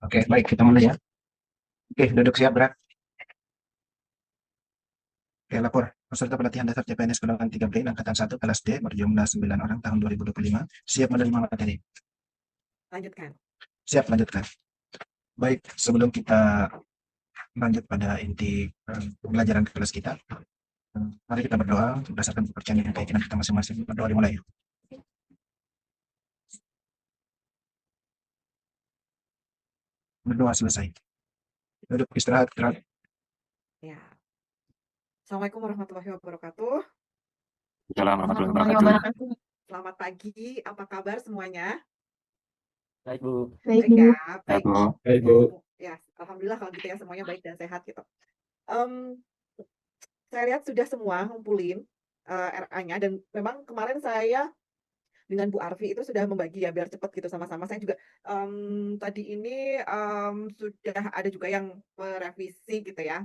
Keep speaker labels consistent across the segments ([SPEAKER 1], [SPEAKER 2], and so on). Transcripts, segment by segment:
[SPEAKER 1] Oke, baik, kita mulai ya. Oke, duduk siap, gerak. Oke, lapor. Peserta pelatihan dasar CPNS golongan 3B angkatan 1 kelas D berjumlah 9 orang tahun 2025 siap menerima materi.
[SPEAKER 2] Lanjutkan.
[SPEAKER 1] Siap, lanjutkan. Baik, sebelum kita lanjut pada inti pembelajaran kelas kita, mari kita berdoa berdasarkan kepercayaan dan keyakinan kita masing-masing. Berdoa dimulai. Berdoa selesai. Duduk istirahat, gerak.
[SPEAKER 2] Ya. Assalamualaikum warahmatullahi wabarakatuh.
[SPEAKER 3] Assalamualaikum warahmatullahi wabarakatuh.
[SPEAKER 2] Selamat pagi, apa kabar semuanya?
[SPEAKER 3] Baik, Bu.
[SPEAKER 2] Baik ya, baik.
[SPEAKER 3] Bu.
[SPEAKER 1] Baik, Bu.
[SPEAKER 2] Ya, alhamdulillah kalau gitu ya semuanya baik dan sehat gitu. Saya lihat sudah semua ngumpulin RA-nya dan memang kemarin saya dengan Bu Arfi itu sudah membagi ya biar cepat gitu sama-sama. Saya juga tadi ini sudah ada juga yang merevisi gitu ya.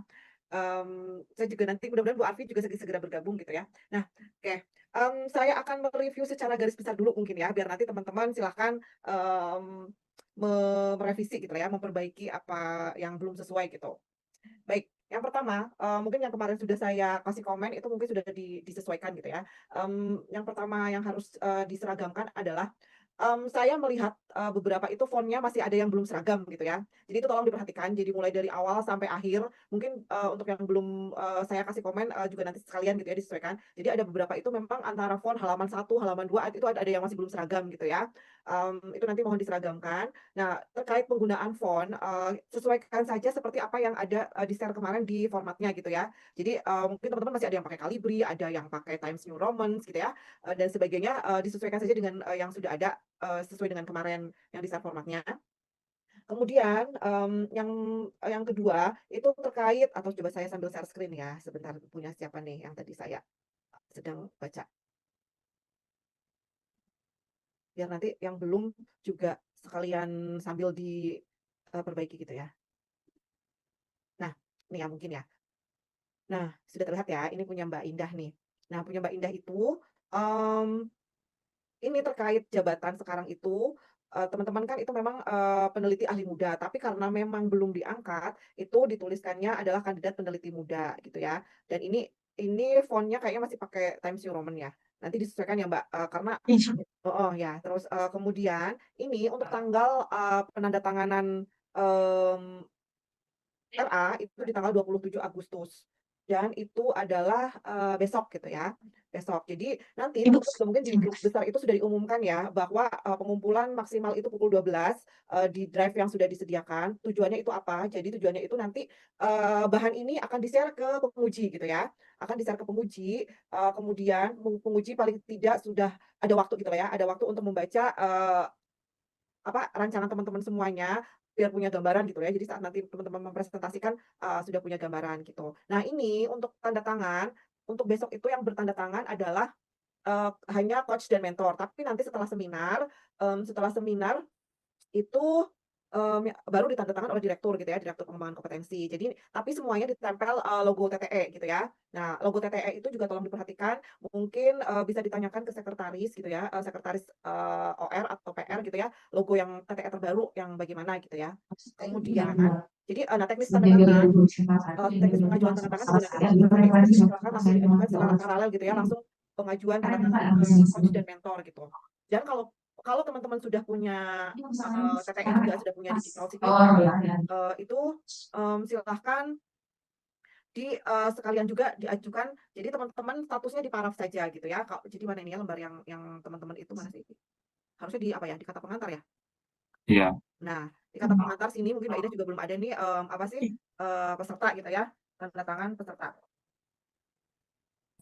[SPEAKER 2] Saya juga nanti mudah-mudahan Bu Arfi juga segera bergabung gitu ya. Nah, oke. Saya akan mereview secara garis besar dulu mungkin ya, biar nanti teman-teman silahkan merevisi gitu ya, memperbaiki apa yang belum sesuai gitu. Baik, yang pertama, mungkin yang kemarin sudah saya kasih komen itu mungkin sudah disesuaikan gitu ya. Yang pertama yang harus diseragamkan adalah saya melihat beberapa itu font-nya masih ada yang belum seragam gitu ya. Jadi itu tolong diperhatikan. Jadi mulai dari awal sampai akhir, mungkin untuk yang belum saya kasih komen juga nanti sekalian gitu ya disesuaikan. Jadi ada beberapa itu memang antara font halaman 1, halaman 2 itu ada yang masih belum seragam gitu ya. Itu nanti mohon diseragamkan. Nah, terkait penggunaan font, sesuaikan saja seperti apa yang ada di-share kemarin di formatnya gitu ya. Jadi mungkin teman-teman masih ada yang pakai Calibri, ada yang pakai Times New Roman gitu ya, dan sebagainya, disesuaikan saja dengan yang sudah ada, sesuai dengan kemarin yang di-share formatnya. Kemudian yang kedua itu terkait atau coba saya sambil share screen ya, sebentar punya siapa nih yang tadi saya sedang baca. Biar nanti yang belum juga sekalian sambil diperbaiki gitu ya. Nah, ini ya mungkin ya. Nah, sudah terlihat ya, ini punya Mbak Indah nih. Nah, punya Mbak Indah itu, mmm, ini terkait jabatan sekarang itu, teman-teman kan itu memang, peneliti ahli muda, tapi karena memang belum diangkat, itu dituliskannya adalah kandidat peneliti muda gitu ya. Dan ini font-nya kayaknya masih pakai Times New Roman ya. Nanti disesuaikan ya Mbak, karena oh ya, terus, kemudian ini untuk tanggal, penandatanganan, mmm RA itu di tanggal 27 Agustus dan itu adalah, besok gitu ya, besok. Jadi nanti teman-teman juga mungkin di grup besar itu sudah diumumkan ya bahwa, pengumpulan maksimal itu pukul 12, di drive yang sudah disediakan. Tujuannya itu apa? Jadi tujuannya itu nanti, bahan ini akan di-share ke penguji gitu ya, akan di-share ke penguji, kemudian penguji paling tidak sudah ada waktu gitu ya, ada waktu untuk membaca, rancangan teman-teman semuanya, biar punya gambaran gitu ya. Jadi saat nanti teman-teman mempresentasikan, sudah punya gambaran gitu. Nah ini untuk tanda tangan, untuk besok itu yang bertanda tangan adalah, hanya coach dan mentor. Tapi nanti setelah seminar itu, baru ditandatangan oleh direktur gitu ya, direktur pengembangan kompetensi. Jadi tapi semuanya ditempel, logo TTE gitu ya. Nah, logo TTE itu juga tolong diperhatikan, mungkin, bisa ditanyakan ke sekretaris gitu ya, sekretaris, OR atau PR gitu ya, logo yang TTE terbaru yang bagaimana gitu ya. Kemudian jadi, nah teknis tanda tangan, teknis pengajuan tanda tangan juga nanti kalau seperti itu silakan langsung diajukan secara paralel gitu ya, langsung pengajuan tanda tangan ke coach dan mentor gitu. Dan kalau kalau teman-teman sudah punya TTE juga sudah punya digital signature, itu, silahkan sekalian juga diajukan, jadi teman-teman statusnya di-paraf saja gitu ya, jadi mana ini ya lembar yang teman-teman itu mana sih? Harusnya di apa ya, di kata pengantar ya?
[SPEAKER 3] Iya,
[SPEAKER 2] Nah, di kata pengantar sini mungkin Mbak Ida juga belum ada nih, apa sih, peserta gitu ya, tanda tangan peserta.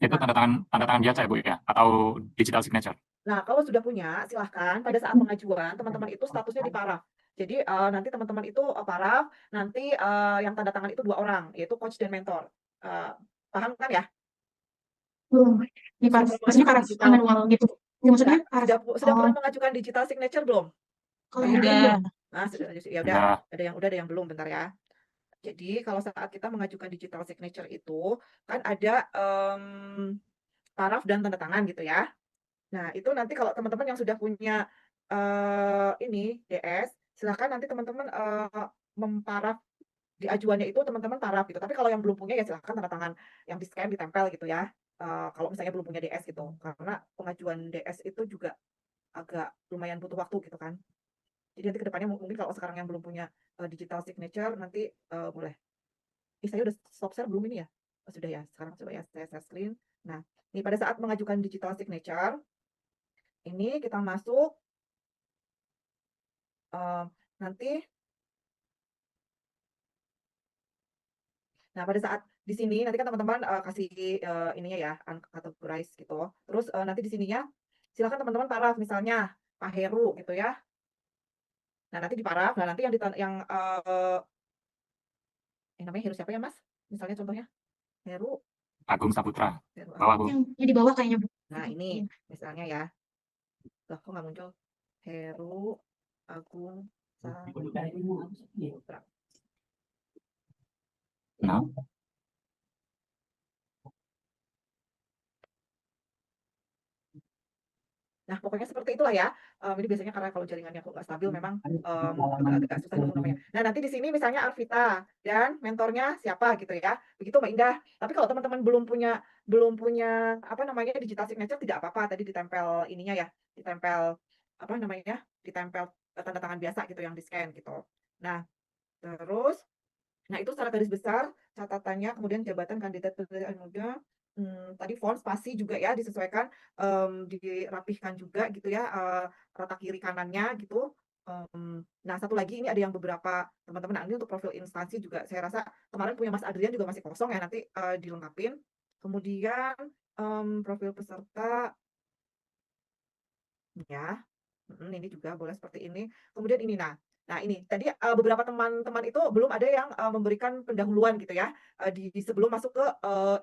[SPEAKER 3] itu
[SPEAKER 2] Nah
[SPEAKER 3] tanda tangan biasa ya, Bu, ya? Atau digital signature?
[SPEAKER 2] Nah, kalau sudah punya, silahkan pada saat pengajuan teman-teman itu statusnya di-paraf. Jadi, nanti teman-teman itu, paraf, nanti, yang tanda tangan itu 2 orang, yaitu coach dan mentor. Paham kan ya?
[SPEAKER 4] Belum,
[SPEAKER 2] Sudah pernah
[SPEAKER 4] maksudnya
[SPEAKER 2] mengajukan
[SPEAKER 4] paraf
[SPEAKER 2] digital
[SPEAKER 4] manual gitu? Ya maksudnya paraf.
[SPEAKER 2] sudah pernah mengajukan digital signature belum?
[SPEAKER 4] Kalau yang ini belum.
[SPEAKER 2] Nah, sudah ya udah,
[SPEAKER 3] Udah.
[SPEAKER 2] ada yang belum, bentar ya. Jadi kalau saat kita mengajukan digital signature itu, kan ada, paraf dan tanda tangan gitu ya. Nah, itu nanti kalau teman-teman yang sudah punya, ini DS, silakan nanti teman-teman memparaf di ajuannya itu teman-teman paraf gitu. Tapi kalau yang belum punya ya silakan tanda tangan yang di-scan, ditempel gitu ya. Kalau misalnya belum punya DS gitu. Karena pengajuan DS itu juga agak lumayan butuh waktu gitu kan. Jadi nanti ke depannya mungkin kalau sekarang yang belum punya digital signature nanti boleh. Saya udah stop share belum ini ya? Oh, sudah ya. Sekarang coba ya saya share screen. Nah, ini pada saat mengajukan digital signature ini kita masuk nanti. Nah, pada saat di sini nanti kan teman-teman kasih ininya ya, categorize gitu. Terus nanti di sininya silakan teman-teman paraf misalnya Pak Heru gitu ya. Nah, nanti diparaf. Nah, nanti yang namanya Heru siapa ya, Mas? Misalnya contohnya Heru,
[SPEAKER 3] Agung Saputra.
[SPEAKER 2] Heru
[SPEAKER 3] Bawah, Bu.
[SPEAKER 2] Agung.
[SPEAKER 4] Yang di bawah kayaknya, Bu.
[SPEAKER 2] Nah,
[SPEAKER 4] Itu.
[SPEAKER 2] ini
[SPEAKER 4] Iya.
[SPEAKER 2] misalnya ya. Loh, kok nggak muncul? Heru Agung Saputra.
[SPEAKER 3] Nah,
[SPEAKER 2] Nah, pokoknya seperti itulah ya. Ini biasanya karena kalau jaringannya kok nggak stabil memang agak susah dulu namanya. Nah, nanti di sini misalnya Arvita dan mentornya siapa gitu ya. Begitu Mbak Indah. Tapi kalau teman-teman belum punya apa namanya digital signature tidak apa-apa. Tadi ditempel ininya ya, ditempel apa namanya? Ditempel tanda tangan biasa gitu yang di-scan gitu. Nah, terus nah itu secara garis besar catatannya, kemudian jabatan kandidat pemilihan muda, tadi font spasi juga ya disesuaikan, dirapihkan juga gitu ya, rata kiri kanannya gitu. Nah satu lagi ini ada yang beberapa teman-teman, nah ini untuk profil instansi juga saya rasa kemarin punya Mas Adrian juga masih kosong ya, nanti dilengkapin. Kemudian profil peserta ya. Ini juga boleh seperti ini. Kemudian ini, nah ini tadi, beberapa teman-teman itu belum ada yang, memberikan pendahuluan gitu ya, di sebelum masuk ke,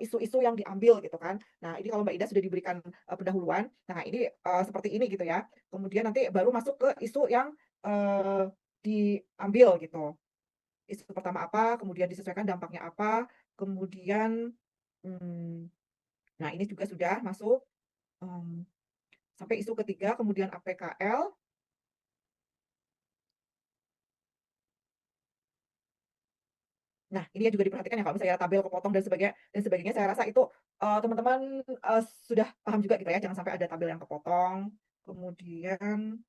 [SPEAKER 2] isu-isu yang diambil gitu kan. Nah ini kalau Mbak Ida sudah diberikan, pendahuluan, nah ini, seperti ini gitu ya. Kemudian nanti baru masuk ke isu yang, diambil gitu. Isu pertama apa, kemudian disesuaikan dampaknya apa, kemudian, mmm, nah ini juga sudah masuk, mmm, sampai isu ketiga, kemudian APKL. Nah, ini yang juga diperhatikan ya kalau misalnya tabel kepotong dan sebagainya saya rasa itu, teman-teman, sudah paham juga gitu ya, jangan sampai ada tabel yang kepotong. Kemudian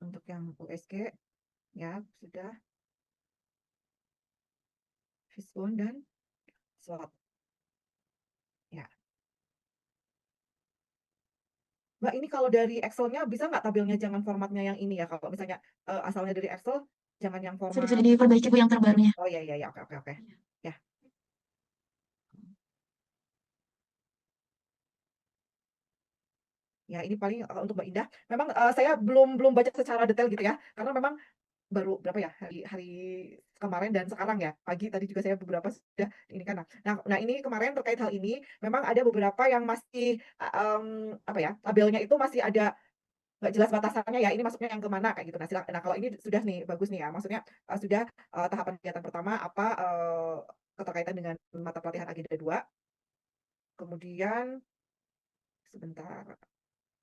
[SPEAKER 2] untuk yang USG ya sudah, Fishbone dan SWOT. Ya. Mbak, ini kalau dari Excel-nya bisa nggak tabelnya jangan formatnya yang ini ya, kalau misalnya, asalnya dari Excel jangan yang
[SPEAKER 4] Sudah
[SPEAKER 2] format
[SPEAKER 4] diperbaiki, Bu, yang terbarunya.
[SPEAKER 2] oh, iya iya iya, oke oke oke. Ya. Ya, ini paling, untuk Mbak Indah. Memang, saya belum belum baca secara detail gitu ya, karena memang baru berapa ya, hari hari kemarin dan sekarang ya, pagi tadi juga saya beberapa sudah ini kan. Nah ini kemarin terkait hal ini, memang ada beberapa yang masih, apa ya, tabelnya itu masih ada nggak jelas batasannya ya, ini masuknya yang ke mana kayak gitu. Nah kalau ini sudah nih, bagus nih ya, maksudnya, sudah, tahapan kegiatan pertama apa, keterkaitan dengan mata pelatihan agenda 2, kemudian sebentar,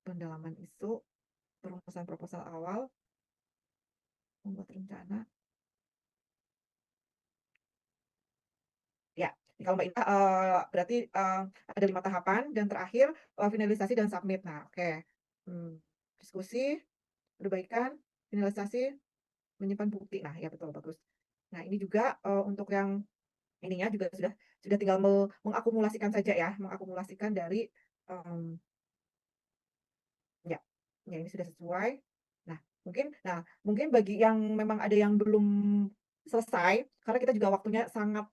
[SPEAKER 2] pendalaman isu, perumusan proposal awal, membuat rencana. Ya, kalau Mbak Indah, berarti, ada 5 tahapan dan terakhir, finalisasi dan submit. Nah, oke. Diskusi, perbaikan, finalisasi, menyimpan bukti. Nah, ya betul, bagus. Nah, ini juga, untuk yang ininya juga sudah tinggal mengakumulasikan saja ya, mengakumulasikan dari, mmm, ya, ya ini sudah sesuai. Nah, mungkin bagi yang memang ada yang belum selesai, karena kita juga waktunya sangat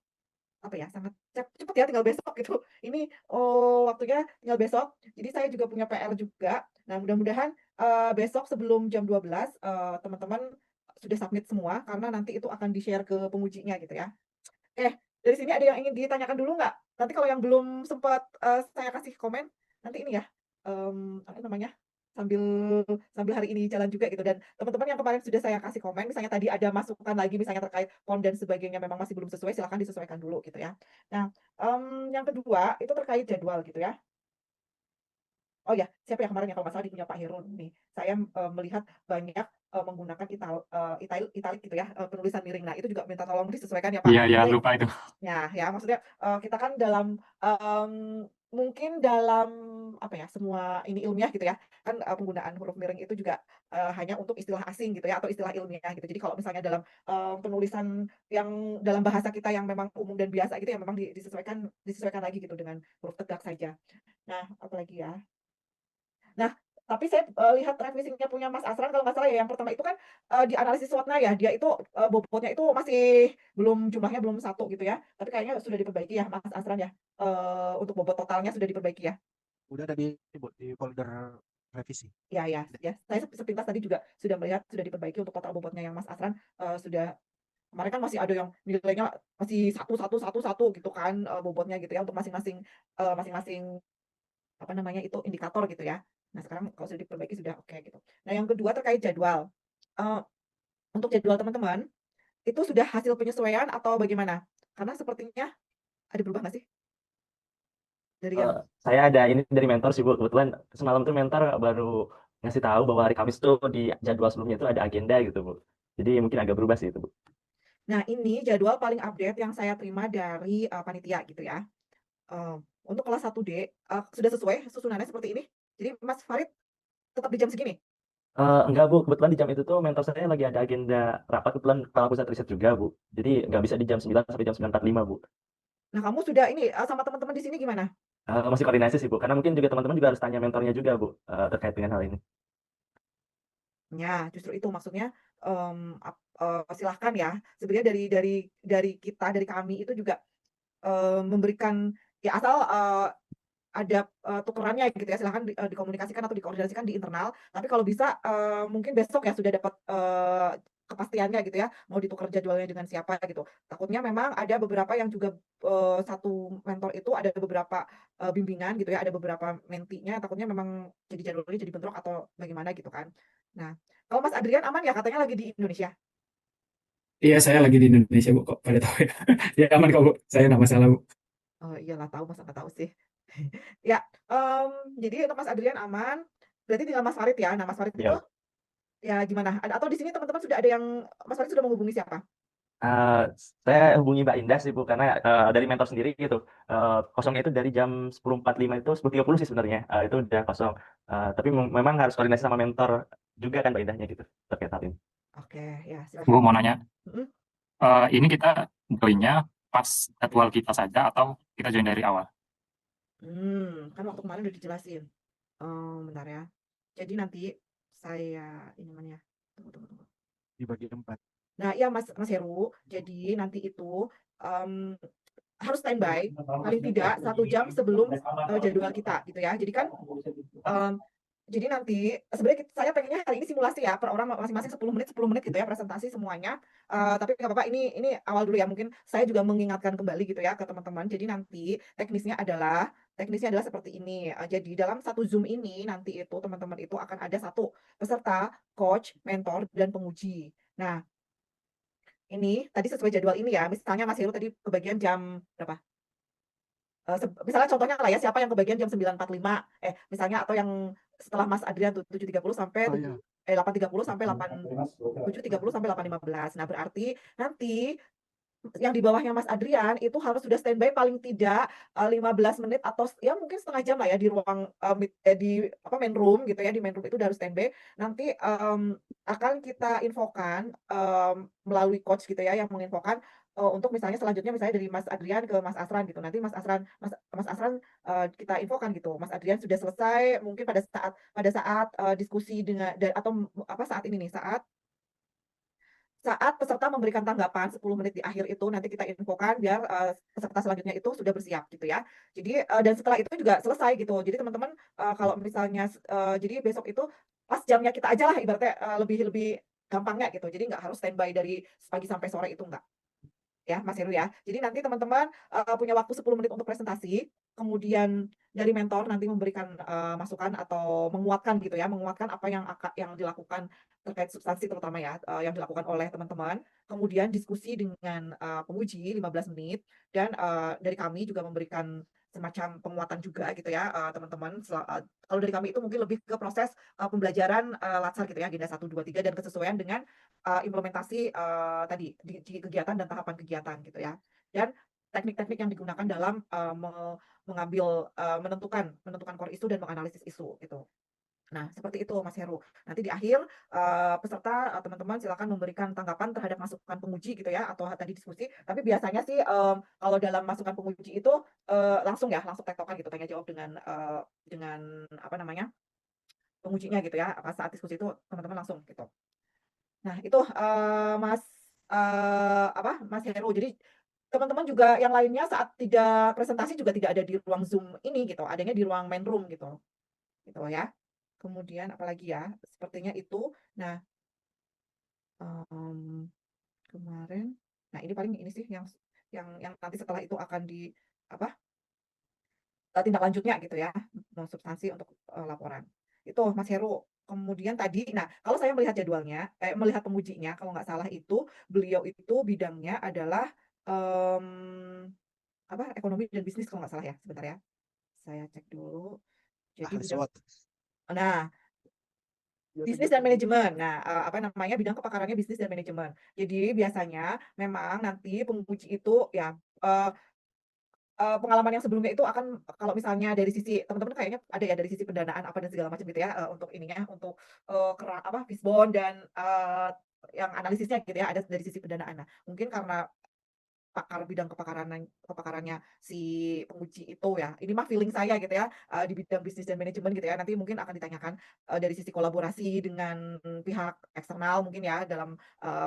[SPEAKER 2] apa ya, sangat cepet ya tinggal besok gitu. Ini, waktunya tinggal besok. Jadi saya juga punya PR juga. Nah mudah-mudahan, besok sebelum jam 12.00, teman-teman sudah submit semua karena nanti itu akan di-share ke pengujinya gitu ya. Dari sini ada yang ingin ditanyakan dulu nggak? Nanti kalau yang belum sempat, saya kasih komen, nanti ini ya, apa namanya, sambil sambil hari ini jalan juga gitu. Dan teman-teman yang kemarin sudah saya kasih komen, misalnya tadi ada masukan lagi misalnya terkait POM dan sebagainya memang masih belum sesuai, silakan disesuaikan dulu gitu ya. Nah, yang kedua itu terkait jadwal gitu ya. Oh ya, siapa yang kemarin ya kalau nggak salah di punya Pak Heru nih. Saya melihat banyak menggunakan italik gitu ya, penulisan miring. Nah, itu juga minta tolong disesuaikan ya Pak.
[SPEAKER 3] Iya, iya,
[SPEAKER 2] Jadi
[SPEAKER 3] lupa itu.
[SPEAKER 2] ya maksudnya kita kan dalam mungkin dalam apa ya, semua ini ilmiah gitu ya. Kan penggunaan huruf miring itu juga hanya untuk istilah asing gitu ya atau istilah ilmiah gitu. Jadi kalau misalnya dalam penulisan yang dalam bahasa kita yang memang umum dan biasa gitu ya memang disesuaikan lagi gitu dengan huruf tegak saja. Nah, apalagi ya? Nah, tapi saya lihat revisinya punya Mas Asran kalau nggak salah ya, yang pertama itu kan di analisis SWOT-nya ya, dia itu bobotnya itu masih jumlahnya belum satu gitu ya. Tapi kayaknya sudah diperbaiki ya Mas Asran ya. Untuk bobot totalnya sudah diperbaiki ya.
[SPEAKER 1] Udah ada di folder revisi.
[SPEAKER 2] Ya. Saya sepintas tadi juga sudah melihat sudah diperbaiki untuk total bobotnya yang Mas Asran sudah kemarin kan masih ada yang nilainya masih satu gitu kan bobotnya gitu ya untuk masing-masing apa namanya itu indikator gitu ya. Nah, sekarang kalau sudah diperbaiki sudah oke gitu. Nah, yang kedua terkait jadwal. Eee, untuk jadwal teman-teman, itu sudah hasil penyesuaian atau bagaimana? Karena sepertinya ada berubah nggak sih? Dari yang
[SPEAKER 5] Saya ada ini dari mentor sih Bu. Kebetulan semalam tuh mentor baru ngasih tahu bahwa hari Kamis tuh di jadwal sebelumnya itu ada agenda gitu Bu. Jadi mungkin agak berubah sih itu Bu.
[SPEAKER 2] nah, ini jadwal paling update yang saya terima dari panitia gitu ya. Eee, untuk kelas 1D, sudah sesuai susunannya seperti ini? Jadi Mas Farid tetap di jam segini?
[SPEAKER 5] Enggak Bu, kebetulan di jam itu tuh mentor saya lagi ada agenda rapat kebetulan kepala pusat riset juga Bu. Jadi nggak bisa di jam 9 sampai jam 9.45 Bu.
[SPEAKER 2] Nah, kamu sudah ini sama teman-teman di sini gimana?
[SPEAKER 5] Masih koordinasi sih Bu, karena mungkin juga teman-teman juga harus tanya mentornya juga Bu, terkait dengan hal ini.
[SPEAKER 2] Ya, justru itu maksudnya, silahkan ya. Sebenarnya dari kita, dari kami itu juga, memberikan ya asal, ada, tukerannya gitu ya, silahkan dikomunikasikan atau dikoordinasikan di internal. Tapi kalau bisa, mungkin besok ya sudah dapat, kepastiannya gitu ya, mau ditukar jadwalnya dengan siapa gitu. Takutnya memang ada beberapa yang juga, satu mentor itu ada beberapa, bimbingan gitu ya, ada beberapa mentinya, takutnya memang jadi jadwalnya jadi bentrok atau bagaimana gitu kan. Nah, kalau Mas Adrian aman ya katanya lagi di Indonesia?
[SPEAKER 3] Iya, saya lagi di Indonesia, Bu, kok pada tahu ya. Ya aman kok, Bu. Saya nggak masalah, Bu.
[SPEAKER 2] Oh, iyalah tahu, masa nggak tahu sih. Ya, jadi untuk Mas Adrian aman, berarti tinggal Mas Farid ya. Nah, Mas Farid itu
[SPEAKER 5] Ya.
[SPEAKER 2] ya gimana? Atau di sini teman-teman sudah ada yang Mas Farid sudah menghubungi siapa?
[SPEAKER 5] Eh, saya hubungi Mbak Indah sih Bu, karena dari mentor sendiri gitu. Kosongnya itu dari jam 10.45 itu 10.30 sih sebenarnya. Itu udah kosong. Tapi memang harus koordinasi sama mentor juga kan Mbak Indahnya gitu terkait hal ini.
[SPEAKER 2] Oke, ya
[SPEAKER 3] Bu,
[SPEAKER 2] silakan.
[SPEAKER 3] mau nanya,
[SPEAKER 2] Mhm.
[SPEAKER 3] ini kita joinnya pas jadwal kita saja atau kita join dari awal?
[SPEAKER 2] Kan waktu kemarin udah dijelasin. Bentar ya. Jadi nanti saya ini namanya. Tunggu.
[SPEAKER 1] Di bagian 4.
[SPEAKER 2] Nah, iya Mas Mas Heru, jadi nanti itu, mmm, harus standby paling tidak 1 jam sebelum, jadwal kita gitu ya. Jadi kan, mmm, jadi nanti sebenarnya saya pengennya hari ini simulasi ya, per orang masing-masing 10 menit gitu ya presentasi semuanya, tapi nggak apa-apa ini awal dulu ya, mungkin saya juga mengingatkan kembali gitu ya ke teman-teman. Jadi nanti teknisnya adalah seperti ini, jadi dalam satu Zoom ini nanti itu teman-teman itu akan ada satu peserta, coach, mentor, dan penguji. Nah, ini tadi sesuai jadwal ini ya, misalnya Mas Heru tadi kebagian jam berapa? Misalnya contohnya lah ya, siapa yang kebagian jam 9.45, misalnya atau yang setelah Mas Adrian tuh 7.30 sampai
[SPEAKER 1] Oh iya.
[SPEAKER 2] 8.30 sampai 7.30 sampai 8.15. Nah, berarti nanti yang di bawahnya Mas Adrian itu harus sudah standby paling tidak, 15 menit atau ya mungkin setengah jam lah ya di ruang, di apa, main room gitu ya, di main room itu udah harus standby. Nanti, akan kita infokan, melalui coach gitu ya yang menginfokan, untuk misalnya selanjutnya misalnya dari Mas Adrian ke Mas Asran gitu. Nanti Mas Asran, kita infokan gitu, Mas Adrian sudah selesai mungkin pada saat, diskusi dengan atau apa, saat ini nih, saat peserta memberikan tanggapan 10 menit di akhir itu nanti kita infokan biar, peserta selanjutnya itu sudah bersiap gitu ya. Jadi, dan setelah itu juga selesai gitu. Jadi teman-teman, kalau misalnya jadi besok itu pas jamnya kita aja lah ibaratnya, lebih lebih gampangnya gitu. Jadi nggak harus standby dari pagi sampai sore itu enggak, ya Mas Heru ya. Jadi nanti teman-teman, punya waktu 10 menit untuk presentasi, kemudian dari mentor nanti memberikan masukan atau menguatkan gitu ya, menguatkan apa yang dilakukan terkait substansi terutama ya, yang dilakukan oleh teman-teman. Kemudian diskusi dengan penguji 15 menit dan dari kami juga memberikan semacam penguatan juga gitu ya, teman-teman. Kalau dari kami itu mungkin lebih ke proses pembelajaran Latsar gitu ya, agenda 1, 2, 3 dan kesesuaian dengan implementasi tadi di kegiatan dan tahapan kegiatan gitu ya. Dan teknik-teknik yang digunakan dalam mengambil menentukan core isu dan menganalisis isu gitu. Nah, seperti itu Mas Heru. Nanti di akhir peserta teman-teman silakan memberikan tanggapan terhadap masukan penguji gitu ya atau tadi diskusi. Tapi biasanya sih kalau dalam masukan penguji itu langsung tektokan gitu, tanya jawab dengan apa namanya? Pengujinya gitu ya. Saat diskusi itu teman-teman langsung gitu. Nah, itu Mas Heru. Jadi teman-teman juga yang lainnya saat tidak presentasi juga tidak ada di ruang Zoom ini gitu, adanya di ruang main room gitu. Gitu ya. Kemudian apalagi ya? Sepertinya itu. Nah, kemarin nah ini paling ini sih yang nanti setelah itu akan di apa? Tindak lanjutnya gitu ya, substansi untuk laporan. Itu Mas Heru. Kemudian tadi, nah kalau saya melihat jadwalnya, melihat pengujinya, kalau nggak salah itu beliau itu bidangnya adalah ekonomi dan bisnis kalau nggak salah ya. Sebentar ya, saya cek dulu. Jadi
[SPEAKER 1] Ahli
[SPEAKER 2] bidang,
[SPEAKER 1] SWOT.
[SPEAKER 2] nah bisnis dan manajemen. Nah, bidang kepakarannya bisnis dan manajemen. Jadi biasanya memang nanti penguji itu ya pengalaman yang sebelumnya itu akan kalau misalnya dari sisi teman-teman kayaknya ada ya dari sisi pendanaan apa dan segala macam gitu ya, untuk ininya, untuk Fishbone dan yang analisisnya gitu ya, ada dari sisi pendanaan. Nah, mungkin karena bidang kepakarannya si penguji itu ya, ini mah feeling saya gitu ya, di bidang bisnis dan manajemen gitu ya, nanti mungkin akan ditanyakan dari sisi kolaborasi dengan pihak eksternal mungkin ya dalam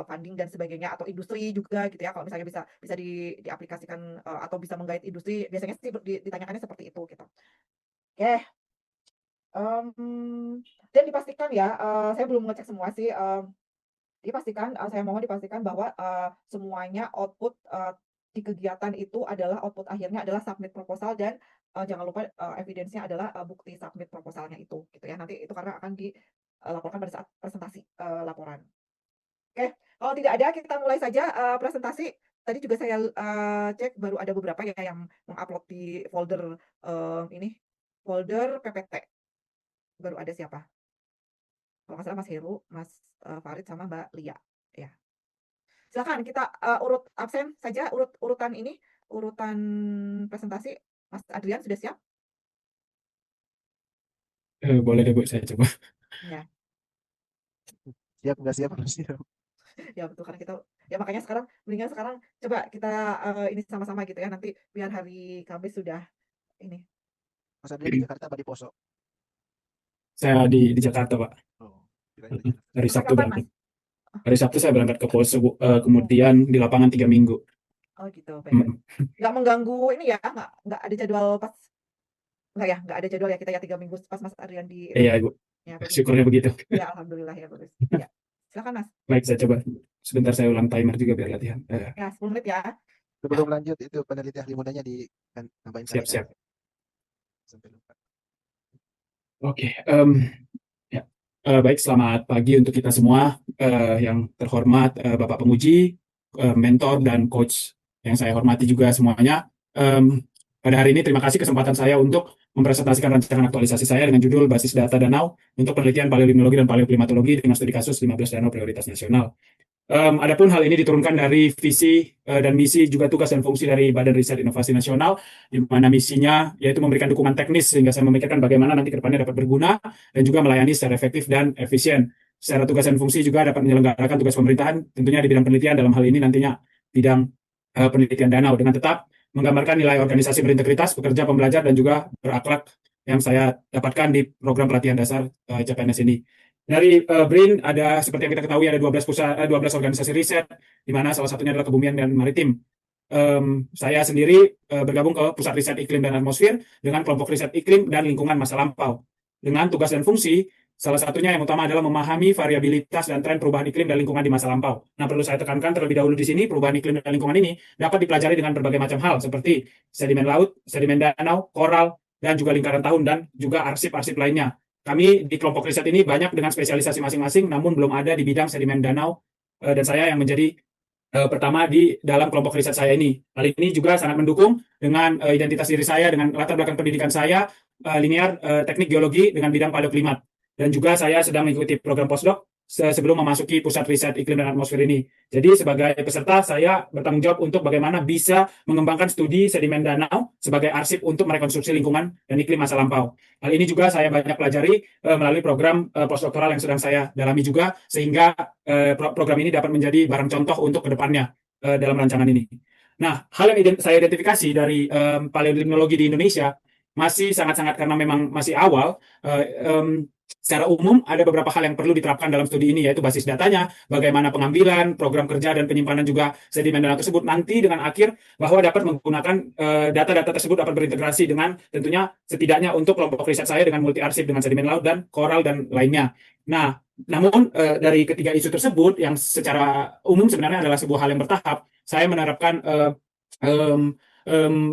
[SPEAKER 2] funding dan sebagainya, atau industri juga gitu ya, kalau misalnya bisa diaplikasikan atau bisa menggait industri, biasanya sih ditanyakannya seperti itu gitu. Oke, dan dipastikan ya, saya belum mengecek semua sih, saya mohon dipastikan bahwa semuanya output di kegiatan itu adalah output akhirnya adalah submit proposal dan jangan lupa evidence-nya adalah bukti submit proposalnya itu gitu ya. Nanti itu karena akan dilaporkan pada saat presentasi laporan. Oke, kalau tidak ada kita mulai saja presentasi. Tadi juga saya cek baru ada beberapa ya yang mengupload di folder folder PPT. Baru ada siapa? Kalau nggak salah Mas Heru, Mas Farid sama Mbak Lia. Ya. Silakan kita urut absen saja, urutan presentasi. Mas Adrian sudah siap?
[SPEAKER 3] Boleh deh Bu, saya coba.
[SPEAKER 2] Ya,
[SPEAKER 1] Siap nggak siap? Harus siap.
[SPEAKER 2] ya betul karena kita ya makanya mendingan sekarang coba kita ini sama-sama gitu ya, nanti biar hari Kamis sudah ini.
[SPEAKER 1] Mas Adrian di Jakarta apa di Poso?
[SPEAKER 3] Saya di Jakarta, Pak.
[SPEAKER 1] Oh, kirain di Jakarta.
[SPEAKER 3] Hari
[SPEAKER 2] Sampai
[SPEAKER 3] Sabtu
[SPEAKER 2] kapan,
[SPEAKER 3] berangkat.
[SPEAKER 2] Mas?
[SPEAKER 3] Hari Sabtu saya berangkat ke Poso, Bu. Kemudian di lapangan 3 minggu.
[SPEAKER 2] Oh gitu, baik. Nggak mengganggu ini ya, nggak ada jadwal pas, nggak ada jadwal ya kita ya 3 minggu pas Mas Adrian di
[SPEAKER 3] Iya, Bu.
[SPEAKER 2] ya, bagus.
[SPEAKER 3] Syukurnya begitu.
[SPEAKER 2] Ya alhamdulillah ya bagus. Ya. Silakan Mas.
[SPEAKER 3] Baik, saya coba. Sebentar saya ulang timer juga biar latihan.
[SPEAKER 2] Ya 10 menit ya.
[SPEAKER 1] Sebelum lanjut itu peneliti ahli mudanya tambahin kali
[SPEAKER 3] Siap-siap.
[SPEAKER 1] kan? Sampai lupa.
[SPEAKER 3] Oke, ya. Baik, selamat pagi untuk kita semua, yang terhormat Bapak penguji, mentor dan coach yang saya hormati juga semuanya. Pada hari ini terima kasih kesempatan saya untuk mempresentasikan rancangan aktualisasi saya dengan judul Basis Data Danau untuk penelitian paleolimnologi dan paleoklimatologi dengan studi kasus 15 danau prioritas nasional. Adapun hal ini diturunkan dari visi dan misi juga tugas dan fungsi dari Badan Riset Inovasi Nasional, di mana misinya yaitu memberikan dukungan teknis sehingga saya memikirkan bagaimana nanti ke depannya dapat berguna dan juga melayani secara efektif dan efisien. Secara tugas dan fungsi juga dapat menyelenggarakan tugas pemerintahan, tentunya di bidang penelitian dalam hal ini nantinya bidang penelitian danau dengan tetap menggambarkan nilai organisasi berintegritas, pekerja, pembelajar, dan juga berakhlak yang saya dapatkan di program pelatihan dasar CPNS ini. Dari BRIN ada seperti yang kita ketahui ada 12 organisasi riset, di mana salah satunya adalah kebumian dan maritim. Saya sendiri bergabung ke Pusat Riset Iklim dan Atmosfer dengan kelompok riset iklim dan lingkungan masa lampau. Dengan tugas dan fungsi, salah satunya yang utama adalah memahami variabilitas dan tren perubahan iklim dan lingkungan di masa lampau. Nah, perlu saya tekankan terlebih dahulu di sini, perubahan iklim dan lingkungan ini dapat dipelajari dengan berbagai macam hal, seperti sedimen laut, sedimen danau, koral, dan juga lingkaran tahun dan juga arsip-arsip lainnya. Kami di kelompok riset ini banyak dengan spesialisasi masing-masing, namun belum ada di bidang sedimen danau, dan saya yang menjadi pertama di dalam kelompok riset saya ini. Hal ini juga sangat mendukung dengan identitas diri saya, dengan latar belakang pendidikan saya, linear teknik geologi dengan bidang paleoklimat. Dan juga saya sedang mengikuti program postdoc sebelum memasuki pusat riset iklim dan atmosfer ini. Jadi sebagai peserta, saya bertanggung jawab untuk bagaimana bisa mengembangkan studi sedimen danau sebagai arsip untuk merekonstruksi lingkungan dan iklim masa lampau. Hal ini juga saya banyak pelajari melalui program postdoktoral yang sedang saya dalami juga, sehingga program ini dapat menjadi barang contoh untuk kedepannya dalam rancangan ini. Nah, hal yang saya identifikasi dari paleolimnologi di Indonesia masih sangat-sangat, karena memang masih awal, secara umum ada beberapa hal yang perlu diterapkan dalam studi ini, yaitu basis datanya, bagaimana pengambilan, program kerja, dan penyimpanan juga sedimen danau tersebut, nanti dengan akhir bahwa dapat menggunakan data-data tersebut dapat berintegrasi dengan tentunya setidaknya untuk kelompok riset saya dengan multi arsip dengan sedimen laut dan koral dan lainnya. Nah, namun dari ketiga isu tersebut yang secara umum sebenarnya adalah sebuah hal yang bertahap, saya menerapkan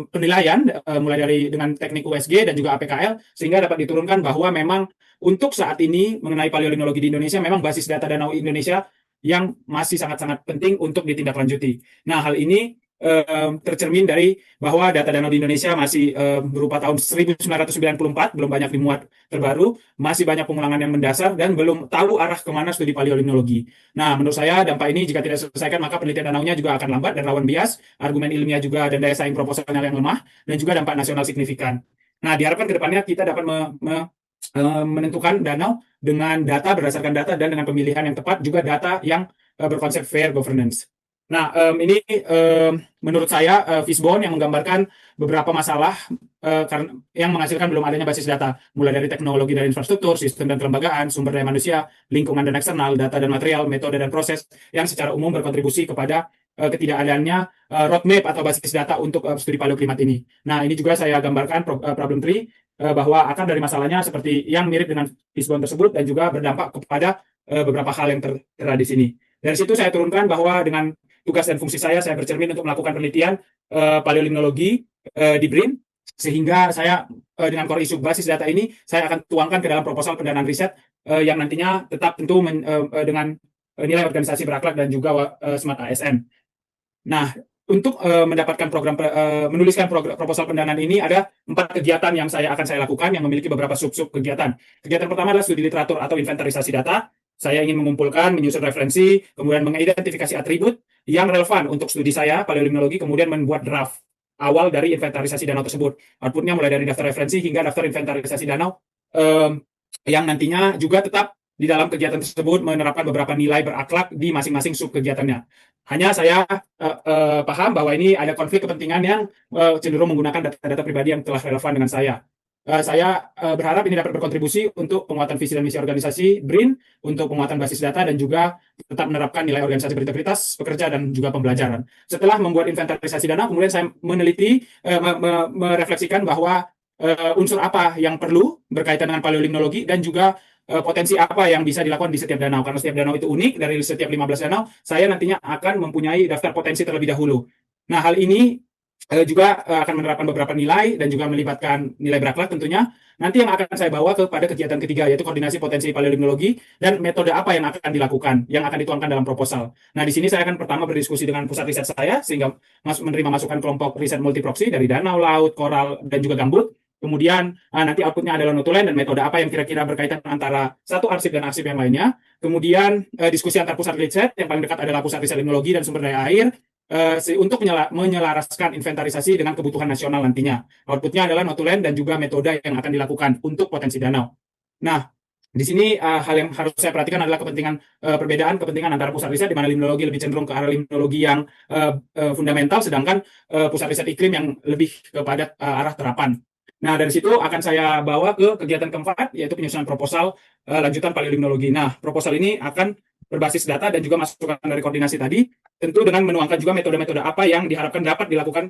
[SPEAKER 3] penilaian mulai dari dengan teknik USG dan juga APKL, sehingga dapat diturunkan bahwa memang untuk saat ini mengenai paleolimnologi di Indonesia memang basis data danau Indonesia yang masih sangat-sangat penting untuk ditindaklanjuti. Nah, hal ini tercermin dari bahwa data danau di Indonesia masih berupa tahun 1994, belum banyak dimuat terbaru, masih banyak pengulangan yang mendasar, dan belum tahu arah kemana studi paleolimnologi. Nah, menurut saya dampak ini jika tidak diselesaikan, maka penelitian danaunya juga akan lambat dan rawan bias, argumen ilmiah juga dan daya saing proposalnya yang lemah, dan juga dampak nasional signifikan. Nah, diharapkan ke depannya kita dapat menentukan danau dengan data, berdasarkan data, dan dengan pemilihan yang tepat, juga data yang berkonsep fair governance. Nah, ini menurut saya fishbone yang menggambarkan beberapa masalah karena yang menghasilkan belum adanya basis data, mulai dari teknologi dan infrastruktur, sistem dan kelembagaan, sumber daya manusia, lingkungan dan eksternal, data dan material, metode dan proses yang secara umum berkontribusi kepada ketidakadaannya roadmap atau basis data untuk studi paleoklimat ini. Nah, ini juga saya gambarkan problem tree bahwa akar dari masalahnya seperti yang mirip dengan fishbone tersebut, dan juga berdampak kepada beberapa hal yang tertera di sini. Dari situ saya turunkan bahwa dengan tugas dan fungsi saya bercermin untuk melakukan penelitian paleolimnologi di BRIN, sehingga saya dengan core isu basis data ini saya akan tuangkan ke dalam proposal pendanaan riset yang nantinya tetap tentu dengan nilai organisasi berakhlak dan juga smart ASN. Nah, untuk mendapatkan menuliskan proposal pendanaan ini ada 4 kegiatan yang akan saya lakukan yang memiliki beberapa sub-sub kegiatan. Kegiatan pertama adalah studi literatur atau inventarisasi data. Saya ingin mengumpulkan, menyusun referensi, kemudian mengidentifikasi atribut yang relevan untuk studi saya, paleolimnologi, kemudian membuat draft awal dari inventarisasi danau tersebut. Outputnya mulai dari daftar referensi hingga daftar inventarisasi danau, yang nantinya juga tetap di dalam kegiatan tersebut menerapkan beberapa nilai berakhlak di masing-masing sub kegiatannya. Hanya saya paham bahwa ini ada konflik kepentingan yang cenderung menggunakan data-data pribadi yang telah relevan dengan saya. Saya berharap ini dapat berkontribusi untuk penguatan visi dan misi organisasi BRIN, untuk penguatan basis data, dan juga tetap menerapkan nilai organisasi berintegritas, pekerja, dan juga pembelajaran. Setelah membuat inventarisasi dana, kemudian saya meneliti, merefleksikan bahwa unsur apa yang perlu berkaitan dengan paleolimnologi, dan juga potensi apa yang bisa dilakukan di setiap danau. Karena setiap danau itu unik, dari setiap 15 danau, saya nantinya akan mempunyai daftar potensi terlebih dahulu. Nah, hal ini juga akan menerapkan beberapa nilai dan juga melibatkan nilai berakhlak tentunya. Nanti yang akan saya bawa kepada kegiatan ketiga, yaitu koordinasi potensi paleolimnologi dan metode apa yang akan dilakukan, yang akan dituangkan dalam proposal. Nah, di sini saya akan pertama berdiskusi dengan pusat riset saya, sehingga menerima masukan kelompok riset multiproksi dari danau, laut, koral, dan juga gambut. Kemudian nanti outputnya adalah notulen dan metode apa yang kira-kira berkaitan antara satu arsip dan arsip yang lainnya. Kemudian diskusi antar pusat riset, yang paling dekat adalah pusat riset limnologi dan sumber daya air, untuk menyelaraskan inventarisasi dengan kebutuhan nasional nantinya. Outputnya adalah notulen dan juga metode yang akan dilakukan untuk potensi danau. Nah, di sini hal yang harus saya perhatikan adalah perbedaan kepentingan antara pusat riset, di mana limnologi lebih cenderung ke arah limnologi yang fundamental, sedangkan pusat riset iklim yang lebih kepada arah terapan. Nah, dari situ akan saya bawa ke kegiatan keempat, yaitu penyusunan proposal lanjutan paleolimnologi. Nah, proposal ini akan berbasis data dan juga masukan dari koordinasi tadi, tentu dengan menuangkan juga metode-metode apa yang diharapkan dapat dilakukan,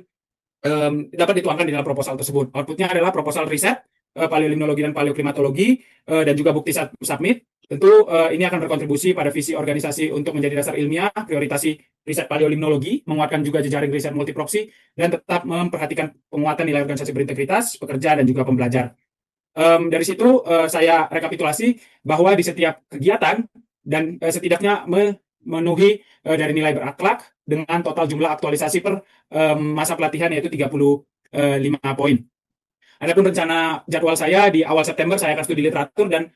[SPEAKER 3] dapat dituangkan di dalam proposal tersebut. Outputnya adalah proposal riset, paleolimnologi dan paleoklimatologi, dan juga bukti submit, Tentu ini akan berkontribusi pada visi organisasi untuk menjadi dasar ilmiah, prioritasi riset paleolimnologi, menguatkan juga jejaring riset multiproksi, dan tetap memperhatikan penguatan nilai organisasi berintegritas, pekerja, dan juga pembelajar. Dari situ saya rekapitulasi bahwa di setiap kegiatan dan setidaknya memenuhi dari nilai berakhlak dengan total jumlah aktualisasi per masa pelatihan yaitu 35 poin. Adapun rencana jadwal saya di awal September saya akan studi literatur dan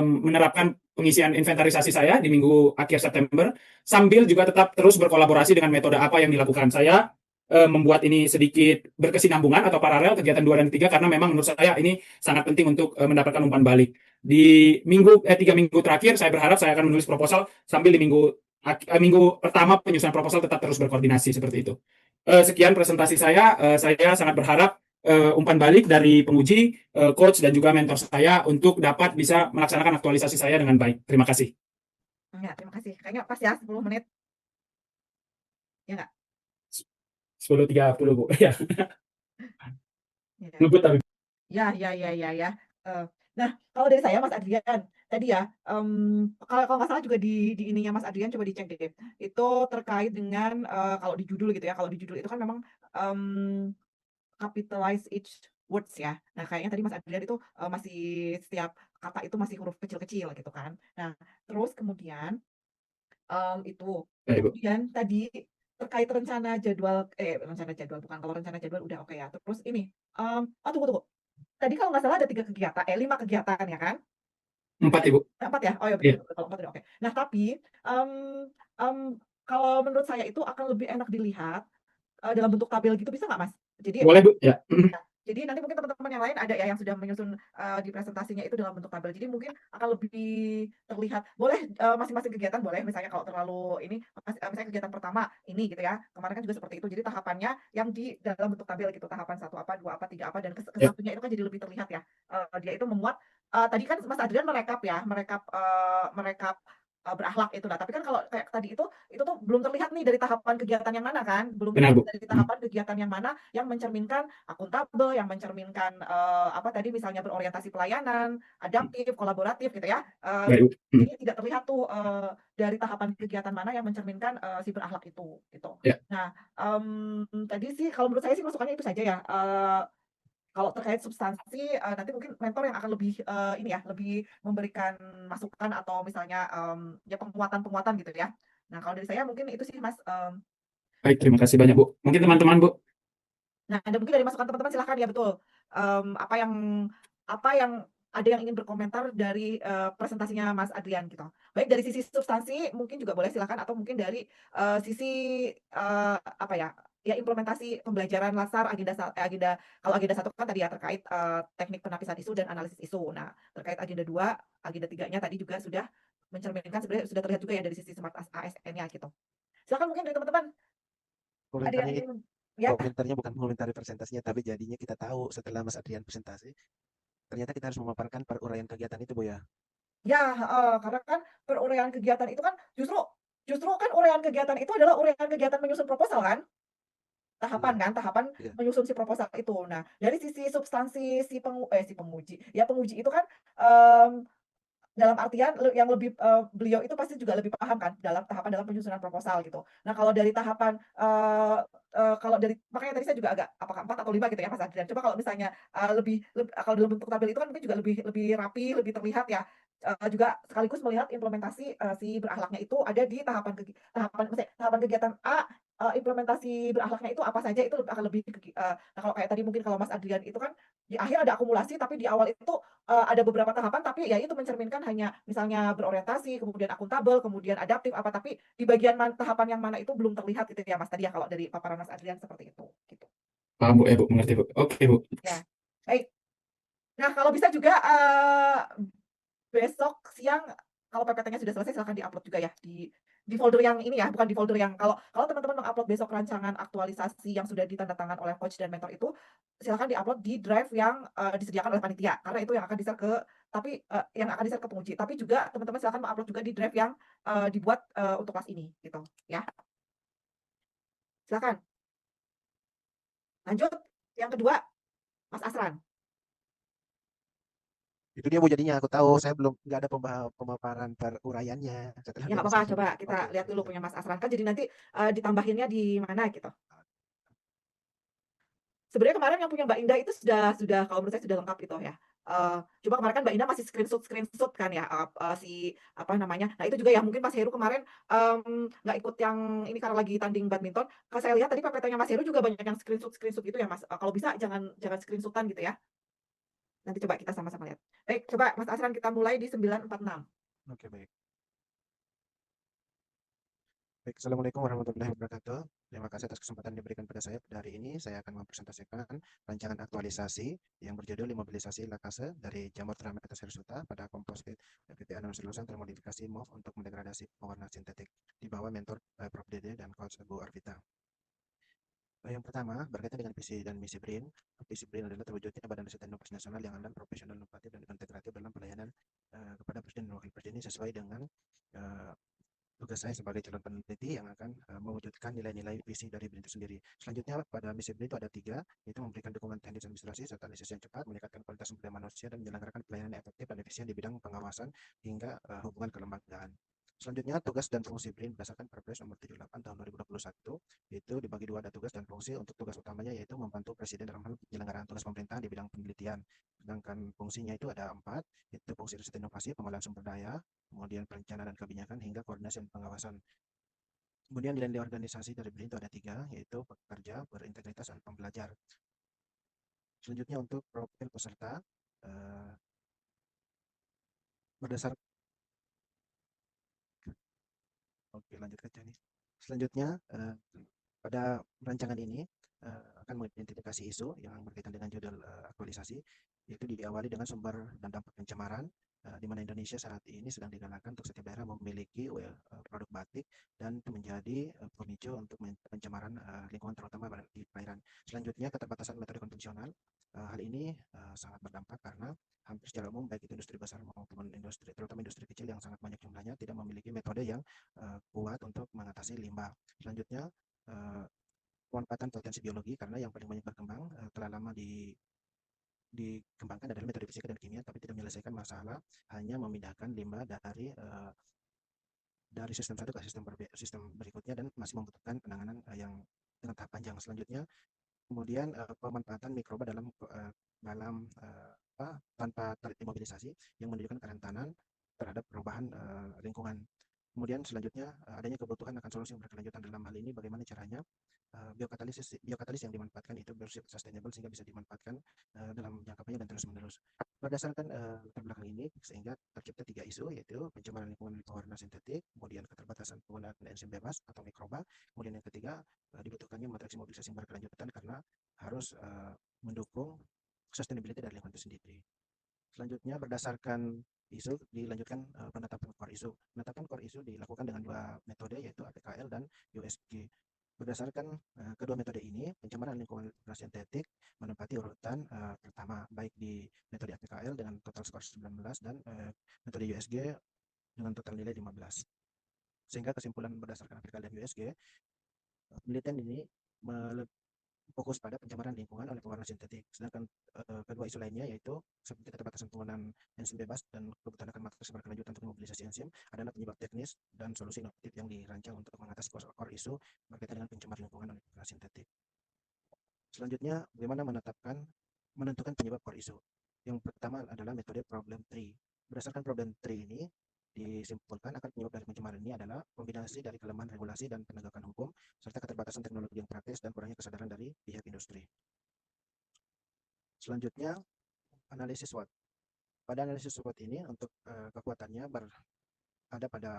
[SPEAKER 3] menerapkan pengisian inventarisasi saya di minggu akhir September sambil juga tetap terus berkolaborasi dengan metode apa yang dilakukan. Saya membuat ini sedikit berkesinambungan atau paralel kegiatan 2 dan 3 karena memang menurut saya ini sangat penting untuk mendapatkan umpan balik. Di 3 minggu terakhir saya berharap saya akan menulis proposal sambil di minggu pertama penyusunan proposal tetap terus berkoordinasi seperti itu. Sekian presentasi saya. Saya sangat berharap umpan balik dari penguji, coach, dan juga mentor saya untuk dapat bisa melaksanakan aktualisasi saya dengan baik. Terima kasih.
[SPEAKER 2] Ya, terima kasih. Kayaknya pas ya 10 menit. Ya nggak?
[SPEAKER 3] 10.30, Bu. Ya,
[SPEAKER 2] Ya.
[SPEAKER 3] ngebut tapi.
[SPEAKER 2] Ya. Nah, kalau dari saya Mas Adrian, tadi ya, kalau nggak salah juga di ininya Mas Adrian coba dicek deh. Itu terkait dengan kalau di judul gitu ya, kalau di judul itu kan memang capitalize each words ya. Nah, kayaknya tadi Mas Adrian itu masih setiap kata itu masih huruf kecil-kecil gitu kan. Nah, terus kemudian itu.
[SPEAKER 3] Ya, Ibu.
[SPEAKER 2] Kemudian tadi terkait rencana jadwal bukan, kalau rencana jadwal udah oke ya. Terus ini, tunggu. Tadi kalau nggak salah ada 5 kegiatan ya kan?
[SPEAKER 3] 4, Ibu.
[SPEAKER 2] 4 ya? Oh ya
[SPEAKER 3] Iya.
[SPEAKER 2] betul, kalau 4 udah oke. Nah tapi, kalau menurut saya itu akan lebih enak dilihat dalam bentuk tabel gitu, bisa nggak Mas? Jadi
[SPEAKER 3] Boleh, Bu? Ya.
[SPEAKER 2] jadi nanti mungkin teman-teman yang lain ada ya yang sudah menyusun di presentasinya itu dalam bentuk tabel. Jadi mungkin akan lebih terlihat. Boleh masing-masing kegiatan boleh. Misalnya kalau terlalu ini, misalnya kegiatan pertama ini gitu ya. Kemarin kan juga seperti itu. Jadi tahapannya yang di dalam bentuk tabel gitu. Tahapan 1 apa, 2 apa, 3 apa, dan
[SPEAKER 3] Ya.
[SPEAKER 2] kesatunya itu kan jadi lebih terlihat ya. Dia itu memuat. Tadi kan Mas Adrian merekap ya, merekap berakhlak itu. Nah, tapi kan kalau kayak tadi itu tuh belum terlihat nih dari tahapan kegiatan yang mana kan? Belum
[SPEAKER 3] Benar,
[SPEAKER 2] terlihat
[SPEAKER 3] Bu.
[SPEAKER 2] dari tahapan kegiatan yang mana yang mencerminkan akuntabel, yang mencerminkan apa tadi misalnya berorientasi pelayanan, adaptif, kolaboratif gitu ya.
[SPEAKER 3] Baik, Bu.
[SPEAKER 2] Jadi tidak terlihat tuh dari tahapan kegiatan mana yang mencerminkan si berakhlak itu gitu.
[SPEAKER 3] Ya.
[SPEAKER 2] Nah, tadi sih kalau menurut saya sih masukannya itu saja ya. Kalau terkait substansi nanti mungkin mentor yang akan lebih ini ya, lebih memberikan masukan atau misalnya ya penguatan-penguatan gitu ya. Nah, kalau dari saya mungkin itu sih Mas.
[SPEAKER 3] Baik, terima kasih banyak, Bu. Mungkin teman-teman, Bu.
[SPEAKER 2] Nah, ada mungkin dari masukan teman-teman silahkan ya betul. Apa yang ada yang ingin berkomentar dari presentasinya Mas Adrian gitu. Baik dari sisi substansi mungkin juga boleh silakan, atau mungkin dari sisi apa ya? Ya implementasi pembelajaran latar agenda kalau agenda 1 kan tadi ya terkait teknik penapisan isu dan analisis isu. Nah, terkait agenda 2, agenda 3-nya tadi juga sudah mencerminkan, sebenarnya sudah terlihat juga ya dari sisi smart ASN-nya gitu. Silakan mungkin dari teman-teman ada yang ingin ya.
[SPEAKER 1] Komentarnya bukan komentari presentasinya, tapi jadinya kita tahu setelah Mas Adrian presentasi, ternyata kita harus memaparkan peruraian kegiatan itu, Bu ya.
[SPEAKER 2] Ya, karena kan peruraian kegiatan itu kan justru kan uraian kegiatan itu adalah uraian kegiatan menyusun proposal kan? Tahapan
[SPEAKER 1] Iya.
[SPEAKER 2] menyusun si proposal itu. Nah, dari sisi substansi si penguji, ya penguji itu kan dalam artian yang lebih beliau itu pasti juga lebih paham kan dalam penyusunan proposal gitu. Nah, kalau dari tahapan kalau dari makanya tadi saya juga agak apakah 4 atau 5 gitu ya Mas Adrian. Coba kalau misalnya kalau dalam bentuk tabel itu kan mungkin juga lebih rapi, lebih terlihat ya. Juga sekaligus melihat implementasi si berakhlaknya itu ada di maksudnya tahapan kegiatan A, implementasi berakhlaknya itu apa saja itu akan lebih nah kalau kayak tadi mungkin kalau Mas Adrian itu kan di akhir ada akumulasi, tapi di awal itu ada beberapa tahapan, tapi ya itu mencerminkan hanya misalnya berorientasi, kemudian akuntabel, kemudian adaptif apa, tapi di bagian tahapan yang mana itu belum terlihat gitu ya Mas tadi ya kalau dari paparan Mas Adrian seperti itu gitu.
[SPEAKER 3] Paham, Bu. Ya, Bu. Mengerti, Bu. Oke, Bu.
[SPEAKER 2] Ya. Baik. Nah, kalau bisa juga besok siang kalau PPT-nya sudah selesai silahkan diupload juga ya di folder yang ini ya, bukan di folder yang kalau teman-teman mengupload besok rancangan aktualisasi yang sudah ditandatangan oleh coach dan mentor itu silahkan diupload di drive yang disediakan oleh panitia, karena itu yang akan di-share ke penguji. Tapi juga teman-teman silahkan mengupload juga di drive yang dibuat untuk kelas ini gitu ya. Silakan. Lanjut yang kedua, Mas Asran.
[SPEAKER 1] Itu dia Bu jadinya, aku tahu saya belum nggak ada pemaparan peruraiannya setelah
[SPEAKER 2] Ya nggak
[SPEAKER 1] dari
[SPEAKER 2] apa-apa,
[SPEAKER 1] saya.
[SPEAKER 2] coba kita
[SPEAKER 1] Oke,
[SPEAKER 2] lihat
[SPEAKER 1] oke,
[SPEAKER 2] dulu
[SPEAKER 1] oke.
[SPEAKER 2] punya Mas Asran. Kan jadi nanti ditambahinnya di mana gitu. Sebenarnya kemarin yang punya Mbak Indah itu sudah kalau menurut saya sudah lengkap itu ya. Cuma kemarin kan Mbak Indah masih screenshot kan ya, si apa namanya. Nah itu juga ya mungkin Mas Heru kemarin nggak ikut yang ini karena lagi tanding badminton. Kalau saya lihat tadi PPT-nya Mas Heru juga banyak yang screenshot gitu ya Mas. Kalau bisa jangan jangan screenshotan gitu ya. Nanti coba kita sama-sama lihat. Baik, coba Mas Asran kita mulai di 946.
[SPEAKER 1] Oke, baik. Baik, Assalamualaikum warahmatullahi wabarakatuh. Terima kasih atas kesempatan yang diberikan pada saya. Pada hari ini saya akan mempresentasikan rancangan aktualisasi yang berjudul Imobilisasi Lakase dari jamur Terametes hirsuta pada komposit PPA non-selulosan termodifikasi MOF untuk mendegradasi pewarna sintetik di bawah mentor Prof. Dede dan Coach Bu Arvita. Yang pertama, berkaitan dengan visi dan misi BRIN. Visi BRIN adalah terwujudnya Badan Riset dan Inovasi Nasional yang andal, profesional, inovatif, dan integratif dalam pelayanan kepada Presiden dan Wakil Presiden sesuai dengan uh, tugas saya sebagai calon peneliti yang akan mewujudkan nilai-nilai visi dari BRIN itu sendiri. Selanjutnya, pada misi BRIN itu ada 3, yaitu memberikan dukungan teknis administrasi serta analisis yang cepat, meningkatkan kualitas sumber daya manusia, dan menyelenggarakan pelayanan yang efektif dan efisien di bidang pengawasan hingga hubungan kelembagaan. Selanjutnya, tugas dan fungsi BRIN berdasarkan Perpres nomor 78 tahun 2021, yaitu dibagi dua, ada tugas dan fungsi. Untuk tugas utamanya yaitu membantu Presiden dalam hal penyelenggaraan tugas pemerintahan di bidang penelitian. Sedangkan fungsinya itu ada 4, yaitu fungsi riset inovasi, pengelolaan sumber daya, kemudian perencanaan dan kebijakan, hingga koordinasi dan pengawasan. Kemudian nilai-nilai organisasi dari BRIN itu ada 3, yaitu pekerja, berintegritas, dan pembelajar. Selanjutnya untuk profil peserta, eh, berdasar Oke, lanjut aja nih. Selanjutnya, pada rancangan ini akan mengidentifikasi isu yang berkaitan dengan judul aktualisasi, yaitu diawali dengan sumber dan dampak pencemaran, di mana Indonesia saat ini sedang digalakkan untuk setiap daerah memiliki produk batik, dan itu menjadi pemicu untuk pencemaran lingkungan terutama di perairan. Selanjutnya, keterbatasan metode konvensional. Hal ini sangat berdampak karena hampir secara umum baik itu industri besar maupun industri, terutama industri kecil yang sangat banyak jumlahnya, tidak memiliki metode yang kuat untuk mengatasi limbah. Selanjutnya, pemanfaatan potensi biologi, karena yang paling banyak berkembang telah lama dikembangkan adalah metode fisika dan kimia, tapi tidak menyelesaikan masalah, hanya memindahkan limbah dari sistem satu ke sistem berikutnya, dan masih membutuhkan penanganan yang dengan tahap panjang. Selanjutnya, kemudian pemanfaatan mikroba tanpa terimobilisasi yang menunjukkan kerentanan terhadap perubahan lingkungan. Kemudian selanjutnya, adanya kebutuhan akan solusi yang berkelanjutan. Dalam hal ini bagaimana caranya biokatalis yang dimanfaatkan itu bersifat sustainable sehingga bisa dimanfaatkan dalam jangka panjang dan terus-menerus. Berdasarkan latar belakang ini, sehingga tercipta 3 isu, yaitu pencemaran lingkungan oleh pewarna sintetik, kemudian keterbatasan penggunaan enzim bebas atau mikroba, kemudian yang ketiga, dibutuhkannya matriks mobilisasi yang berkelanjutan karena harus mendukung sustainability dari lingkungan itu sendiri. Selanjutnya, berdasarkan isu dilanjutkan penetapan core isu. Penetapan core isu dilakukan dengan 2 metode, yaitu APKL dan USG. Berdasarkan kedua metode ini, pencemaran lingkungan sintetik menempati urutan pertama, baik di metode APKL dengan total skor 19 dan metode USG dengan total nilai 15. Sehingga kesimpulan berdasarkan APKL dan USG, penelitian ini fokus pada pencemaran lingkungan oleh pewarna sintetik. Sedangkan kedua isu lainnya, yaitu seperti keterbatasan penggunaan enzim bebas dan kebutuhan akan matriks berkelanjutan untuk mobilisasi enzim, adalah penyebab teknis dan solusi inovatif yang dirancang untuk mengatasi core isu berkaitan dengan pencemaran lingkungan oleh pewarna sintetik. Selanjutnya, bagaimana menentukan penyebab core isu. Yang pertama adalah metode problem tree. Berdasarkan problem tree ini, disimpulkan akan penyebab dari pencemaran ini adalah kombinasi dari kelemahan regulasi dan penegakan hukum, serta keterbatasan teknologi yang praktis dan kurangnya kesadaran dari pihak industri. Selanjutnya, analisis SWOT. Pada analisis SWOT ini, untuk kekuatannya ada pada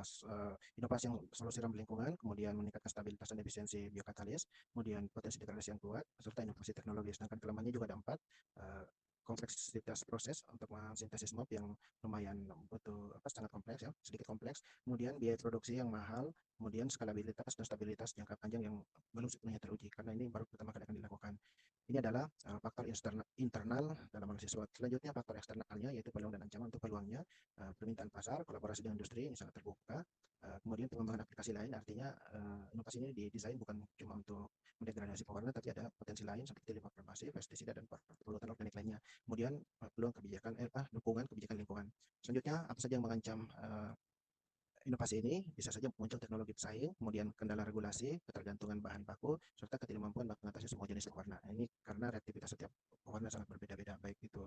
[SPEAKER 1] inovasi yang solusi ramah lingkungan, kemudian meningkatkan stabilitas dan efisiensi biokatalis, kemudian potensi degradasi yang kuat, serta inovasi teknologi. Sedangkan kelemahannya juga ada 4, kompleksitas proses untuk mensintesis MOP yang lumayan sangat kompleks ya, sedikit kompleks, kemudian biaya produksi yang mahal, kemudian skalabilitas dan stabilitas jangka panjang yang belum sepenuhnya teruji karena ini baru pertama kali akan dilakukan. Ini adalah faktor internal dalam analisis SWOT. Selanjutnya, faktor eksternalnya yaitu peluang dan ancaman. Untuk peluangnya, permintaan pasar, kolaborasi dengan industri ini sangat terbuka, kemudian pengembangan aplikasi lain, artinya inovasi ini didesain bukan cuma untuk mendegradasi pewarna, tapi ada potensi lain seperti limbah farmasi, pestisida, dan polutan organik lainnya. Kemudian peluang dukungan kebijakan lingkungan. Selanjutnya, apa saja yang mengancam inovasi ini? Bisa saja muncul teknologi pesaing, kemudian kendala regulasi, ketergantungan bahan baku, serta ketidakmampuan mengatasi semua jenis pewarna. Ini karena reaktivitas setiap pewarna sangat berbeda-beda, baik itu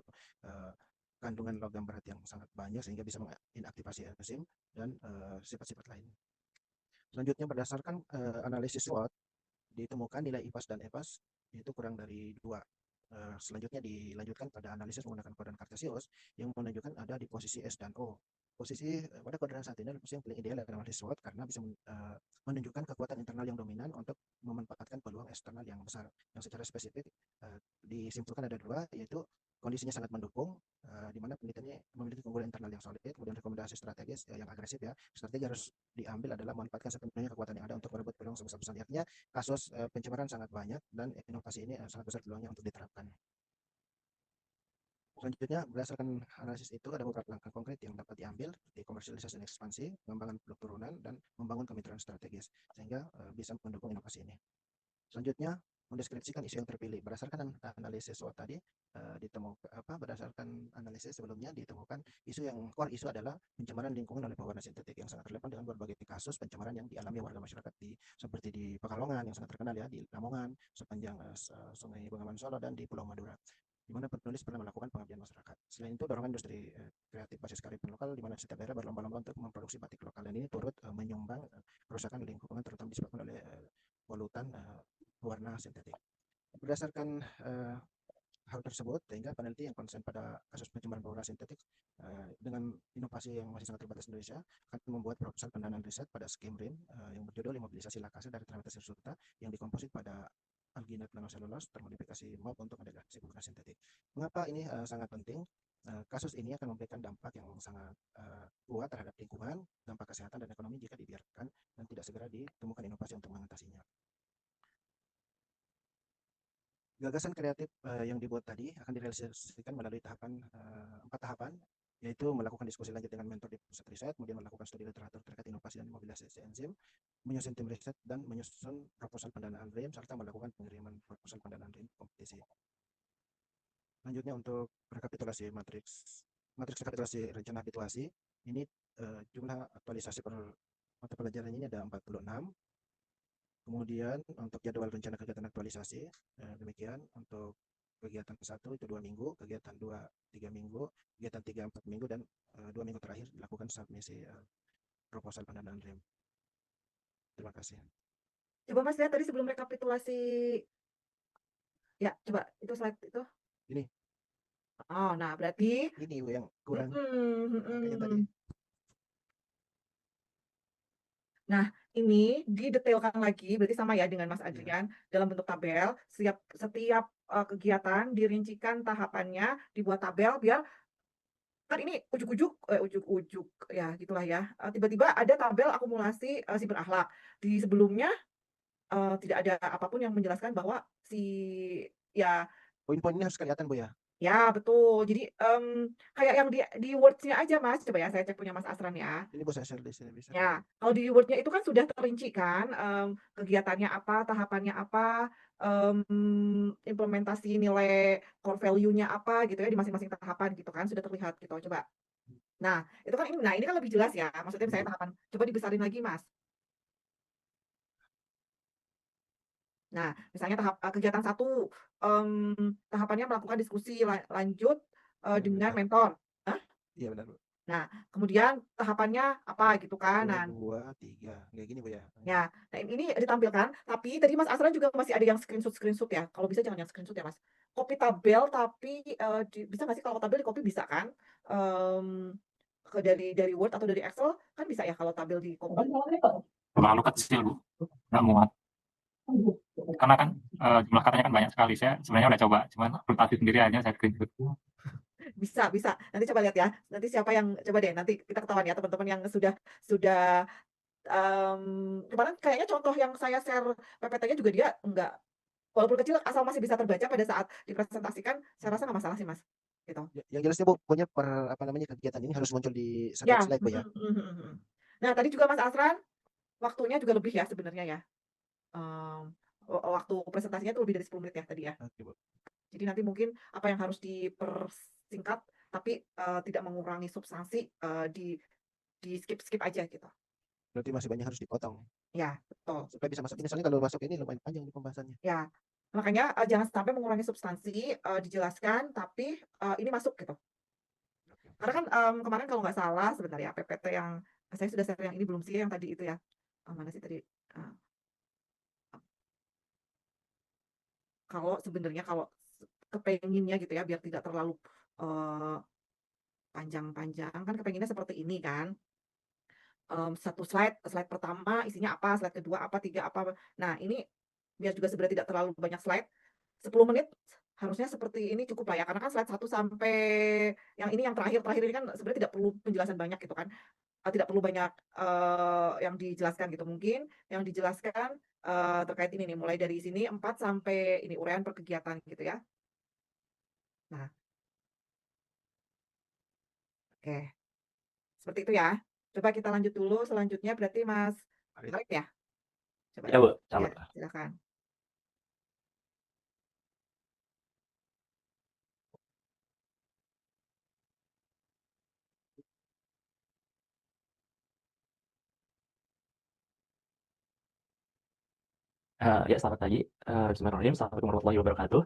[SPEAKER 1] kandungan logam berat yang sangat banyak sehingga bisa menginaktivasi enzim dan sifat-sifat lain. Selanjutnya, berdasarkan analisis SWOT, ditemukan nilai IPAS dan EPAS itu kurang dari 2. Selanjutnya dilanjutkan pada analisis menggunakan kuadran Cartesius yang menunjukkan ada di posisi S dan O. Posisi pada kuadran saat ini adalah posisi yang paling ideal dalam analisis SWOT karena bisa menunjukkan kekuatan internal yang dominan untuk memanfaatkan peluang eksternal yang besar. Yang secara spesifik disimpulkan ada 2, yaitu kondisinya sangat mendukung, di mana penelitiannya memiliki keunggulan internal yang solid, kemudian rekomendasi strategis yang agresif ya. Strategi harus diambil adalah memanfaatkan sepenuhnya kekuatan yang ada untuk merebut peluang sebesar-besarnya. Artinya kasus pencemaran sangat banyak dan inovasi ini sangat besar peluangnya untuk diterapkan. Selanjutnya, berdasarkan analisis itu ada beberapa langkah konkret yang dapat diambil seperti komersialisasi dan ekspansi, pengembangan produk turunan, dan membangun kemitraan strategis sehingga bisa mendukung inovasi ini. Selanjutnya, mendeskripsikan isu yang terpilih. Berdasarkan analisis SWOT tadi, berdasarkan analisis sebelumnya ditemukan core isu adalah pencemaran lingkungan oleh pewarna sintetik yang sangat relevan dengan berbagai kasus pencemaran yang dialami warga masyarakat seperti di Pekalongan yang sangat terkenal ya, di Lamongan, sepanjang Sungai Bengawan Solo, dan di Pulau Madura, di mana penulis pernah melakukan pengabdian masyarakat. Selain itu, dorongan industri kreatif basis kearifan lokal, di mana setiap daerah berlomba-lomba untuk memproduksi batik lokal, dan ini turut menyumbang kerusakan lingkungan terutama disebabkan oleh polutan pewarna sintetik. Berdasarkan hal tersebut, sehingga peneliti yang konsen pada kasus pencemaran pewarna sintetik dengan inovasi yang masih sangat terbatas di Indonesia akan membuat proposal pendanaan riset pada skim RIN yang berjudul Imobilisasi Lakase dari Fermentasi Resulta yang dikomposit pada alginat nanoselulose termodifikasi MOP untuk mendegradasi pewarna sintetik. Mengapa ini sangat penting? Kasus ini akan memberikan dampak yang sangat kuat terhadap lingkungan, dampak kesehatan dan ekonomi jika dibiarkan dan tidak segera ditemukan inovasi untuk mengatasinya. Gagasan kreatif yang dibuat tadi akan direalisasikan melalui 4 tahapan, yaitu melakukan diskusi lanjut dengan mentor di pusat riset, kemudian melakukan studi literatur terkait inovasi dan mobilisasi enzim, menyusun tim riset, dan menyusun proposal pendanaan RIM, serta melakukan pengiriman proposal pendanaan RIM kompetisi. Selanjutnya, untuk rekapitulasi matriks rekapitulasi rencana habituasi, ini jumlah aktualisasi per mata pelajaran ini ada 46. Kemudian untuk jadwal rencana kegiatan aktualisasi, demikian. Untuk kegiatan 1 itu 2 minggu, kegiatan 2 3 minggu, kegiatan 3 4 minggu, dan 2 minggu terakhir dilakukan submisi proposal pendanaan RIM. Terima kasih.
[SPEAKER 2] Coba Mas lihat tadi sebelum rekapitulasi. Ya, coba itu slide itu.
[SPEAKER 1] Ini.
[SPEAKER 2] Oh, nah berarti
[SPEAKER 1] Ini yang kurang kayak tadi.
[SPEAKER 2] Nah, ini didetailkan lagi, berarti sama ya dengan Mas Adrian, dalam bentuk tabel. Setiap kegiatan dirincikan tahapannya, dibuat tabel biar kan ini ujuk-ujuk ya gitulah ya. Tiba-tiba ada tabel akumulasi siber akhlak. Di sebelumnya tidak ada apapun yang menjelaskan bahwa ya
[SPEAKER 1] Poin-poin ini harus kelihatan, Bu ya.
[SPEAKER 2] ya betul. Jadi kayak yang di Word-nya aja Mas. Coba ya saya cek punya Mas Asran ya.
[SPEAKER 1] Ini bisa share di sini bisa.
[SPEAKER 2] Ya, kalau di Word-nya itu kan sudah terinci kan, kegiatannya apa, tahapannya apa, implementasi nilai core value-nya apa gitu ya di masing-masing tahapan gitu kan sudah terlihat gitu. Coba. Nah, itu kan ini kan lebih jelas ya. Maksudnya misalnya tahapan. Coba dibesarin lagi, Mas. Nah, misalnya kegiatan 1 tahapannya melakukan diskusi lanjut dengan mentor. Hah?
[SPEAKER 1] Iya benar, Bu.
[SPEAKER 2] Nah, kemudian tahapannya apa gitu kan.
[SPEAKER 1] 1,
[SPEAKER 2] Nah,
[SPEAKER 1] 2, 3. Kayak gini, Bu ya.
[SPEAKER 2] ya, nah ini ditampilkan, tapi tadi Mas Asran juga masih ada yang screenshot ya. Kalau bisa jangan yang screenshot ya, Mas. Copy tabel tapi bisa nggak sih kalau tabel di copy bisa kan? Dari Word atau dari Excel kan bisa ya kalau tabel di copy.
[SPEAKER 3] Terlalu kecil, Bu. Nggak muat. Karena kan jumlah katanya kan banyak sekali. Saya sebenarnya udah coba, cuman frustasi sendiri aja saya screenshot.
[SPEAKER 2] Bisa. Nanti coba lihat ya. Nanti siapa yang coba deh. Nanti kita ketahuan ya teman-teman yang sudah kemarin kayaknya contoh yang saya share PPT-nya juga dia enggak, walaupun kecil asal masih bisa terbaca pada saat dipresentasikan, saya rasa nggak masalah sih Mas. Gitu.
[SPEAKER 1] Yang jelasnya, Bu, pokoknya kegiatan ini harus muncul di satu
[SPEAKER 2] Ya.
[SPEAKER 1] slide, Bu ya.
[SPEAKER 2] Nah, tadi juga Mas Asran waktunya juga lebih ya sebenarnya ya. waktu presentasinya itu lebih dari 10 menit ya tadi ya.
[SPEAKER 1] Oke, Bu.
[SPEAKER 2] Jadi nanti mungkin apa yang harus dipersingkat, tapi tidak mengurangi substansi, di skip aja gitu.
[SPEAKER 1] Berarti masih banyak harus dipotong
[SPEAKER 2] Ya, betul.
[SPEAKER 1] supaya bisa masuk ini. Soalnya kalau masuk ini lumayan panjang nih pembahasannya.
[SPEAKER 2] Ya, makanya jangan sampai mengurangi substansi, dijelaskan, tapi ini masuk gitu. Karena kan kemarin kalau nggak salah sebentar ya, PPT yang saya sudah share yang ini belum sih yang tadi itu ya. Mana sih tadi? Kalau sebenarnya kalau kepenginnya gitu ya, biar tidak terlalu panjang-panjang, kan kepenginnya seperti ini kan. Satu slide pertama isinya apa, slide kedua apa, tiga apa. Nah, ini biar juga sebenarnya tidak terlalu banyak slide, 10 menit harusnya seperti ini cukup lah ya, karena kan slide 1 sampai yang ini yang terakhir ini kan sebenarnya tidak perlu penjelasan banyak gitu kan. Tidak perlu banyak yang dijelaskan gitu. Mungkin yang dijelaskan terkait ini nih, mulai dari sini 4 sampai ini uraian per kegiatan gitu ya. Nah, oke. Seperti itu ya. Coba kita lanjut dulu, selanjutnya berarti Mas
[SPEAKER 1] Arif.
[SPEAKER 2] Arif ya? Coba.
[SPEAKER 5] Ya, Bu.
[SPEAKER 2] Ya,
[SPEAKER 5] Sama.
[SPEAKER 2] silakan.
[SPEAKER 5] Ya, selamat pagi. Bismillahirrahmanirrahim. Assalamualaikum warahmatullahi wabarakatuh.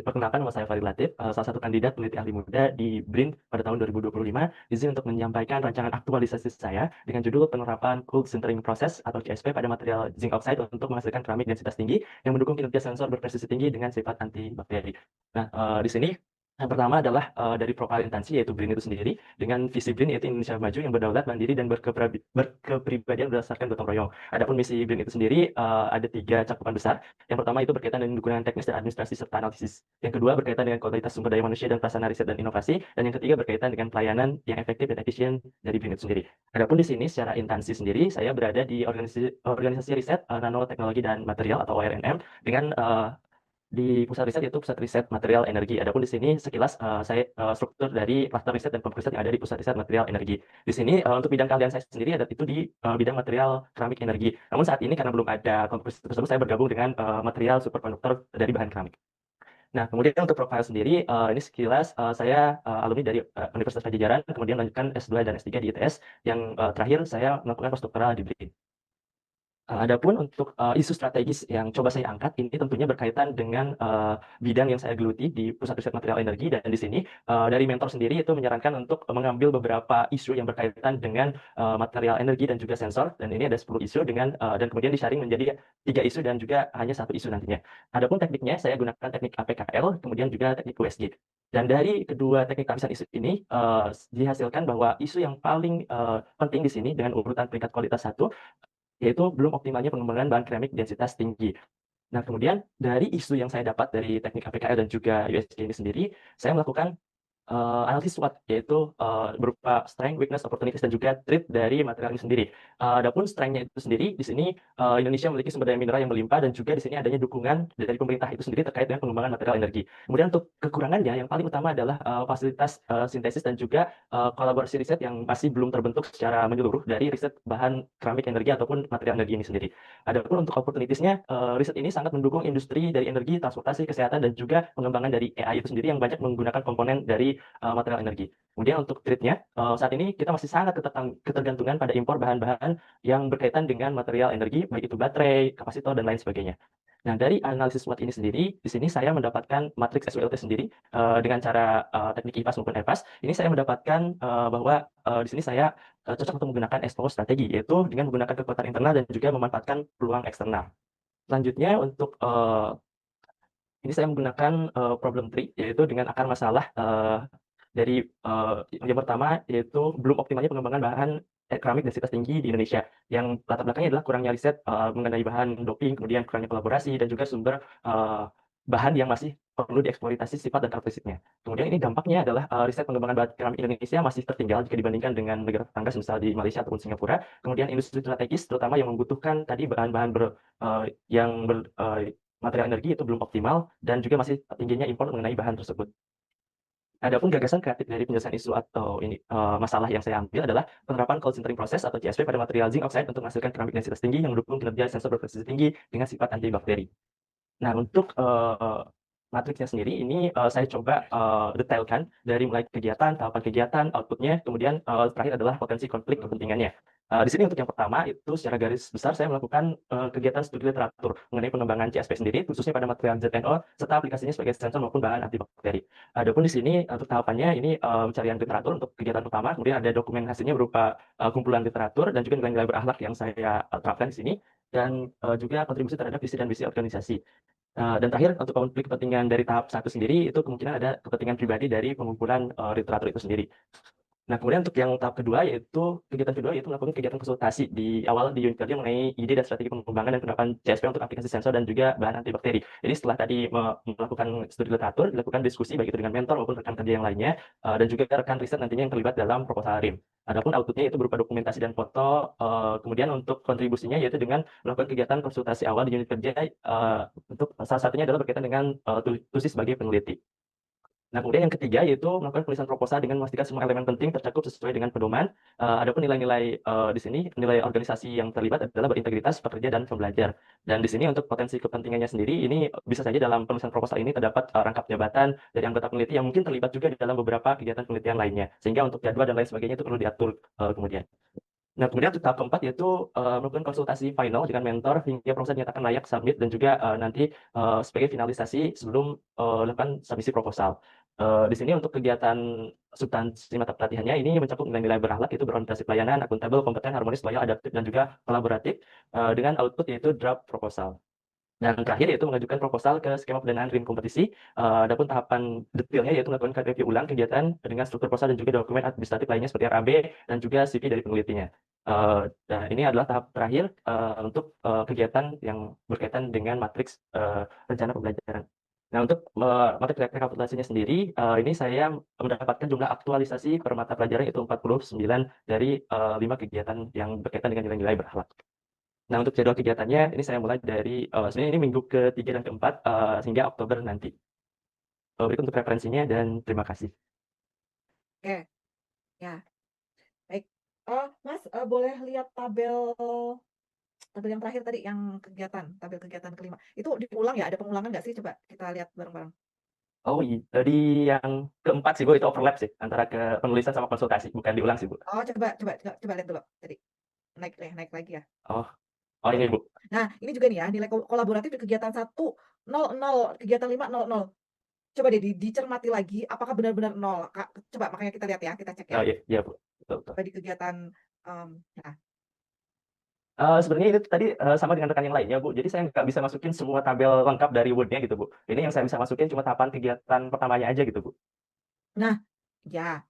[SPEAKER 5] Perkenalkan, nama saya Farid Latif, salah satu kandidat peneliti ahli muda di BRIN pada tahun 2025. Izin untuk menyampaikan rancangan aktualisasi saya dengan judul penerapan cold sintering process atau CSP pada material zinc oxide untuk menghasilkan keramik densitas tinggi yang mendukung kinerja sensor berpresisi tinggi dengan sifat antibakteri. Nah, di sini yang pertama adalah dari profil instansi yaitu BRIN itu sendiri dengan visi BRIN yaitu Indonesia Maju yang berdaulat, mandiri, dan berkepribadian berdasarkan gotong royong. Adapun misi BRIN itu sendiri ada 3 cakupan besar. Yang pertama itu berkaitan dengan dukungan teknis dan administrasi serta analisis. Yang kedua berkaitan dengan kualitas sumber daya manusia dan prasarana riset dan inovasi. Dan yang ketiga berkaitan dengan pelayanan yang efektif dan efisien dari BRIN itu sendiri. Adapun di sini secara instansi sendiri saya berada di organisasi riset nanoteknologi dan material atau ORNM dengan di pusat riset yaitu pusat riset material energi. Adapun di sini sekilas saya struktur dari klaster riset dan kelompok riset yang ada di pusat riset material energi. Di sini untuk bidang keahlian saya sendiri ada itu di bidang material keramik energi. Namun saat ini karena belum ada kelompok riset tersebut saya bergabung dengan material superkonduktor dari bahan keramik. Nah, kemudian untuk profil sendiri, ini sekilas saya alumni dari Universitas Pajajaran, kemudian melanjutkan S2 dan S3 di ITS, yang terakhir saya melakukan postdoktoral di BRIN. Adapun untuk isu strategis yang coba saya angkat ini tentunya berkaitan dengan bidang yang saya geluti di Pusat Riset Material Energi, dan di sini dari mentor sendiri itu menyarankan untuk mengambil beberapa isu yang berkaitan dengan material energi dan juga sensor, dan ini ada 10 isu dengan dan kemudian disaring menjadi 3 isu dan juga hanya 1 isu nantinya. Adapun tekniknya saya gunakan teknik APKL kemudian juga teknik USG. Dan dari kedua teknik lapisan isu ini dihasilkan bahwa isu yang paling penting di sini dengan urutan peringkat kualitas 1 yaitu belum optimalnya pengembangan bahan keramik densitas tinggi. Nah, kemudian dari isu yang saya dapat dari teknik APKL dan juga USG ini sendiri, saya melakukan analisis SWOT, yaitu berupa strength, weakness, opportunities, dan juga threat dari material ini sendiri. Adapun strength-nya itu sendiri, di sini Indonesia memiliki sumber daya mineral yang melimpah, dan juga di sini adanya dukungan dari pemerintah itu sendiri terkait dengan pengembangan material energi. Kemudian untuk kekurangannya, yang paling utama adalah fasilitas sintesis dan juga kolaborasi riset yang masih belum terbentuk secara menyeluruh dari riset bahan keramik energi ataupun material energi ini sendiri. Adapun untuk opportunities-nya, riset ini sangat mendukung industri dari energi, transportasi, kesehatan, dan juga pengembangan dari AI itu sendiri yang banyak menggunakan komponen dari material energi. Kemudian untuk trade-nya, saat ini kita masih sangat ketergantungan pada impor bahan-bahan yang berkaitan dengan material energi, baik itu baterai, kapasitor, dan lain sebagainya. Nah, dari analisis SWOT ini sendiri, di sini saya mendapatkan matriks SWLT sendiri dengan cara teknik IPAS maupun EPAS. Ini saya mendapatkan bahwa di sini saya cocok untuk menggunakan expo strategi, yaitu dengan menggunakan kekuatan internal dan juga memanfaatkan peluang eksternal. Selanjutnya untuk ini saya menggunakan problem tree, yaitu dengan akar masalah dari yang pertama yaitu belum optimalnya pengembangan bahan keramik densitas tinggi di Indonesia. Yang latar belakangnya adalah kurangnya riset mengenai bahan doping, kemudian kurangnya kolaborasi, dan juga sumber bahan yang masih perlu dieksploitasi sifat dan karakteristiknya. Kemudian ini dampaknya adalah riset pengembangan bahan keramik Indonesia masih tertinggal jika dibandingkan dengan negara tetangga semisal di Malaysia ataupun Singapura. Kemudian industri strategis terutama yang membutuhkan tadi bahan-bahan material energi itu belum optimal, dan juga masih tingginya impor mengenai bahan tersebut. Adapun gagasan kreatif dari penyelesaian isu atau masalah yang saya ambil adalah penerapan cold sintering proses atau CSP pada material zinc oxide untuk menghasilkan keramik densitas tinggi yang mendukung kinerja sensor berprestasi tinggi dengan sifat antibakteri. Nah, untuk matriksnya sendiri ini saya coba detailkan dari mulai kegiatan, tahapan kegiatan, outputnya, kemudian terakhir adalah potensi konflik kepentingannya. Di sini untuk yang pertama itu secara garis besar saya melakukan kegiatan studi literatur mengenai pengembangan CSP sendiri, khususnya pada material ZNO serta aplikasinya sebagai sensor maupun bahan antibakteri. Adapun di sini untuk tahapannya ini pencarian literatur untuk kegiatan pertama, kemudian ada dokumen hasilnya berupa kumpulan literatur dan juga nilai-nilai berakhlak yang saya terapkan di sini, dan juga kontribusi terhadap visi dan misi organisasi. Dan terakhir untuk konflik kepentingan dari tahap 1 sendiri itu kemungkinan ada kepentingan pribadi dari pengumpulan literatur itu sendiri. Nah, kemudian untuk yang tahap kedua yaitu kegiatan kedua yaitu melakukan kegiatan konsultasi di awal di unit kerja mengenai ide dan strategi pengembangan dan penerapan CSP untuk aplikasi sensor dan juga bahan antibakteri. Jadi setelah tadi melakukan studi literatur, dilakukan diskusi baik itu dengan mentor maupun rekan kerja yang lainnya, dan juga rekan riset nantinya yang terlibat dalam proposal RIM. Adapun outputnya itu berupa dokumentasi dan foto, kemudian untuk kontribusinya yaitu dengan melakukan kegiatan konsultasi awal di unit kerja, untuk salah satunya adalah berkaitan dengan tusis sebagai peneliti. Nah, kemudian yang ketiga yaitu melakukan penulisan proposal dengan memastikan semua elemen penting tercakup sesuai dengan pedoman. Adapun nilai-nilai di sini, nilai organisasi yang terlibat adalah berintegritas, pekerja, dan pembelajar. Dan di sini untuk potensi kepentingannya sendiri, ini bisa saja dalam penulisan proposal ini terdapat rangkap jabatan dari anggota peneliti yang mungkin terlibat juga di dalam beberapa kegiatan penelitian lainnya. Sehingga untuk jadwal dan lain sebagainya itu perlu diatur kemudian. Nah, kemudian untuk tahap keempat yaitu melakukan konsultasi final dengan mentor hingga proses dinyatakan layak submit dan juga nanti sebagai finalisasi sebelum melakukan submisi proposal. Di sini untuk kegiatan substansi mata pelatihannya ini mencakup nilai-nilai berakhlak itu berorientasi pelayanan, akuntabel, kompeten, harmonis, loyal, adaptif, dan juga kolaboratif dengan output yaitu draft proposal. Dan terakhir yaitu mengajukan proposal ke skema pendanaan RIM kompetisi. Adapun tahapan detailnya yaitu melakukan review ulang kegiatan dengan struktur proposal dan juga dokumen administratif lainnya seperti RAB dan juga CV dari penelitinya. Nah, ini adalah tahap terakhir untuk kegiatan yang berkaitan dengan matriks rencana pembelajaran. Nah, untuk matriks rekapitulasinya sendiri, ini saya mendapatkan jumlah aktualisasi per mata pelajaran yaitu 49 dari 5 kegiatan yang berkaitan dengan nilai-nilai berakhlak. Nah, untuk jadwal kegiatannya ini saya mulai dari sebenarnya ini minggu ke-3 dan ke-4 hingga Oktober nanti. Berikut untuk referensinya dan terima kasih.
[SPEAKER 2] Oke, ya, baik. Mas, boleh lihat tabel yang terakhir tadi yang tabel kegiatan kelima. Itu diulang ya? Ada pengulangan nggak sih? Coba kita lihat bareng-bareng.
[SPEAKER 5] Oh iya, di yang ke-4 sih Bu, itu overlap sih antara ke penulisan sama konsultasi, bukan diulang sih Bu.
[SPEAKER 2] Oh, coba lihat dulu tadi. Naik lagi ya.
[SPEAKER 5] Oh, oh ini Bu.
[SPEAKER 2] Nah, ini juga nih ya, nilai kolaboratif di kegiatan 1 0, kegiatan 5 0. Coba deh dicermati lagi apakah benar-benar 0. Coba makanya kita lihat ya, kita cek ya.
[SPEAKER 5] Oh iya, iya Bu. Betul, betul.
[SPEAKER 2] Coba di kegiatan nah,
[SPEAKER 5] Sebenarnya itu tadi sama dengan rekan yang lainnya Bu. Jadi saya nggak bisa masukin semua tabel lengkap dari Word-nya gitu Bu. Ini yang saya bisa masukin cuma tahapan kegiatan pertamanya aja gitu Bu.
[SPEAKER 2] nah, ya.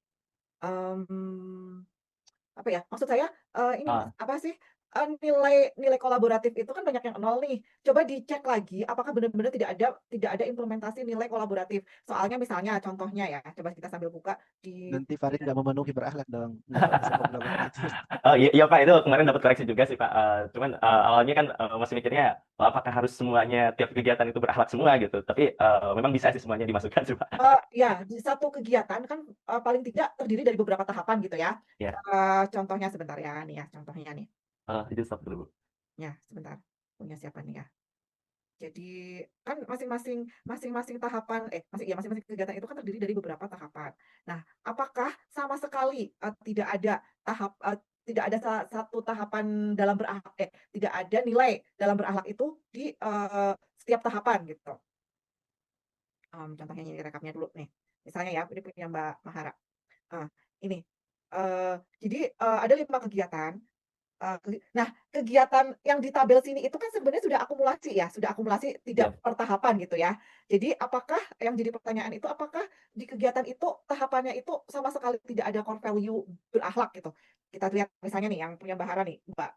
[SPEAKER 2] Apa ya? Maksud saya ini Mas,
[SPEAKER 5] Ah,
[SPEAKER 2] apa sih? Nilai kolaboratif itu kan banyak yang 0 nih. Coba dicek lagi apakah benar-benar tidak ada implementasi nilai kolaboratif. Soalnya misalnya contohnya ya, coba kita sambil buka di
[SPEAKER 1] Nanti Farid nggak memenuhi berakhlak dong. Nggak bisa kolaboratif.
[SPEAKER 5] Oh iya, iya Pak, itu kemarin dapat koreksi juga sih Pak. Cuman awalnya kan masih mikirnya apakah harus semuanya tiap kegiatan itu berakhlak semua gitu. Tapi memang bisa sih semuanya dimasukkan sih Pak.
[SPEAKER 2] Ya, di satu kegiatan kan paling tidak terdiri dari beberapa tahapan gitu ya.
[SPEAKER 5] Ya,
[SPEAKER 2] Contohnya sebentar ya, nih ya, contohnya nih.
[SPEAKER 5] itu stop dulu Bu.
[SPEAKER 2] Ya, sebentar. Punya siapa nih ya? Jadi kan masing-masing tahapan masing-masing kegiatan itu kan terdiri dari beberapa tahapan. Nah, apakah sama sekali tidak ada satu tahapan dalam berakhlak tidak ada nilai dalam berakhlak itu di setiap tahapan gitu. Contohnya ini rekapnya dulu nih. Misalnya ya, ini punya Mbak Mahara. Ini jadi ada 5 kegiatan. Nah, kegiatan yang di tabel sini itu kan sebenarnya sudah akumulasi tidak
[SPEAKER 5] Ya.
[SPEAKER 2] per tahapan gitu ya. Jadi apakah yang jadi pertanyaan itu apakah di kegiatan itu tahapannya itu sama sekali tidak ada core value berakhlak gitu. Kita lihat misalnya nih yang punya Mbak Hara nih, Mbak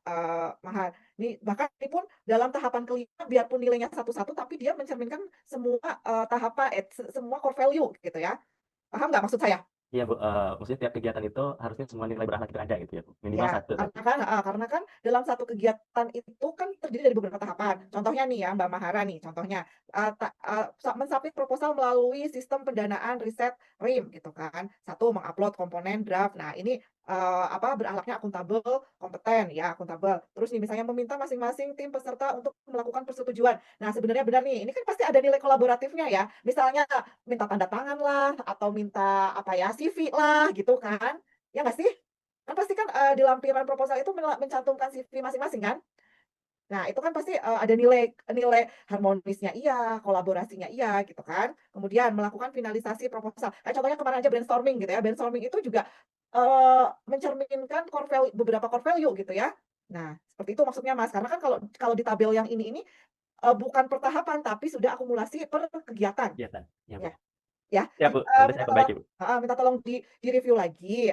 [SPEAKER 2] Mahar. Ini bahkan ini pun dalam tahapan kelima biarpun nilainya satu-satu tapi dia mencerminkan semua tahapan semua core value gitu ya. Paham nggak maksud saya?
[SPEAKER 5] Iya Bu, maksudnya tiap kegiatan itu harusnya semua nilai berakhlak itu ada gitu ya Bu, minimal
[SPEAKER 2] Ya,
[SPEAKER 5] 1 tapi.
[SPEAKER 2] karena kan dalam satu kegiatan itu kan terdiri dari beberapa tahapan. Contohnya nih ya, Mbak Mahara nih, contohnya mensubmit proposal melalui sistem pendanaan riset RIM gitu kan. Satu, mengupload komponen draft. Nah, ini berakhlaknya akuntabel, kompeten ya, akuntabel. Terus nih misalnya meminta masing-masing tim peserta untuk melakukan persetujuan. Nah, sebenarnya benar nih, ini kan pasti ada nilai kolaboratifnya ya. Misalnya minta tanda tangan lah atau minta CV lah gitu kan. Ya nggak sih? Kan pasti kan, di lampiran proposal itu mencantumkan CV masing-masing kan? Nah, itu kan pasti, ada nilai nilai harmonisnya iya, kolaborasinya iya, gitu kan. Kemudian melakukan finalisasi proposal. Kayak contohnya kemarin aja brainstorming gitu ya, brainstorming itu juga, mencerminkan beberapa core value gitu ya. Nah, seperti itu maksudnya Mas, karena kan kalau kalau di tabel yang ini, bukan per tahapan, tapi sudah akumulasi per kegiatan.
[SPEAKER 5] Kegiatan, iya Bu.
[SPEAKER 2] Ya. Ya,
[SPEAKER 5] Ya Bu, nanti saya
[SPEAKER 2] minta tolong
[SPEAKER 5] perbaiki Bu.
[SPEAKER 2] minta tolong di-review lagi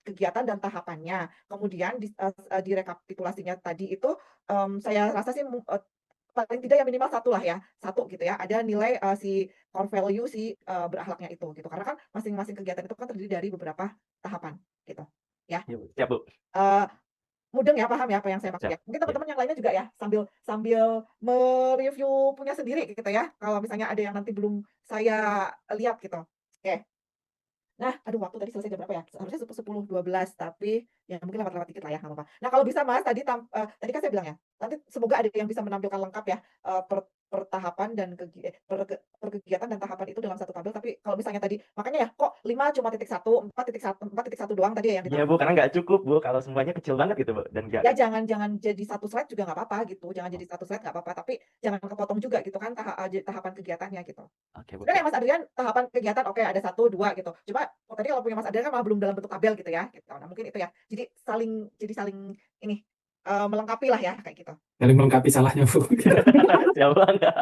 [SPEAKER 2] kegiatan dan tahapannya. Kemudian direkapitulasinya tadi itu, saya rasa sih paling tidak ya minimal 1 lah ya, 1 gitu ya, ada nilai, si core value si, berakhlaknya itu gitu. Karena kan masing-masing kegiatan itu kan terdiri dari beberapa tahapan gitu, ya.
[SPEAKER 5] Iya Bu, siap Bu,
[SPEAKER 2] Eee Mudeng ya, paham ya apa yang saya maksud
[SPEAKER 5] siap.
[SPEAKER 2] ya? Mungkin
[SPEAKER 5] Iya.
[SPEAKER 2] teman-teman yang lainnya juga ya, sambil sambil me-review punya sendiri gitu ya, kalau misalnya ada yang nanti belum saya lihat gitu. Oke. Nah, aduh waktu tadi selesai jam berapa ya? Harusnya 10.12, tapi ya mungkin lewat-lewat dikit lah ya, nggak apa-apa. Nah, kalau bisa Mas, tadi kan saya bilang ya, nanti semoga ada yang bisa menampilkan lengkap ya, per tahapan dan per kegiatan dan tahapan itu dalam satu tabel, tapi kalau misalnya tadi makanya ya, kok 5 cuma titik 1, 4.1 doang tadi ya yang
[SPEAKER 5] Iya Bu, karena nggak cukup Bu, kalau semuanya kecil banget gitu Bu, dan nggak.
[SPEAKER 2] Ya jangan jadi satu slide juga nggak apa-apa gitu, jangan jadi satu slide nggak apa-apa, tapi jangan kepotong juga gitu kan tahapan kegiatannya gitu.
[SPEAKER 5] Oke Bu,
[SPEAKER 2] Sebenarnya
[SPEAKER 5] siap.
[SPEAKER 2] Mas Adrian tahapan kegiatan oke ada 1, 2 gitu. Cuma tadi kalau punya Mas Adrian kan malah belum dalam bentuk tabel gitu ya, gitu. Nah mungkin itu ya. Jadi saling ini, melengkapi lah ya kayak gitu.
[SPEAKER 3] Saling melengkapi salahnya Bu.
[SPEAKER 5] Siap banget.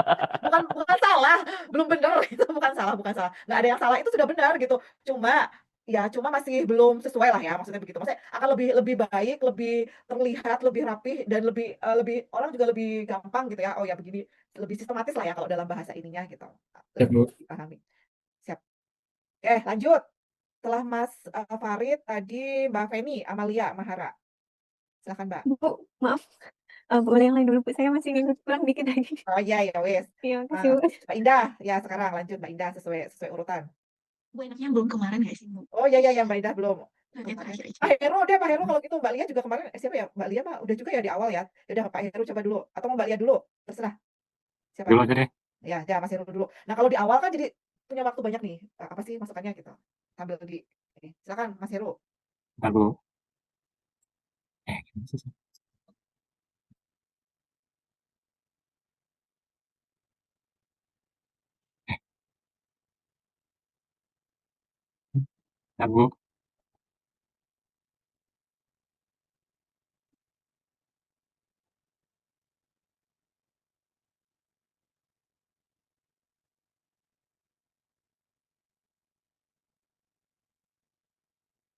[SPEAKER 2] Bukan salah, belum bener itu bukan salah, nggak ada yang salah, itu sudah benar gitu. Cuma masih belum sesuai lah ya, maksudnya begitu. Maksudnya akan lebih lebih baik, lebih terlihat, lebih rapih dan lebih orang juga lebih gampang gitu ya, oh ya begini, lebih sistematis lah ya kalau dalam bahasa ininya gitu,
[SPEAKER 3] Siap Bu.
[SPEAKER 2] lebih dipahami. Siap. Oke lanjut, setelah Mas, Farid tadi Mbak Feni Amalia Mahara. Silakan Mbak.
[SPEAKER 6] Bu, maaf, boleh yang lain dulu, Bu, saya masih ngikut kurang dikit lagi.
[SPEAKER 2] Oh iya ya wes.
[SPEAKER 6] Iya, makasih, Bu.
[SPEAKER 2] Mbak Indah, ya sekarang lanjut Mbak Indah sesuai urutan.
[SPEAKER 4] Bu enaknya belum kemarin nggak sih, Bu?
[SPEAKER 2] Oh iya Mbak Indah belum.
[SPEAKER 4] Nanti terakhir aja.
[SPEAKER 2] Pak Heru deh, Pak Heru kalau gitu Mbak Lia juga kemarin siapa ya? Mbak Lia mah udah juga ya di awal ya. Ya udah Pak Heru coba dulu atau mau Mbak Lia dulu, terserah. Siapa?
[SPEAKER 3] Dulu aja deh.
[SPEAKER 2] Ya Mas Heru dulu. Nah, kalau di awal kan jadi punya waktu banyak nih. Apa sih masukannya gitu. Sambil di ini. Silakan Mas Heru.
[SPEAKER 3] Bentar Bu. Gimana sih? Bentar Bu.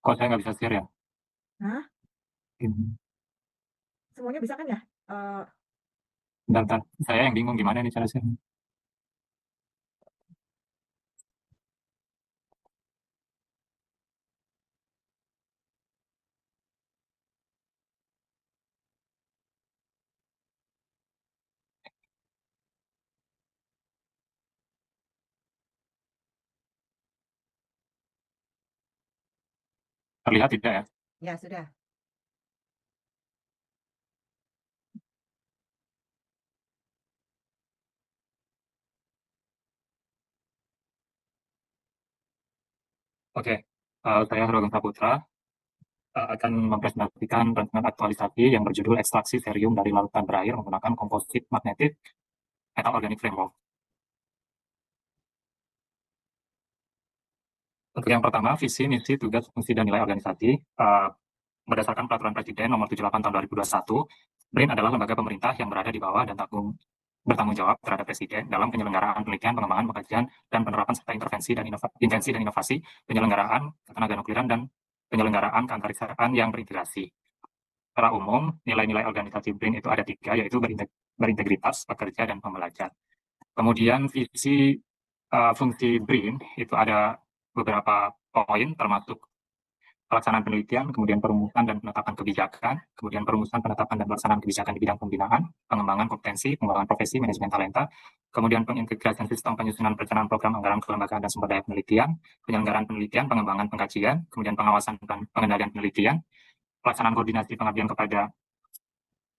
[SPEAKER 3] Kok saya nggak bisa share ya?
[SPEAKER 2] Hah?
[SPEAKER 3] Ini.
[SPEAKER 2] Semuanya bisa kan ya?
[SPEAKER 3] Bentar. Saya yang bingung gimana nih cara share. Terlihat tidak ya?
[SPEAKER 2] Ya sudah.
[SPEAKER 3] Oke. Saya Heru Saputra akan mempresentasikan rancangan aktualisasi yang berjudul ekstraksi serium dari larutan berair menggunakan komposit magnetik metal organic framework. Untuk yang pertama, visi, misi, tugas, fungsi, dan nilai organisasi. Berdasarkan Peraturan Presiden Nomor 78 Tahun 2021, BRIN adalah lembaga pemerintah yang berada di bawah dan bertanggung jawab terhadap Presiden dalam penyelenggaraan penelitian, pengembangan, pengkajian, dan penerapan serta invensi dan inovasi, penyelenggaraan ketenaga nukliran, dan penyelenggaraan keantariksaan yang berintegrasi. Secara umum, nilai-nilai organisasi BRIN itu ada 3, yaitu berintegritas, pekerja, dan pembelajar. Kemudian visi fungsi BRIN itu ada beberapa
[SPEAKER 7] poin, termasuk pelaksanaan penelitian, kemudian perumusan dan penetapan kebijakan, kemudian perumusan, penetapan dan pelaksanaan kebijakan di bidang pembinaan, pengembangan kompetensi, pengembangan profesi, manajemen talenta, kemudian pengintegrasian sistem penyusunan perencanaan program anggaran kelembagaan dan sumber daya penelitian, penyelenggaraan penelitian, pengembangan pengkajian, kemudian pengawasan dan pengendalian penelitian, pelaksanaan koordinasi pengabdian kepada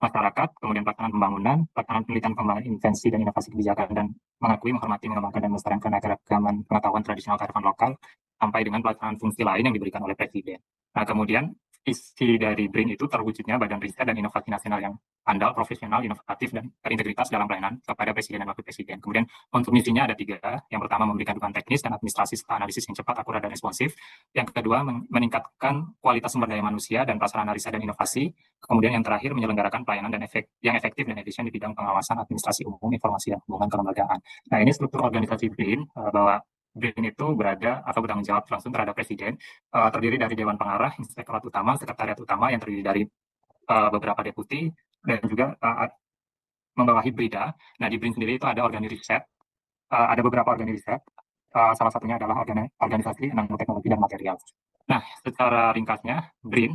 [SPEAKER 7] masyarakat, kemudian pelaksanaan pembangunan, pelaksanaan penelitian pengembangan invensi dan inovasi kebijakan, dan mengakui, menghormati, mengembangkan, dan melestarikan keanekaragaman pengetahuan tradisional kearifan lokal, sampai dengan pelaksanaan fungsi lain yang diberikan oleh Presiden. Nah, kemudian isi dari BRIN itu terwujudnya Badan Riset dan Inovasi Nasional yang andal, profesional, inovatif, dan berintegritas dalam pelayanan kepada Presiden dan Wakil Presiden. Kemudian untuk misinya ada 3. Yang pertama, memberikan dukungan teknis dan administrasi serta analisis yang cepat, akurat, dan responsif. Yang kedua, meningkatkan kualitas sumber daya manusia dan prasarana riset dan inovasi. Kemudian yang terakhir, menyelenggarakan pelayanan yang efektif dan efisien di bidang pengawasan, administrasi umum, informasi, dan hubungan kelembagaan. Nah, ini struktur organisasi BRIN, bahwa BRIN itu berada atau bertanggung jawab langsung terhadap Presiden, terdiri dari Dewan Pengarah, Inspektorat Utama, Sekretariat Utama yang terdiri dari beberapa deputi, dan juga membawahi BRIDA. Nah, di BRIN sendiri itu ada organisasi riset, ada beberapa organisasi riset, salah satunya adalah organisasi nanoteknologi dan material. Nah, secara ringkasnya, BRIN,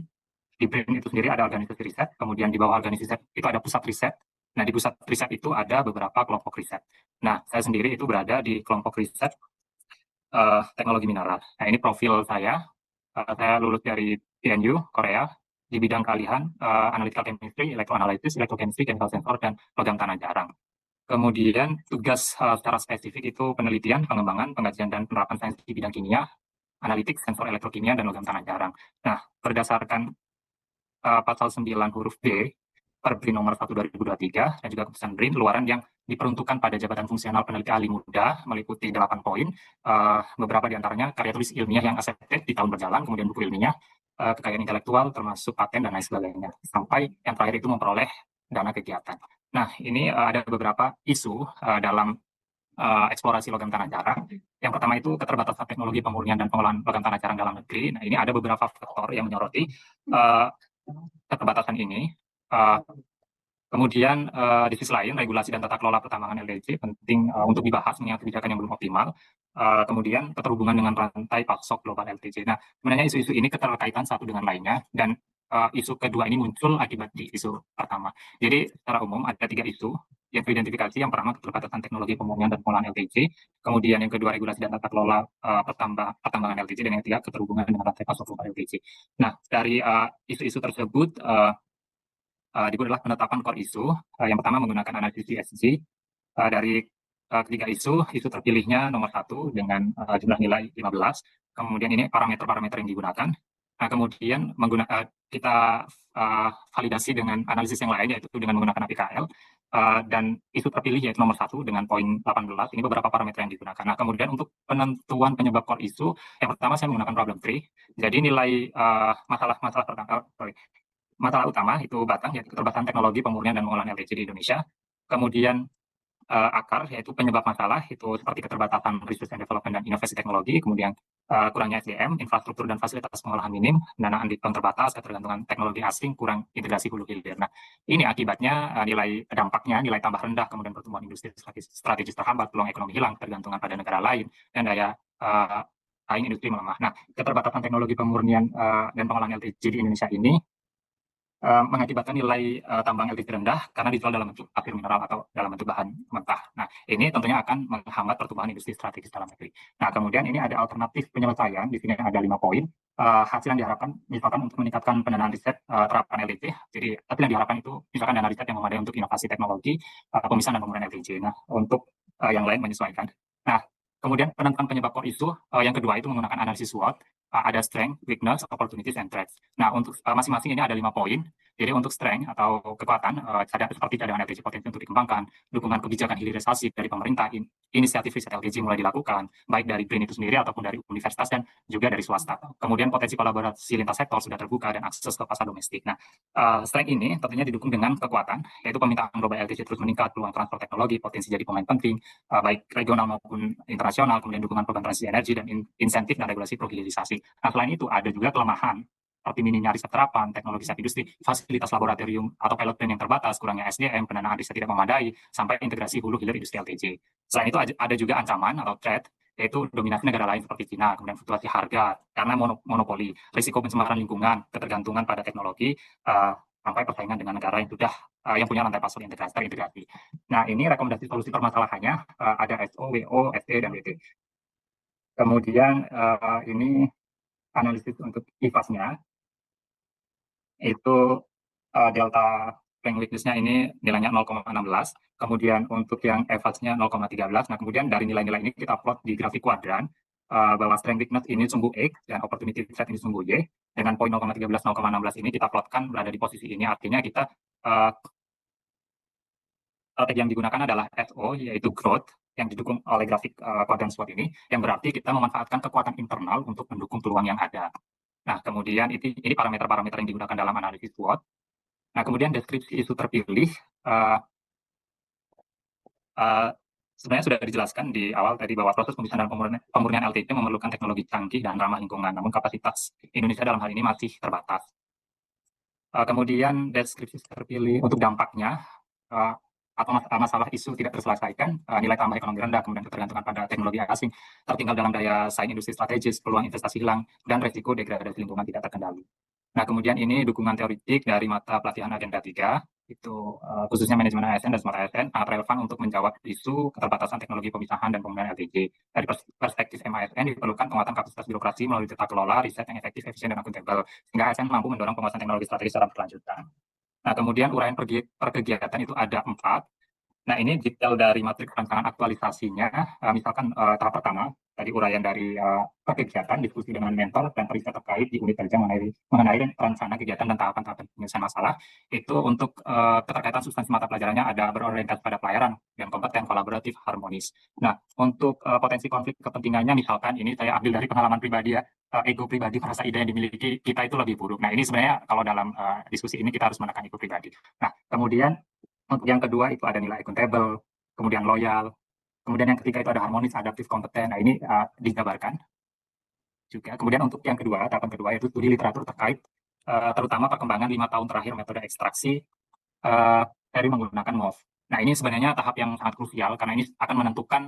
[SPEAKER 7] di BRIN itu sendiri ada organisasi riset, kemudian di bawah organisasi riset itu ada pusat riset. Nah, di pusat riset itu ada beberapa kelompok riset. Nah, saya sendiri itu berada di kelompok riset teknologi mineral. Nah, ini profil saya. Saya lulus dari PNU, Korea, di bidang keahlian analytical chemistry, electroanalysis, electrochemistry, chemical sensor, dan logam tanah jarang. Kemudian tugas secara spesifik itu penelitian, pengembangan, pengkajian, dan penerapan sains di bidang kimia, analitik, sensor elektrokimia, dan logam tanah jarang. Nah, berdasarkan pasal 9 huruf B per BRIN nomor 1 2023 dan juga keputusan BRIN luaran yang diperuntukkan pada jabatan fungsional peneliti ahli muda meliputi 8 poin, beberapa diantaranya karya tulis ilmiah yang accepted di tahun berjalan, kemudian buku ilmiah, kekayaan intelektual termasuk paten dan lain sebagainya, sampai yang terakhir itu memperoleh dana kegiatan. Nah, ini ada beberapa isu dalam eksplorasi logam tanah jarang. Yang pertama itu keterbatasan teknologi pemurnian dan pengolahan logam tanah jarang dalam negeri. Nah, ini ada beberapa faktor yang menyoroti keterbatasan ini. Kemudian di sisi lain, regulasi dan tata kelola pertambangan LDC penting untuk dibahas mengingat kebijakan yang belum optimal. Kemudian keterhubungan dengan rantai pasok global LDC. Nah, sebenarnya isu-isu ini keterkaitan satu dengan lainnya, dan isu kedua ini muncul akibat di isu pertama. Jadi secara umum ada 3 isu yang teridentifikasi. Yang pertama, keterbatasan teknologi pemurnian dan pengolahan LDC. Kemudian yang kedua, regulasi dan tata kelola pertambangan LDC. Dan yang ketiga, keterhubungan dengan rantai pasok global LDC. Nah, dari isu-isu tersebut, adalah penetapan core isu. Yang pertama menggunakan analisis ESG. Dari ketiga isu terpilihnya nomor 1 dengan jumlah nilai 15. Kemudian ini parameter-parameter yang digunakan. Nah, kemudian kita validasi dengan analisis yang lain, yaitu dengan menggunakan APKL. Dan isu terpilih yaitu nomor 1 dengan poin 18. Ini beberapa parameter yang digunakan. Nah, kemudian untuk penentuan penyebab core isu, yang pertama saya menggunakan problem tree. Jadi nilai masalah utama itu batang, yaitu keterbatasan teknologi pemurnian dan pengolahan LDC di Indonesia. Kemudian akar, yaitu penyebab masalah, itu seperti keterbatasan research and development dan inovasi teknologi, kemudian kurangnya SDM, infrastruktur dan fasilitas pengolahan minim, pendanaan diskon terbatas, ketergantungan teknologi asing, kurang integrasi hulu hilir. Nah, ini akibatnya dampaknya nilai tambah rendah, kemudian pertumbuhan industri strategis terhambat, peluang ekonomi hilang, tergantungan pada negara lain, dan daya saing industri melemah. Nah, keterbatasan teknologi pemurnian dan pengolahan LDC di Indonesia ini mengakibatkan nilai tambang LDC rendah karena dijual dalam bentuk air mineral atau dalam bentuk bahan mentah. Nah, ini tentunya akan menghambat pertumbuhan industri strategis dalam negeri. Nah, kemudian ini ada alternatif penyelesaian. Di sini ada 5 poin. Hasil yang diharapkan, misalkan untuk meningkatkan pendanaan riset terapan LDC. Jadi, tapi yang diharapkan itu misalkan dana riset yang memadai untuk inovasi teknologi, pemisahan dan penggunaan LDC. Nah, untuk yang lain menyesuaikan. Nah, kemudian penentuan penyebab core isu yang kedua itu menggunakan analisis SWOT. Ada strength, weakness, opportunities, and threats. Nah, untuk masing-masing ini ada 5 poin. Jadi untuk strength atau kekuatan, seperti cadangan LDC potensi untuk dikembangkan, dukungan kebijakan hilirisasi dari pemerintah, inisiatif riset LDC mulai dilakukan, baik dari BRIN itu sendiri ataupun dari universitas dan juga dari swasta. Kemudian potensi kolaborasi lintas sektor sudah terbuka dan akses ke pasar domestik. Nah, strength ini tentunya didukung dengan kekuatan, yaitu permintaan global LDC terus meningkat, peluang transfer teknologi, potensi jadi pemain penting, baik regional maupun internasional, kemudian dukungan program transisi energi dan insentif dan regulasi pro-hilirisasi. Nah, selain itu ada juga kelemahan seperti minimnya riset terapan, teknologi riset industri, fasilitas laboratorium atau pilot plan yang terbatas, kurangnya SDM, pendanaan riset tidak memadai, sampai integrasi hulu hilir industri LTJ. Selain itu ada juga ancaman atau threat, yaitu dominasi negara lain seperti Cina, kemudian fluktuasi harga karena monopoli, risiko pencemaran lingkungan, ketergantungan pada teknologi, sampai persaingan dengan negara yang sudah yang punya rantai pasok terintegrasi. Nah, ini rekomendasi solusi permasalahannya ada SO, WO, SE, dan WT. Kemudian ini analisis untuk IFAS-nya itu delta strength weakness-nya ini nilainya 0,16. Kemudian untuk yang EVAS-nya 0,13. Nah, kemudian dari nilai-nilai ini kita plot di grafik kuadran bahwa strength weakness ini sumbu X dan opportunity threat ini sumbu Y. Dengan poin 0,13, 0,16 ini kita plotkan berada di posisi ini. Artinya kita strategi yang digunakan adalah SO, yaitu growth, yang didukung oleh grafik kuadran SWOT ini, yang berarti kita memanfaatkan kekuatan internal untuk mendukung peluang yang ada. Nah, kemudian ini parameter-parameter yang digunakan dalam analisis SWOT. Nah, kemudian deskripsi isu terpilih sebenarnya sudah dijelaskan di awal tadi bahwa proses pembicaraan dan pemurnian LTP memerlukan teknologi canggih dan ramah lingkungan, namun kapasitas Indonesia dalam hal ini masih terbatas. Kemudian deskripsi terpilih untuk dampaknya atau masalah isu tidak terselesaikan, nilai tambah ekonomi rendah, kemudian ketergantungan pada teknologi asing, tertinggal dalam daya saing industri strategis, peluang investasi hilang, dan resiko degradasi lingkungan tidak terkendali. Nah, kemudian ini dukungan teoretik dari mata pelatihan agenda 3, itu khususnya manajemen ASN dan smart ASN, sangat relevan untuk menjawab isu keterbatasan teknologi pemisahan dan penggunaan LTG. Dari perspektif MASN diperlukan penguatan kapasitas birokrasi melalui tata kelola, riset yang efektif, efisien, dan akuntabel, sehingga ASN mampu mendorong penguasaan teknologi strategis secara berkelanjutan. Nah, kemudian uraian per kegiatan itu ada 4. Nah, ini detail dari matriks rancangan aktualisasinya. Misalkan tahap pertama, tadi uraian dari kegiatan, diskusi dengan mentor, dan periset terkait di unit kerja mengenai rencana kegiatan dan tahapan-tahapan penyelesaian masalah. Itu untuk keterkaitan substansi mata pelajarannya ada berorientasi pada pelayaran, dan kompeten, kolaboratif, harmonis. Nah, untuk potensi konflik kepentingannya, misalkan ini saya ambil dari pengalaman pribadi ya, ego pribadi merasa ide yang dimiliki kita itu lebih buruk. Nah, ini sebenarnya kalau dalam diskusi ini kita harus menekan ego pribadi. Nah, kemudian untuk yang kedua itu ada nilai akuntabel, kemudian loyal, kemudian yang ketiga itu ada harmonis, adaptif, kompeten. Nah, ini dijabarkan juga. Kemudian untuk yang kedua, tahapan kedua yaitu studi literatur terkait terutama perkembangan 5 tahun terakhir metode ekstraksi dari menggunakan MOV. Nah, ini sebenarnya tahap yang sangat krusial karena ini akan menentukan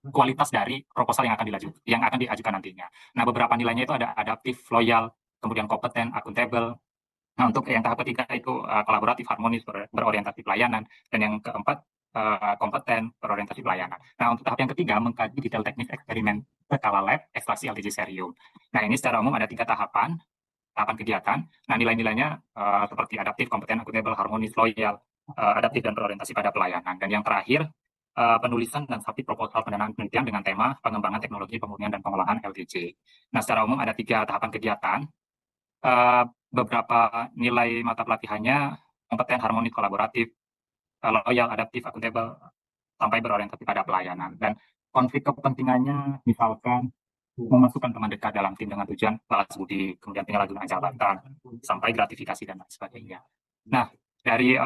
[SPEAKER 7] kualitas dari proposal yang akan diajukan nantinya. Nah, beberapa nilainya itu ada adaptif, loyal, kemudian kompeten, akuntabel. Nah, untuk yang tahap ketiga itu kolaboratif, harmonis, berorientasi pelayanan, dan yang keempat kompeten, berorientasi pelayanan. Nah, untuk tahap yang ketiga mengkaji detail teknis eksperimen skala lab, ekstraksi LTG serium. Nah, ini secara umum ada 3 tahapan kegiatan. Nah, nilai-nilainya seperti adaptif, kompeten, akuntabel, harmonis, loyal, adaptif, dan berorientasi pada pelayanan. Dan yang terakhir penulisan dan submit proposal pendanaan penelitian dengan tema pengembangan teknologi pemurnian dan pengolahan LTG. Nah, secara umum ada 3 tahapan kegiatan. Beberapa nilai mata pelatihannya kompeten, harmonis, kolaboratif, loyal, adaptif, akuntabel, sampai berorientasi pada pelayanan. Dan konflik kepentingannya misalkan memasukkan teman dekat dalam tim dengan tujuan balas budi, kemudian penyalahgunaan jabatan, sampai gratifikasi dan lain sebagainya. Nah, dari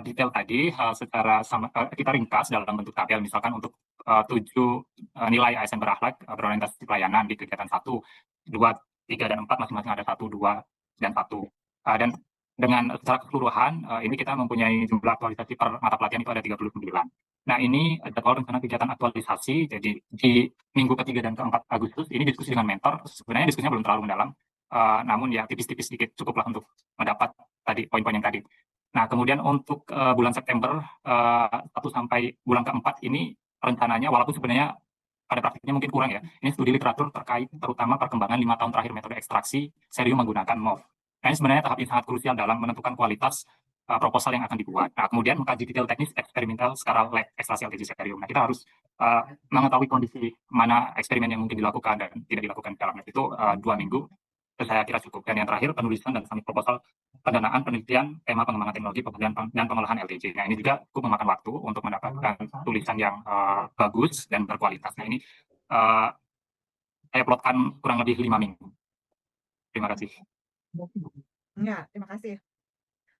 [SPEAKER 7] detail tadi secara kita ringkas dalam bentuk tabel, misalkan untuk 7 nilai ASN berakhlak berorientasi pelayanan di kegiatan 1, 2, 3, dan 4 masing-masing ada 1, 2, dan 1. Dan dengan secara keseluruhan ini kita mempunyai jumlah aktualisasi per mata pelatihan itu ada 39. Nah, ini jadwal rencana kegiatan aktualisasi. Jadi di minggu ketiga dan keempat Agustus ini diskusi dengan mentor. Sebenarnya diskusinya belum terlalu mendalam, namun ya tipis-tipis sedikit cukuplah untuk mendapat tadi poin-poin yang tadi. Nah, kemudian untuk bulan September 1 sampai bulan keempat ini rencananya, walaupun sebenarnya pada praktiknya mungkin kurang ya, ini studi literatur terkait terutama perkembangan 5 tahun terakhir metode ekstraksi serium menggunakan MOV. Nah, ini sebenarnya tahap yang sangat krusial dalam menentukan kualitas proposal yang akan dibuat. Nah, kemudian mengkaji detail teknis eksperimental skala lab ekstraksi LTG serium. Nah, kita harus mengetahui kondisi mana eksperimen yang mungkin dilakukan dan tidak dilakukan dalam lab itu 2 minggu. Saya kira cukup. Dan yang terakhir penulisan dan submit proposal pendanaan penelitian tema pengembangan teknologi dan pengolahan LTG. Nah, ini juga cukup memakan waktu untuk mendapatkan tulisan yang bagus dan berkualitas. Nah, ini saya plotkan kurang lebih 5 minggu. Terima kasih.
[SPEAKER 2] Ya, terima kasih.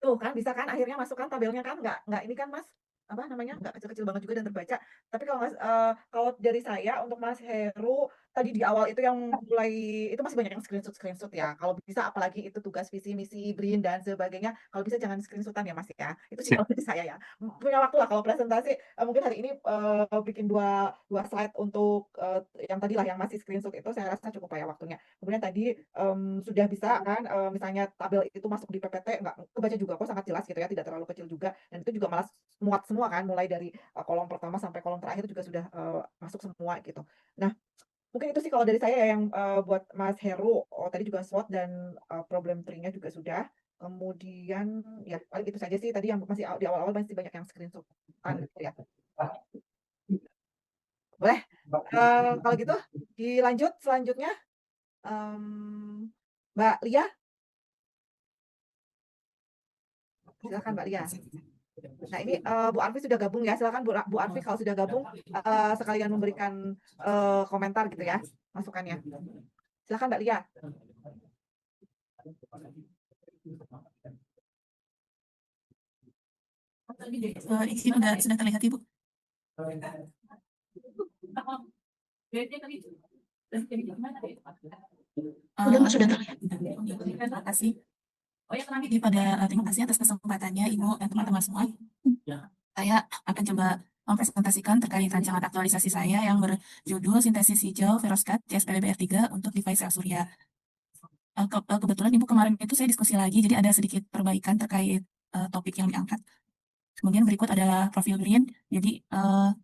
[SPEAKER 2] Tuh kan bisa kan akhirnya masukkan tabelnya kan nggak ini kan Mas apa namanya nggak kecil-kecil banget juga dan terbaca. Tapi kalau Mas kalau dari saya untuk Mas Heru tadi di awal itu yang mulai itu masih banyak yang screenshot ya. Kalau bisa apalagi itu tugas visi misi BRIN dan sebagainya, kalau bisa jangan screenshotan ya Mas ya. Itu sih
[SPEAKER 7] Siap.
[SPEAKER 2] kalau dari saya ya. Punya waktu lah kalau presentasi mungkin hari ini bikin dua slide untuk yang tadi lah yang masih screenshot itu saya rasa cukup ya waktunya. Kemudian tadi sudah bisa kan misalnya tabel itu masuk di PPT nggak kebaca juga kok sangat jelas gitu ya, tidak terlalu kecil juga dan itu juga malah muat semua kan mulai dari kolom pertama sampai kolom terakhir juga sudah masuk semua gitu. Nah, mungkin itu sih kalau dari saya ya yang buat Mas Heru. Oh, tadi juga SWOT dan problem tree-nya juga sudah. Kemudian ya paling itu saja sih tadi yang masih di awal-awal masih banyak yang screenshot-an gitu ya. Boleh? Kalau gitu dilanjut selanjutnya Mbak Lia. Silakan Mbak Lia. Nah ini Bu Arfi sudah gabung ya. Silakan Bu Arfi kalau sudah gabung sekalian memberikan komentar gitu ya masukannya. Silakan Mbak Lia.
[SPEAKER 4] Izin sudah terlihat Ibu. Sudah terlihat. Terima kasih. Terima kasih atas kesempatannya Ibu dan teman-teman semua. Saya akan coba mempresentasikan terkait rancangan aktualisasi saya yang berjudul Sintesis Hijau Feroskat CSPBR3 untuk device sel surya. Kebetulan Ibu kemarin itu saya diskusi lagi, jadi ada sedikit perbaikan terkait topik yang diangkat. Kemudian berikut adalah profil BRIN. Jadi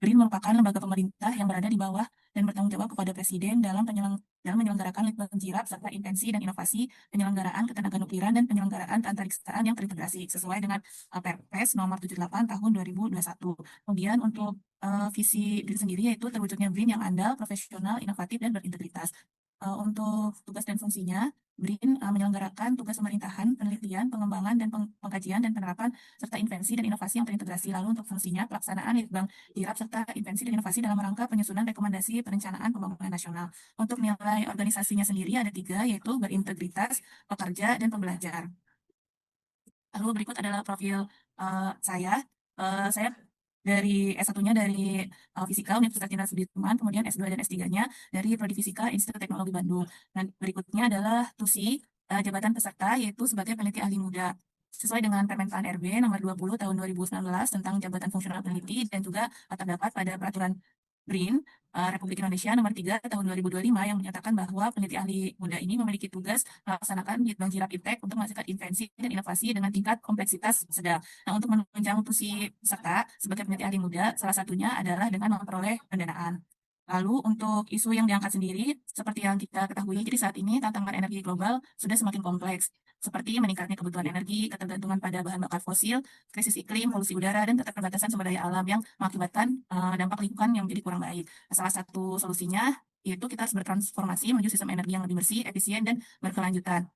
[SPEAKER 4] BRIN merupakan lembaga pemerintah yang berada di bawah dan bertanggung jawab kepada Presiden dalam menyelenggarakan litbang jirap serta invensi dan inovasi, penyelenggaraan ketenaga nukliran dan penyelenggaraan keantariksaan yang terintegrasi sesuai dengan Perpres nomor 78 tahun 2021. Kemudian untuk visi BRIN sendiri yaitu terwujudnya BRIN yang andal, profesional, inovatif dan berintegritas. Untuk tugas dan fungsinya, BRIN menyelenggarakan tugas pemerintahan, penelitian, pengembangan dan pengkajian dan penerapan serta invensi dan inovasi yang terintegrasi. Lalu untuk fungsinya pelaksanaan litbang jirap serta invensi dan inovasi dalam rangka penyusunan rekomendasi perencanaan pembangunan nasional. Untuk nilai organisasinya sendiri ada 3, yaitu berintegritas, pekerja, dan pembelajar. Lalu berikut adalah profil saya. Saya dari S1-nya dari Fisika Universitas Jenderal Sudirman, kemudian S2 dan S3-nya dari Prodi Fisika Institut Teknologi Bandung. Dan berikutnya adalah TUSI, jabatan peserta yaitu sebagai peneliti ahli muda. Sesuai dengan Permen-Pan RB nomor 20 tahun 2019 tentang jabatan fungsional peneliti dan juga terdapat pada peraturan BRIN Republik Indonesia nomor 3 tahun 2025 yang menyatakan bahwa peneliti ahli muda ini memiliki tugas melaksanakan litbang jirap iptek untuk menghasilkan invensi dan inovasi dengan tingkat kompleksitas sedang. Nah, untuk menunjang TUSI peserta sebagai peneliti ahli muda, salah satunya adalah dengan memperoleh pendanaan. Lalu untuk isu yang diangkat sendiri, seperti yang kita ketahui, jadi saat ini tantangan energi global sudah semakin kompleks, seperti meningkatnya kebutuhan energi, ketergantungan pada bahan bakar fosil, krisis iklim, polusi udara, dan keterbatasan sumber daya alam yang mengakibatkan dampak lingkungan yang menjadi kurang baik. Salah satu solusinya yaitu kita harus bertransformasi menuju sistem energi yang lebih bersih, efisien, dan berkelanjutan.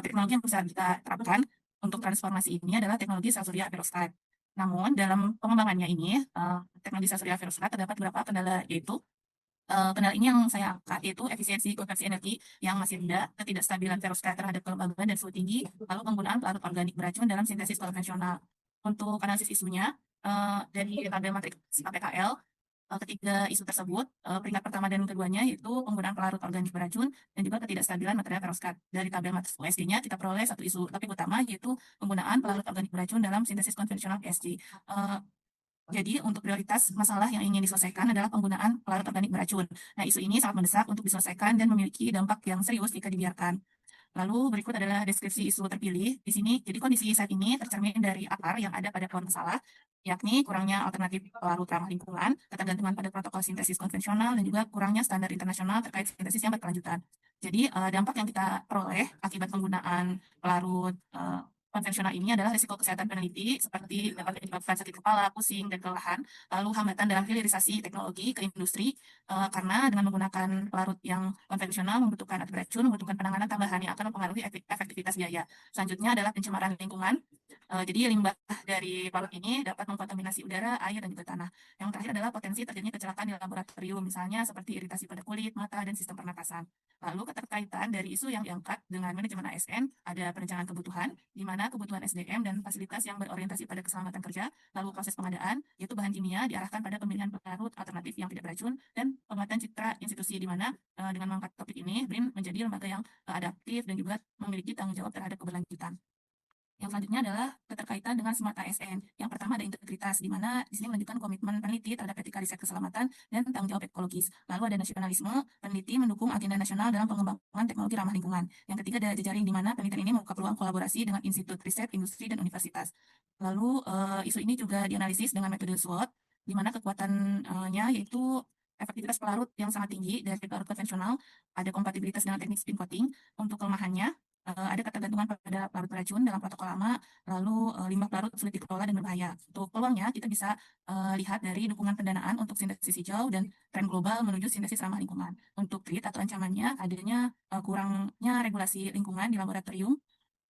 [SPEAKER 4] Teknologi yang bisa kita terapkan untuk transformasi ini adalah teknologi sel surya perovskite. Namun dalam pengembangannya ini, teknologi sel surya perovskite terdapat beberapa kendala, yaitu kendala ini yang saya angkat yaitu efisiensi konversi energi yang masih rendah, ketidakstabilan perovskite terhadap kelembaban dan suhu tinggi, lalu penggunaan pelarut organik beracun dalam sintesis konvensional. Untuk analisis isunya, dari tabel matriks APKL, ketiga isu tersebut, peringkat pertama dan keduanya yaitu penggunaan pelarut organik beracun dan juga ketidakstabilan material perovskite. Dari tabel matriks USG-nya kita peroleh satu isu topik utama yaitu penggunaan pelarut organik beracun dalam sintesis konvensional PSG. Jadi untuk prioritas masalah yang ingin diselesaikan adalah penggunaan pelarut organik beracun. Nah, isu ini sangat mendesak untuk diselesaikan dan memiliki dampak yang serius jika dibiarkan. Lalu berikut adalah deskripsi isu terpilih. Di sini, jadi kondisi saat ini tercermin dari akar yang ada pada pohon masalah, yakni kurangnya alternatif pelarut ramah lingkungan, ketergantungan pada protokol sintesis konvensional, dan juga kurangnya standar internasional terkait sintesis yang berkelanjutan. Jadi dampak yang kita peroleh akibat penggunaan pelarut konvensional ini adalah risiko kesehatan peneliti seperti dapat menyebabkan sakit kepala, pusing, dan kelelahan, lalu hambatan dalam hilirisasi teknologi ke industri karena dengan menggunakan pelarut yang konvensional membutuhkan beracun, membutuhkan penanganan tambahan yang akan mempengaruhi efektivitas biaya. Selanjutnya adalah pencemaran lingkungan Jadi limbah dari parut ini dapat mengkontaminasi udara, air, dan juga tanah. Yang terakhir adalah potensi terjadinya kecelakaan di laboratorium, misalnya seperti iritasi pada kulit, mata, dan sistem pernapasan. Lalu keterkaitan dari isu yang diangkat dengan manajemen ASN ada perencanaan kebutuhan, di mana kebutuhan SDM dan fasilitas yang berorientasi pada keselamatan kerja, lalu proses pengadaan, yaitu bahan kimia diarahkan pada pemilihan parut alternatif yang tidak beracun, dan penguatan citra institusi, di mana dengan mengangkat topik ini, BRIN menjadi lembaga yang adaptif dan juga memiliki tanggung jawab terhadap keberlanjutan. Yang selanjutnya adalah keterkaitan dengan Smart ASN. Yang pertama ada integritas, di mana di sini menunjukkan komitmen peneliti terhadap etika riset keselamatan dan tanggung jawab ekologis. Lalu ada nasionalisme, peneliti mendukung agenda nasional dalam pengembangan teknologi ramah lingkungan. Yang ketiga ada jejaring, di mana penelitian ini membuka peluang kolaborasi dengan institut riset, industri, dan universitas. Lalu isu ini juga dianalisis dengan metode SWOT, di mana kekuatannya yaitu efektivitas pelarut yang sangat tinggi dari pelarut konvensional, ada kompatibilitas dengan teknik spin coating. Untuk kelemahannya, ada ketergantungan pada pelarut beracun dalam protokol lama, lalu limbah pelarut sulit dikelola dan berbahaya. Untuk peluangnya, kita bisa lihat dari dukungan pendanaan untuk sintesis hijau dan tren global menuju sintesis ramah lingkungan. Untuk threat atau ancamannya, adanya kurangnya regulasi lingkungan di laboratorium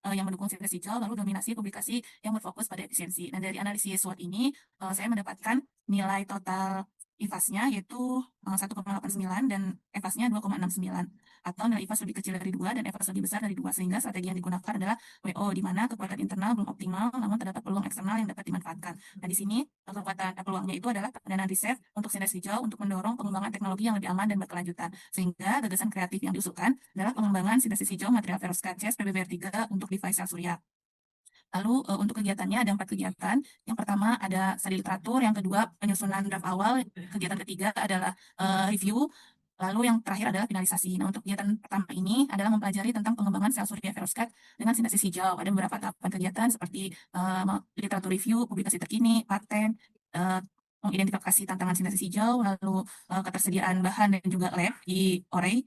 [SPEAKER 4] yang mendukung sintesis hijau, lalu dominasi publikasi yang berfokus pada efisiensi. Nah, dari analisis SWOT ini, saya mendapatkan nilai total IFAS-nya yaitu 1,89 dan EFAS-nya 2,69, atau nilai IFAS lebih kecil dari 2 dan EFAS lebih besar dari 2, sehingga strategi yang digunakan adalah WO, di mana kekuatan internal belum optimal, namun terdapat peluang eksternal yang dapat dimanfaatkan. Nah, di sini kekuatan peluangnya itu adalah pendanaan riset untuk sintesis hijau untuk mendorong pengembangan teknologi yang lebih aman dan berkelanjutan, sehingga gagasan kreatif yang diusulkan adalah pengembangan sintesis hijau material ferrous CaCe PBBR3 untuk device sel surya. Lalu untuk kegiatannya ada 4 kegiatan. Yang pertama ada studi literatur, yang kedua penyusunan draft awal, kegiatan ketiga adalah review, lalu yang terakhir adalah finalisasi. Nah, untuk kegiatan pertama ini adalah mempelajari tentang pengembangan sel surya ferrous CaCe dengan sintesis hijau. Ada beberapa tahapan kegiatan seperti literatur review, publikasi terkini, paten, mengidentifikasi tantangan sintesis hijau, lalu ketersediaan bahan dan juga lab di OREI,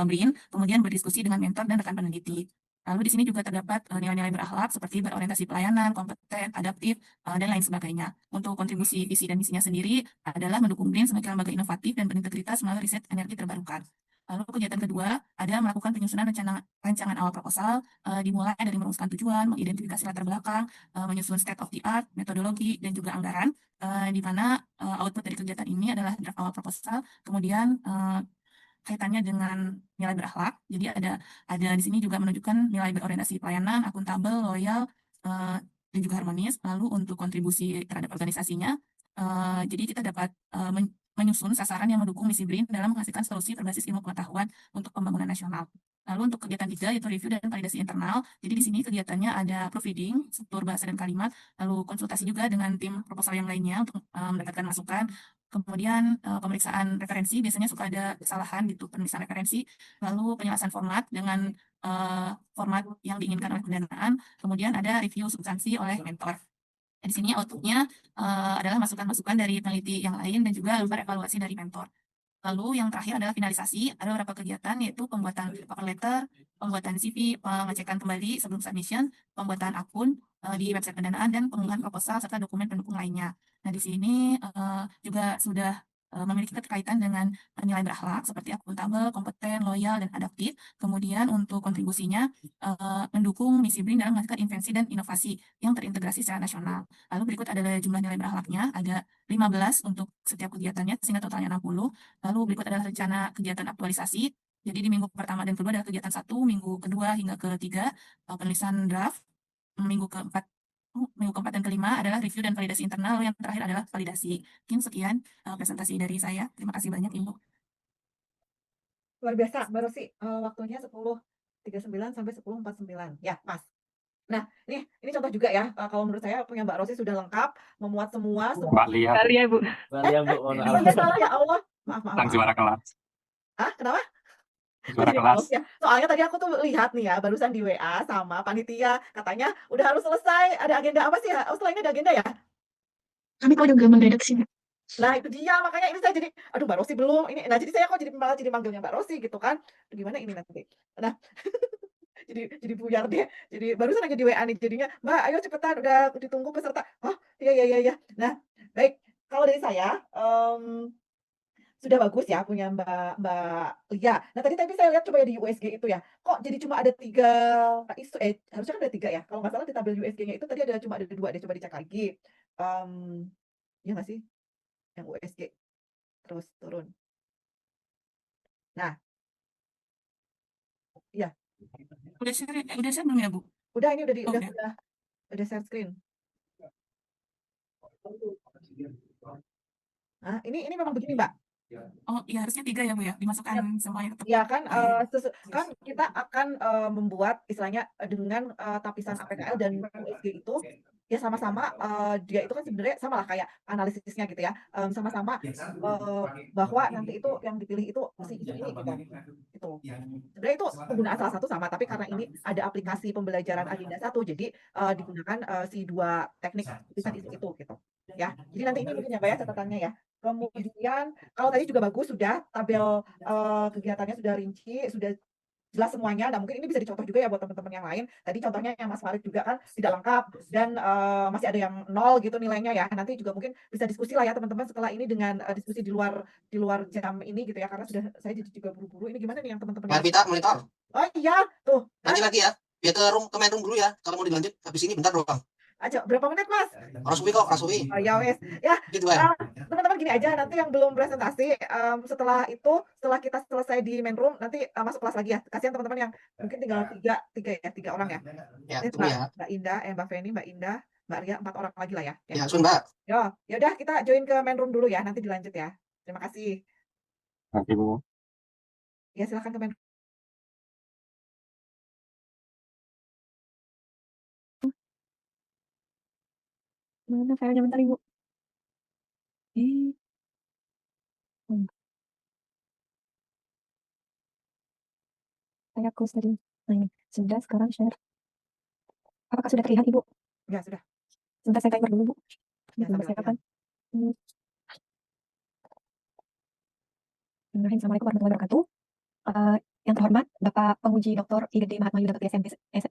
[SPEAKER 4] BRIN, kemudian berdiskusi dengan mentor dan rekan peneliti. Lalu di sini juga terdapat nilai-nilai berakhlak seperti berorientasi pelayanan, kompeten, adaptif, dan lain sebagainya. Untuk kontribusi visi dan misinya sendiri adalah mendukung BRIN sebagai lembaga inovatif dan berintegritas melalui riset energi terbarukan. Lalu kegiatan kedua ada melakukan penyusunan rancangan awal proposal, dimulai dari merumuskan tujuan, mengidentifikasi latar belakang, menyusun state of the art, metodologi, dan juga anggaran, di mana output dari kegiatan ini adalah draft awal proposal, kemudian kaitannya dengan nilai berakhlak. Jadi ada di sini juga menunjukkan nilai berorientasi pelayanan, akuntabel, loyal, dan juga harmonis. Lalu untuk kontribusi terhadap organisasinya, jadi kita dapat menyusun sasaran yang mendukung misi BRIN dalam menghasilkan solusi berbasis ilmu pengetahuan untuk pembangunan nasional. Lalu untuk kegiatan 3 yaitu review dan validasi internal. Jadi di sini kegiatannya ada proofreading, struktur bahasa dan kalimat, lalu konsultasi juga dengan tim proposal yang lainnya untuk mendapatkan masukan. Kemudian pemeriksaan referensi, biasanya suka ada kesalahan gitu penulisan referensi, lalu penjelasan format dengan format yang diinginkan oleh pendanaan, kemudian ada review substansi oleh mentor. Di sini outputnya adalah masukan-masukan dari peneliti yang lain dan juga lembar evaluasi dari mentor. Lalu yang terakhir adalah finalisasi, ada beberapa kegiatan yaitu pembuatan cover letter, pembuatan CV, pengecekan kembali sebelum submission, pembuatan akun di website pendanaan, dan pengunggahan proposal serta dokumen pendukung lainnya. Nah, di sini juga sudah memiliki keterkaitan dengan nilai berakhlak seperti akuntabel, kompeten, loyal, dan adaptif. Kemudian untuk kontribusinya mendukung misi BRIN dalam menghasilkan invensi dan inovasi yang terintegrasi secara nasional. Lalu berikut adalah jumlah nilai berakhlaknya, ada 15 untuk setiap kegiatannya sehingga totalnya 60. Lalu berikut adalah rencana kegiatan aktualisasi. Jadi di minggu pertama dan kedua adalah kegiatan 1, minggu kedua hingga ketiga penulisan draft, minggu keempat dan kelima adalah review dan validasi internal, lalu yang terakhir adalah validasi. Mungkin sekian presentasi dari saya. Terima kasih banyak, Ibu.
[SPEAKER 2] Luar biasa, Mbak Rosi. Waktunya 10.39 sampai 10.49. Ya, pas. Nah, ini contoh juga ya. Kalau menurut saya punya Mbak Rosi sudah lengkap, memuat semua.
[SPEAKER 7] Mbak Lia,
[SPEAKER 6] Kali ya, Bu.
[SPEAKER 5] mohon
[SPEAKER 2] Oh, ya salah ya Allah. Maaf.
[SPEAKER 7] tentang juara kelas.
[SPEAKER 2] Kenapa?
[SPEAKER 7] Juara
[SPEAKER 2] Jadi
[SPEAKER 7] kelas.
[SPEAKER 2] males ya. Soalnya tadi aku tuh lihat nih ya, barusan di WA sama panitia, katanya udah harus selesai. Ada agenda apa sih ya? Oh, setelah ini ada agenda ya?
[SPEAKER 6] Kami kok juga mendadak sih, Bu.
[SPEAKER 2] Nah, itu dia, makanya ini saya jadi, aduh Mbak Rosi belum. Nah, jadi saya kok malah jadi manggilnya Mbak Rosi gitu kan. Gimana ini nanti? Nah, jadi buyar deh. Jadi barusan aja di WA nih, jadinya, Mbak, ayo cepetan, udah ditunggu peserta. Oh, iya. Nah, baik. Kalau dari saya, sudah bagus ya punya Mbak Lia. Nah tadi tapi saya lihat coba ya di USG itu ya, kok jadi cuma ada 3 isu harusnya kan ada 3 ya? Kalau nggak salah di tabel USG-nya itu tadi cuma ada 2 deh, coba dicek lagi. Iya nggak sih? Yang USG terus turun. Nah, iya.
[SPEAKER 4] Udah share belum ya, Bu?
[SPEAKER 2] Udah ini udah
[SPEAKER 4] Oke.
[SPEAKER 2] udah share screen. Nah, ini memang begini, Mbak.
[SPEAKER 4] Oh, iya harusnya 3 ya, Bu, ya? Dimasukkan semuanya tetap.
[SPEAKER 2] Ya kan,
[SPEAKER 4] Oh, iya.
[SPEAKER 2] kan kita akan membuat istilahnya dengan tapisan APKL dan USG itu ya sama-sama dia itu kan sebenarnya sama lah kayak analisisnya gitu ya, sama-sama bahwa nanti itu yang dipilih itu si isu ini gitu. Itu. Sebenarnya itu penggunaan salah satu sama, tapi karena ini ada aplikasi pembelajaran Adinda 1, jadi digunakan si 2 teknik tapisan isu itu gitu. Ya. Jadi nanti ini mungkin ya Mbak ya catatannya ya. Kemudian kalau tadi juga bagus sudah tabel kegiatannya sudah rinci, sudah jelas semuanya. Nah, mungkin ini bisa dicontoh juga ya buat teman-teman yang lain. Tadi contohnya yang Mas Farid juga kan tidak lengkap dan masih ada yang 0 gitu nilainya ya. Nanti juga mungkin bisa diskusi lah ya teman-teman setelah ini dengan diskusi di luar jam ini gitu ya. Karena sudah saya jadi juga buru-buru. Ini gimana nih yang teman-teman yang
[SPEAKER 8] Vita monitor.
[SPEAKER 2] Oh iya, tuh.
[SPEAKER 8] Nanti lagi ya. Biar ke main room dulu ya. Kalau mau dilanjut habis ini bentar doang.
[SPEAKER 2] Aja berapa menit, Mas?
[SPEAKER 8] Rasuwi kok, Rasuwi.
[SPEAKER 2] Oh ya wes. Ya,
[SPEAKER 8] Gitu ya.
[SPEAKER 2] teman-teman gini aja nanti yang belum presentasi setelah kita selesai di main room nanti masuk kelas lagi ya. Kasihan teman-teman yang mungkin tinggal 3 orang ya.
[SPEAKER 8] Ya,
[SPEAKER 2] Ini
[SPEAKER 8] tunggu ya.
[SPEAKER 2] Mbak Indah, Mbak Feni, Mbak Indah, Mbak Ria, 4 orang lagi lah ya.
[SPEAKER 8] Ya, Sun, Mbak.
[SPEAKER 2] Ya udah kita join ke main room dulu ya, nanti dilanjut ya. Terima kasih.
[SPEAKER 7] Oke, Bu.
[SPEAKER 2] Ya silakan ke main room.
[SPEAKER 6] Mana filenya bentar Ibu. Saya close tadi. Nah ini, sudah sekarang share. Apakah sudah terlihat Ibu?
[SPEAKER 2] Ya sudah.
[SPEAKER 6] Sebentar saya timer dulu Bu.
[SPEAKER 2] Ya, sambil
[SPEAKER 6] Persiapan. Assalamualaikum warahmatullahi wabarakatuh. Yang terhormat Bapak Penguji Dr. IGD Mahatma Yuda Bakti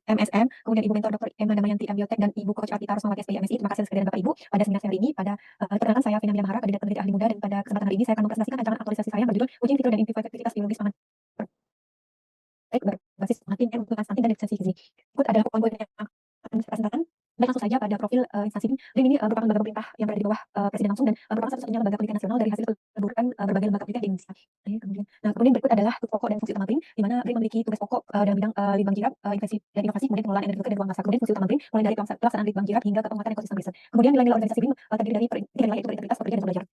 [SPEAKER 6] MSM, kemudian Ibu Mentor Dr. Emma Damayanti MBiotek dan Ibu Coach Artita Rosmawati SPI MSI. Terima kasih sekalian Bapak Ibu pada seminar hari ini. Pada perkenalkan saya Vina Mahara, kandidat peneliti ahli muda, dan pada kesempatan hari ini saya akan mempresentasikan rancangan aktualisasi saya yang berjudul Uji in vitro dan in vivo efektivitas biologis pangan berbasis makin dan untuk stunting dan definisi gizi. Berikut adalah poin-poin yang akan saya presentasikan. Baik, langsung saja pada profil instansi BIM. BIM ini merupakan lembaga pemerintah yang berada di bawah Presiden langsung dan merupakan satu-satunya lembaga penelitian nasional dari hasil peleburan berbagai lembaga penelitian di Indonesia. Kemudian berikut adalah tugas pokok dan fungsi utama BIM, di mana BIM memiliki tugas pokok dalam bidang litbang jirap, investasi dan inovasi, kemudian pengelolaan energi dan ruang masa. Kemudian fungsi utama BIM mulai dari pelaksanaan litbang jirap hingga ke penguatan ekosistem riset. Kemudian nilai-nilai organisasi BIM terdiri dari 3 nilai, yaitu berintegritas, pekerja, dan belajar.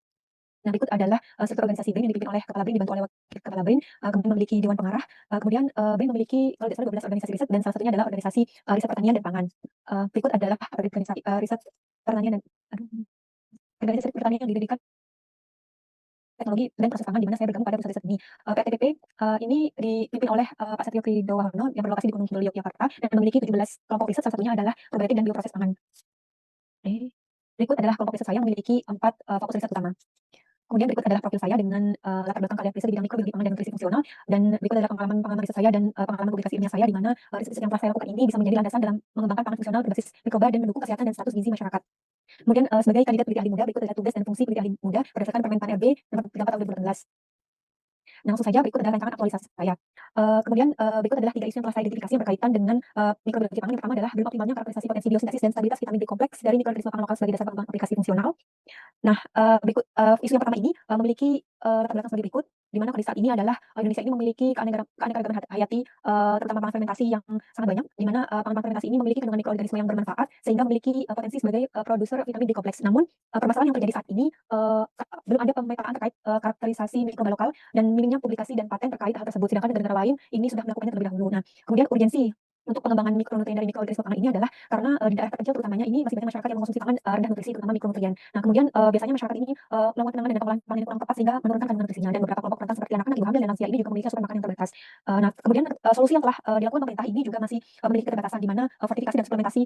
[SPEAKER 6] Nah, berikut adalah struktur organisasi BIM yang dipimpin oleh kepala BIM dibantu oleh wakil kepala BIM, kemudian memiliki dewan pengarah, kemudian BIM memiliki kalau tidak salah 12 organisasi riset dan salah satunya adalah organisasi riset pertanian dan pangan. Berikut adalah organisasi riset pertanian dan organisasi pertanian yang didirikan teknologi dan proses pangan di mana saya bergabung pada pusat riset ini. PTPP ini dipimpin oleh Pak Setio Kridowarno yang berlokasi di Gunung Kidul, Yogyakarta dan memiliki 17 kelompok riset, salah satunya adalah probiotik dan bioproses pangan. Berikut adalah kelompok riset saya yang memiliki 4 fokus riset utama. Kemudian berikut adalah profil saya dengan latar belakang kalian riset di bidang mikrobiologi pangan dan nutrisi fungsional, dan berikut adalah pengalaman riset saya dan pengalaman publikasi ilmiah saya di mana riset yang telah saya lakukan ini bisa menjadi landasan dalam mengembangkan pangan fungsional berbasis mikroba dan mendukung kesehatan dan status gizi masyarakat. Kemudian sebagai kandidat peneliti ahli muda, berikut adalah tugas dan fungsi peneliti ahli muda berdasarkan Permen-Pan RB nomor 34 tahun 2018. Nah, langsung saja berikut adalah rancangan aktualisasi saya. Kemudian berikut adalah 3 isu yang telah saya identifikasi yang berkaitan dengan mikrobiologi pangan. Yang pertama adalah belum optimalnya karakterisasi potensi biosintesis dan stabilitas vitamin B kompleks dari mikroorganisme pangan lokal sebagai dasar pengembangan aplikasi fungsional. Nah, berikut isu yang pertama ini memiliki latar belakang sebagai berikut, di mana kondisi saat ini adalah Indonesia ini memiliki keanekaragaman hayati, terutama pangan fermentasi yang sangat banyak, di mana pangan fermentasi ini memiliki kandungan mikroorganisme yang bermanfaat sehingga memiliki potensi sebagai produser vitamin B kompleks. Namun permasalahan yang terjadi saat ini belum ada pemetaan terkait karakterisasi mikroba lokal dan minimnya publikasi dan paten terkait hal tersebut, sedangkan negara lain ini sudah melakukannya terlebih dahulu. Nah, kemudian urgensi untuk pengembangan mikronutrien dari mikroorganisme pangan ini adalah karena di daerah terpencil terutamanya ini masih banyak masyarakat yang mengkonsumsi pangan rendah nutrisi, terutama mikronutrien. Nah, kemudian biasanya masyarakat ini melakukan penanganan dan pengolahan pangan yang kurang tepat sehingga menurunkan kandungan nutrisinya, dan beberapa kelompok rentan seperti anak-anak, ibu hamil, dan lansia ini juga memiliki asupan makan yang terbatas. Nah, kemudian solusi yang telah dilakukan pemerintah ini juga masih memiliki keterbatasan, di mana fortifikasi dan suplementasi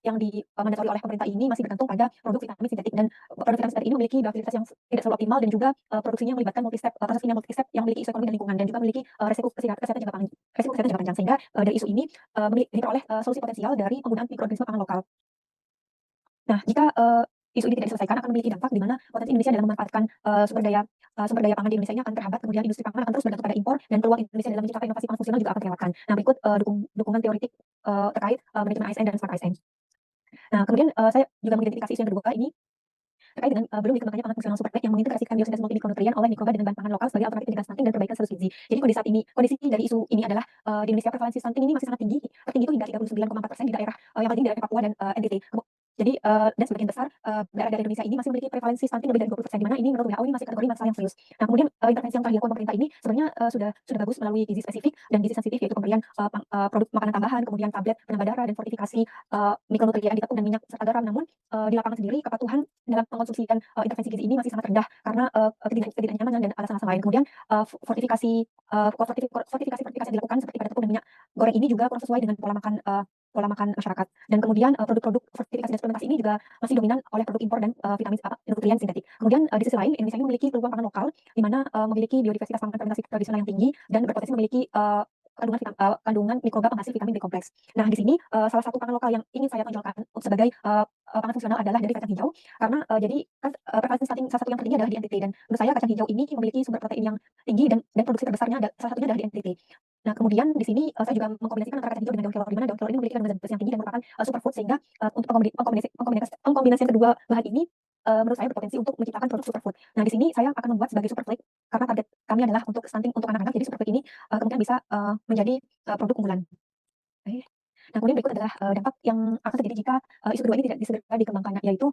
[SPEAKER 6] yang dimandatori oleh pemerintah ini masih bergantung pada produk vitamin sintetik, dan produk vitamin sintetik ini memiliki biofilitas yang tidak selalu optimal dan juga produksinya melibatkan proses kimia multi-step yang memiliki isu ekonomi dan lingkungan, dan juga memiliki resiko kesehatan jangka panjang, sehingga dari isu ini diperoleh solusi potensial dari penggunaan mikroorganisme pangan lokal. Nah, jika isu ini tidak diselesaikan akan memiliki dampak di mana potensi Indonesia dalam memanfaatkan sumber daya pangan di Indonesia ini akan terhambat, kemudian industri pangan akan terus bergantung pada impor dan peluang Indonesia dalam menciptakan inovasi pangan fungsional juga akan terlewatkan. Nah, berikut dukungan teoretik terkait manajemen ASN dan smart ASN. Nah, kemudian saya juga mengidentifikasi isu yang kedua ini terkait dengan belum dikembangkannya pangan fungsional super yang mengintegrasikan biosintesis multimikronutrien oleh mikroba dengan bahan pangan lokal sebagai alternatif penjaga stunting dan perbaikan status gizi. Jadi kondisi dari isu ini adalah di Indonesia prevalensi stunting ini masih sangat tinggi, tertinggi itu hingga 39,4% di daerah yang paling tinggi daerah Papua dan NTT. Jadi dan sebagian besar daerah Indonesia ini masih memiliki prevalensi stunting lebih dari 20%, di mana ini menurut WHO ini masih kategori masalah yang serius. Nah, kemudian intervensi yang telah dilakukan pemerintah ini sebenarnya sudah bagus melalui gizi spesifik dan gizi sensitif, yaitu pemberian produk makanan tambahan, kemudian tablet penambah darah dan fortifikasi mikronutrien di tepung dan minyak serta garam. Namun di lapangan sendiri kepatuhan dalam mengkonsumsi dan intervensi gizi ini masih sangat rendah karena ketidaknyamanan dan alasan-alasan lain. Kemudian fortifikasi yang dilakukan seperti pada tepung dan minyak goreng ini juga kurang sesuai dengan pola makan masyarakat. Dan kemudian produk-produk fortifikasi dan suplementasi ini juga masih dominan oleh produk impor dan vitamin nutrien sintetik. Kemudian di sisi lain Indonesia ini memiliki peluang pangan lokal di mana memiliki biodiversitas pangan fermentasi tradisional yang tinggi dan berpotensi memiliki kandungan mikroba penghasil vitamin B kompleks. Nah, di sini salah satu pangan lokal yang ingin saya tonjolkan sebagai pangan fungsional adalah dari kacang hijau karena jadi kan prevalensi stunting salah satu yang tertinggi adalah di NTT, dan menurut saya kacang hijau ini memiliki sumber protein yang tinggi dan produksi terbesarnya salah satunya adalah di NTT. Nah, kemudian di sini saya juga mengkombinasikan antara kacang hijau dengan daun kelor, di mana daun kelor ini memiliki kandungan zat besi yang tinggi dan merupakan superfood, sehingga untuk pengkombinasian kedua bahan ini menurut saya berpotensi untuk menciptakan produk superfood. Nah, di sini saya akan membuat sebagai superfood karena target kami adalah untuk stunting untuk anak-anak, jadi superfood ini kemungkinan bisa menjadi produk unggulan. Oke. Nah, kemudian berikut adalah dampak yang akan terjadi jika isu kedua ini tidak segera dikembangkan, yaitu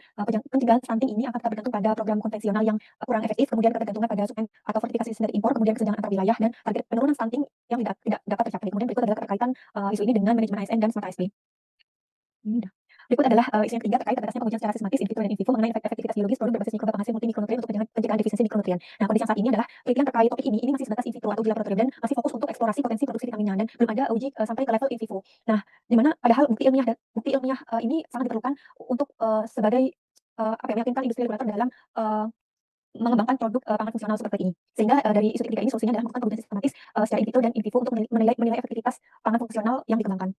[SPEAKER 6] pencegahan stunting ini akan tetap bergantung pada program konvensional yang kurang efektif, kemudian ketergantungan pada suplemen atau fortifikasi sintetik impor, kemudian kesenjangan antar wilayah dan target penurunan stunting yang tidak dapat tercapai. Kemudian berikut adalah keterkaitan isu ini dengan manajemen ASN dan smart ASP. Ini udah. Berikut adalah isu yang ketiga terkait terbatasnya pengujian secara sistematis in vitro dan in vivo mengenai efektivitas biologis produk berbasis mikroba penghasil multimikronutrien untuk pencegahan defisiensi mikronutrien. Nah, kondisi yang saat ini adalah penelitian terkait topik ini masih sebatas in vitro atau di laboratorium dan masih fokus untuk eksplorasi potensi produksi vitaminnya dan belum ada uji sampai ke level in vivo. Nah, di mana padahal bukti ilmiah ini sangat diperlukan untuk sebagai meyakinkan industri regulator dalam mengembangkan produk pangan fungsional seperti ini. Sehingga dari isu ketiga ini solusinya adalah melakukan pengujian sistematis secara in vitro dan in vivo untuk menilai efektivitas pangan fungsional yang dikembangkan.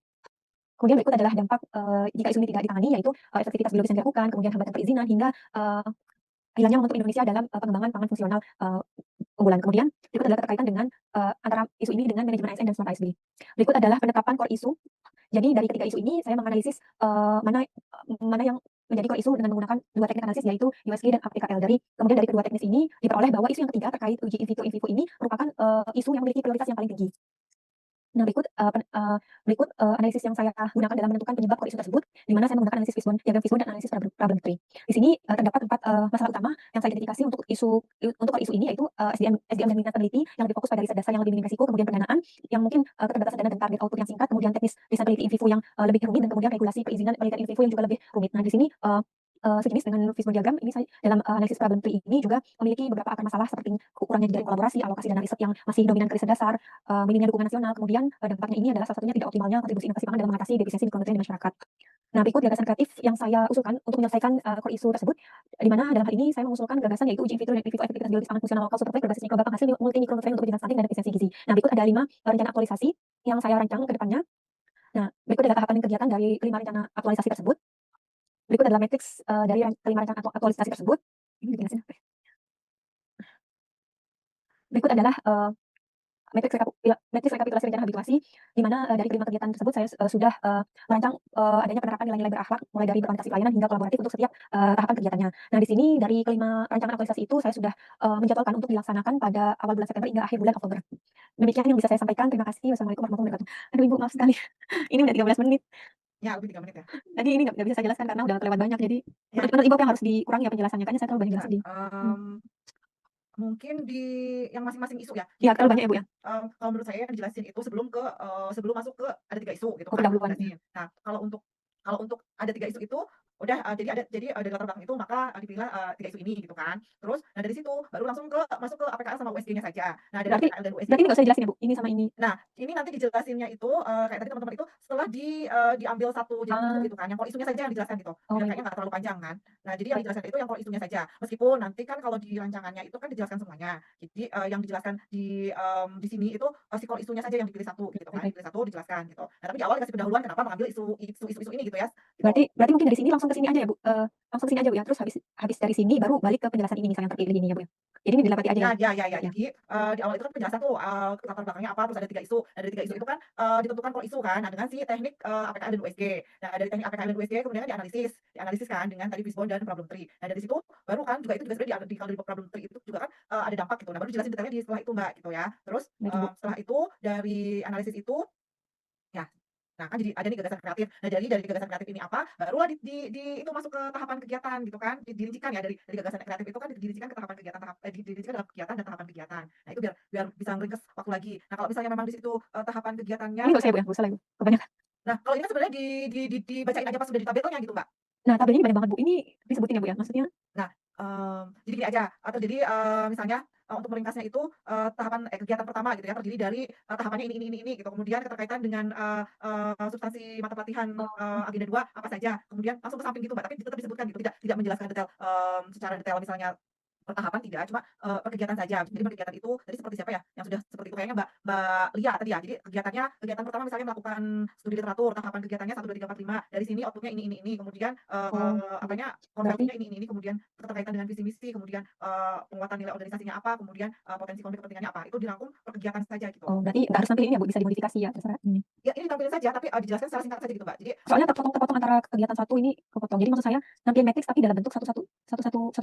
[SPEAKER 6] Kemudian berikut adalah dampak jika isu ini tidak ditangani, yaitu efektivitas biologis yang dilakukan, kemudian hambatan perizinan hingga hilangnya momentum Indonesia dalam pengembangan pangan fungsional unggulan. Kemudian berikut adalah keterkaitan dengan antara isu ini dengan manajemen ASN dan smart ASB. Berikut adalah penetapan core isu. Jadi dari ketiga isu ini saya menganalisis mana yang menjadi core isu dengan menggunakan dua teknik analisis, yaitu USG dan APKL. Kemudian dari kedua teknis ini diperoleh bahwa isu yang ketiga terkait uji in vivo ini merupakan isu yang memiliki prioritas yang paling tinggi. Nah, berikut analisis yang saya gunakan dalam menentukan penyebab core isu tersebut, di mana saya menggunakan analisis Fishbone, diagram Fishbone dan analisis problem tree. Di sini terdapat 4 masalah utama yang saya identifikasi untuk core isu ini, yaitu SDM dan minat peneliti yang lebih fokus pada riset dasar yang lebih minim risiko, kemudian pendanaan yang mungkin keterbatasan dana dan target output yang singkat, kemudian teknis riset peneliti in vivo yang lebih rumit, dan kemudian regulasi perizinan penelitian in vivo yang juga lebih rumit. Nah, di sini sejenis dengan Fishbone diagram ini saya dalam analisis problem tree ini juga memiliki beberapa akar masalah seperti kurangnya jejaring kolaborasi, alokasi dana riset yang masih dominan ke riset dasar, minimnya dukungan nasional, kemudian dampaknya ini adalah salah satunya tidak optimalnya kontribusi inovasi pangan dalam mengatasi defisiensi mikronutrien di masyarakat. Nah, berikut gagasan kreatif yang saya usulkan untuk menyelesaikan core isu tersebut, di mana dalam hal ini saya mengusulkan gagasan yaitu uji in vitro dan in vivo efektivitas biologis pangan fungsional lokal superfood berbasis mikroba penghasil multimikronutrien untuk pencegahan stunting dan defisiensi gizi. Nah, berikut ada 5 rencana aktualisasi yang saya rancang ke depannya. Nah, berikut adalah tahapan kegiatan dari 5 rencana aktualisasi tersebut. Berikut adalah matriks dari 5 rencana aktualisasi tersebut. Ini dijelasin apa ya? Berikut adalah matriks rekapitulasi rencana habituasi, di mana dari kelima kegiatan tersebut saya sudah merancang adanya penerapan nilai-nilai berakhlak mulai dari berorientasi pelayanan hingga kolaboratif untuk setiap tahapan kegiatannya. Nah, di sini dari kelima rancangan aktualisasi itu saya sudah menjadwalkan untuk dilaksanakan pada awal bulan September hingga akhir bulan Oktober. Demikian yang bisa saya sampaikan. Terima kasih. Wassalamualaikum warahmatullahi wabarakatuh. Aduh, Ibu, maaf sekali. Ini udah 13 menit.
[SPEAKER 2] Ya, lebih 3 menit ya.
[SPEAKER 6] Tadi ini nggak bisa saya jelaskan karena udah kelewat banyak. Jadi
[SPEAKER 2] Ya.
[SPEAKER 6] menurut Ibu apa yang harus dikurangi ya penjelasannya? Kayaknya saya terlalu banyak jelasin di.
[SPEAKER 2] Mungkin di yang masing-masing isu ya.
[SPEAKER 6] Iya, terlalu banyak ya, Bu ya.
[SPEAKER 2] Kalau menurut saya yang dijelasin itu sebelum masuk ke ada 3 isu gitu
[SPEAKER 6] Oh,
[SPEAKER 2] kan.
[SPEAKER 6] pendahuluan.
[SPEAKER 2] Nah, kalau untuk ada 3 isu itu udah jadi dari latar belakang itu maka dipilih 3 isu ini gitu kan. Terus nah dari situ baru langsung masuk ke APKL sama USG-nya saja. Nah, dari APKL dan USG.
[SPEAKER 6] Berarti ini nggak usah dijelasin ya, Bu? Ini sama ini.
[SPEAKER 2] Nah, ini nanti dijelasinnya itu kayak tadi teman-teman itu setelah diambil satu jadi isu gitu kan. Yang core isunya saja yang dijelaskan gitu. Biar kayaknya nggak terlalu panjang kan. Nah, jadi yang dijelaskan itu yang core isunya saja. Meskipun nanti kan kalau di rancangannya itu kan dijelaskan semuanya. Jadi yang dijelaskan di sini itu si core isunya saja yang dipilih satu gitu kan. Dipilih satu dijelaskan gitu. Nah, tapi di awal dikasih pendahuluan kenapa mengambil isu ini gitu ya.
[SPEAKER 6] Berarti mungkin dari sini langsung ke sini aja ya, Bu? Langsung sini aja, Bu, ya? Terus habis dari sini baru balik ke penjelasan ini misal yang terpilih ini ya, Bu, ya? Jadi ini dilewati aja ya?
[SPEAKER 2] Ya.
[SPEAKER 6] Ya.
[SPEAKER 2] Jadi di awal itu kan penjelasan tuh latar belakangnya apa, terus ada 3 isu. Nah, dari 3 isu itu kan ditentukan core isu kan. Nah, dengan si teknik APKN dan USG. Nah, dari teknik APKN dan USG kemudian kan dianalisis kan dengan tadi fishbone dan problem tree. Nah, dari situ baru kan juga itu juga sebenarnya kalau dari problem tree itu juga kan ada dampak gitu. Nah, baru dijelasin detailnya di setelah itu, Mbak, gitu ya. Terus
[SPEAKER 6] Baik, Ibu.
[SPEAKER 2] setelah itu dari analisis itu ya. Nah, kan jadi ada nih gagasan kreatif. Nah, dari gagasan kreatif ini apa, barulah itu masuk ke tahapan kegiatan gitu kan. Dirincikan ya dari gagasan kreatif itu kan dirincikan ke tahapan kegiatan dirincikan dalam kegiatan dan tahapan kegiatan. Nah, itu biar bisa ngeringkes waktu lagi. Nah, kalau misalnya memang di situ tahapan kegiatannya
[SPEAKER 6] Ini nggak usah ya, Bu, ya? Nggak usah lah, Ibu. Kebanyakan.
[SPEAKER 2] Nah, kalau ini kan sebenarnya dibacain aja pas sudah di tabelnya gitu, Mbak.
[SPEAKER 6] Nah, tabelnya banyak banget, Bu. Ini disebutin ya, Bu, ya? Maksudnya?
[SPEAKER 2] Nah, jadi gini aja, terdiri misalnya untuk meringkasnya itu tahapan kegiatan pertama gitu ya, terdiri dari tahapannya ini gitu. Kemudian keterkaitan dengan substansi mata pelatihan agenda 2 apa saja. Kemudian langsung ke samping gitu, Mbak, tapi tetap disebutkan gitu, tidak menjelaskan detail secara detail misalnya per tahapan tidak, cuma per kegiatan saja. Jadi per kegiatan itu tadi seperti siapa ya yang sudah seperti itu, kayaknya Mbak Lia tadi ya. Jadi kegiatan pertama misalnya melakukan studi literatur, tahapan kegiatannya 1, 2, 3, 4, 5. Dari sini outputnya ini. Kemudian konsepnya ini. Kemudian keterkaitan dengan visi misi, kemudian penguatan nilai organisasinya apa, kemudian potensi konflik kepentingannya apa. Itu dirangkum per kegiatan saja gitu.
[SPEAKER 6] Oh, berarti nggak harus tampil ini ya, Bu? Bisa dimodifikasi ya, terserah ini.
[SPEAKER 2] Ya, ini ditampilin saja, tapi dijelaskan secara singkat saja gitu, Mbak. Jadi
[SPEAKER 6] Soalnya terpotong antara kegiatan satu ini kepotong. Jadi maksud saya nampilin matriks tapi dalam bentuk satu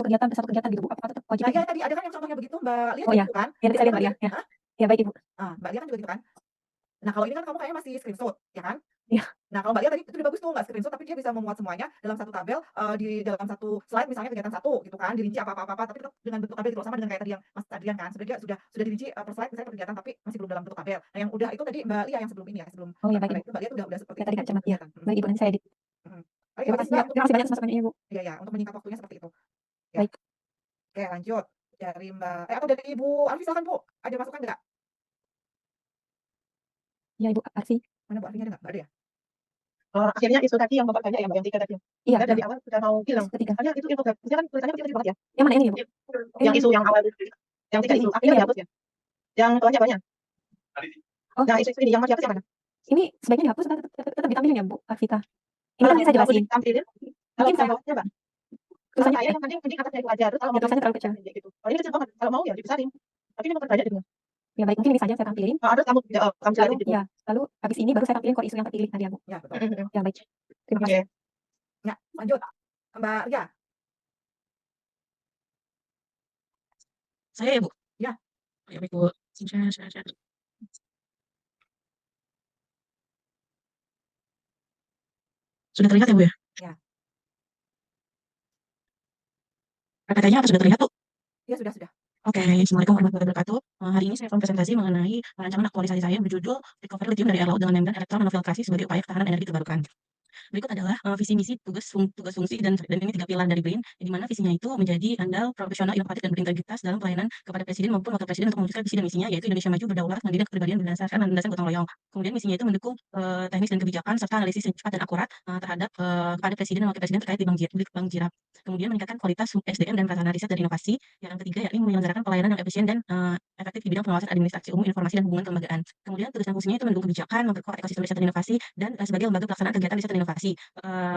[SPEAKER 6] kegiatan gitu, Bu. Apakah tetap wajib?
[SPEAKER 2] Nah, ya tadi ada kan yang contohnya begitu, Mbak Lia
[SPEAKER 6] Oh,
[SPEAKER 2] juga
[SPEAKER 6] ya.
[SPEAKER 2] gitu kan.
[SPEAKER 6] Ya, nanti saya lihat, Mbak Lia. Ya.
[SPEAKER 2] Hah?
[SPEAKER 6] Ya, baik, Ibu.
[SPEAKER 2] Mbak Lia kan juga gitu kan. Nah, kalau ini kan kamu kayaknya masih screenshot, ya kan?
[SPEAKER 6] Iya.
[SPEAKER 2] Nah, kalau Mbak Lia tadi itu udah bagus tuh, nggak screenshot, tapi dia bisa memuat semuanya dalam satu tabel, di dalam satu slide misalnya kegiatan 1 gitu kan, dirinci apa, tapi tetap dengan bentuk tabel gitu loh, sama dengan kayak tadi yang Mas Adrian kan, sebenarnya sudah dirinci per slide misalnya per kegiatan, tapi masih belum dalam bentuk tabel. Nah, yang udah itu tadi Mbak Lia yang sebelum ini ya, sebelum
[SPEAKER 6] Oh, ya, baik,
[SPEAKER 2] itu
[SPEAKER 6] Ibu.
[SPEAKER 2] Mbak Lia tuh udah seperti
[SPEAKER 6] Ya, tadi kan cermat, ya.
[SPEAKER 2] kelihatan.
[SPEAKER 6] Baik, Ibu, nanti saya edit.
[SPEAKER 2] Oke,
[SPEAKER 6] Terima kasih, Mbak. Terima kasih banyak atas masukannya, Ibu.
[SPEAKER 2] Iya, untuk menyingkat waktunya seperti itu. Ya.
[SPEAKER 6] Baik.
[SPEAKER 2] Oke, lanjut. Dari atau dari Ibu Arfi, silakan, Bu. Ada masukan nggak?
[SPEAKER 6] Ya, Ibu Arfi.
[SPEAKER 2] Mana Bu Arfinya, ada nggak? Nggak ada ya?
[SPEAKER 9] Akhirnya isu tadi yang Bapak tanya ya, Mbak, yang 3 tadi.
[SPEAKER 6] Iya,
[SPEAKER 9] Saya dari awal sudah mau bilang.
[SPEAKER 6] Ketiga.
[SPEAKER 9] Soalnya itu infografisnya kan tulisannya kecil-kecil banget ya.
[SPEAKER 6] Yang mana ini ya, Bu?
[SPEAKER 9] Yang isu yang awal itu. Yang 3 isu. Akhirnya dihapus ya. Yang kelanjutannya.
[SPEAKER 6] Oh.
[SPEAKER 9] Yang isu ini yang mau dihapus yang mana?
[SPEAKER 6] Ini sebaiknya dihapus atau tetap ditampilin ya, Bu Arvita? Ini kan saya jelasin.
[SPEAKER 9] Ditampilin. Kalau
[SPEAKER 6] Mungkin saya
[SPEAKER 9] bawahnya, Mbak. Kalau
[SPEAKER 6] tulisannya
[SPEAKER 9] saya yang mending atasnya itu aja. Terus kalau
[SPEAKER 6] ya, tulisannya terlalu kecil.
[SPEAKER 9] gitu. Kalau ini kecil banget. Kalau mau ya dibesarin. Tapi ini memperbanyak gitu.
[SPEAKER 6] Ya, baik, mungkin ini saja saya tampilin.
[SPEAKER 9] Terus kamu jelasin
[SPEAKER 6] Lalu
[SPEAKER 9] gitu.
[SPEAKER 6] ya, lalu habis ini baru saya tampilin core isu yang terpilih tadi ya, Bu.
[SPEAKER 2] Ya, betul.
[SPEAKER 6] Ya, baik. Terima kasih.
[SPEAKER 9] Oke.
[SPEAKER 2] Ya, lanjut. Mbak Ria.
[SPEAKER 4] Saya ya, Bu?
[SPEAKER 2] Ya.
[SPEAKER 4] Ya, baik, Bu. Saya. Sudah terlihat ya, Bu, ya?
[SPEAKER 2] Ya.
[SPEAKER 4] PPT-nya apa sudah terlihat, Bu?
[SPEAKER 2] Ya, sudah.
[SPEAKER 4] Oke, Assalamualaikum warahmatullahi wabarakatuh. Hari ini saya akan presentasi mengenai rancangan aktualisasi saya yang berjudul Recovery Lithium dari Air Laut dengan Membran Elektron Nanofiltrasi sebagai upaya ketahanan energi terbarukan. Berikut adalah visi misi tugas fungsi dan ini 3 pilar dari BRIN, di mana visinya itu menjadi andal, profesional, inovatif dan berintegritas dalam pelayanan kepada presiden maupun wakil presiden untuk mewujudkan visi dan misinya, yaitu Indonesia maju, berdaulat, mandiri, dan kepribadian berdasarkan landasan gotong royong. Kemudian misinya itu mendukung teknis dan kebijakan serta analisis yang cepat dan akurat terhadap kepada presiden dan wakil presiden terkait di Bank Jirap. Kemudian meningkatkan kualitas SDM dan prasarana riset dan inovasi. Yang ketiga yakni menyelenggarakan pelayanan yang efisien dan efektif di bidang pengawasan administrasi umum, informasi dan hubungan kelembagaan. Kemudian tugas dan fungsinya itu mendukung kebijakan, memperkuat ekosistem riset dan inovasi, dan sebagai lembaga pelaksanaan kegiatan riset dan inovasi.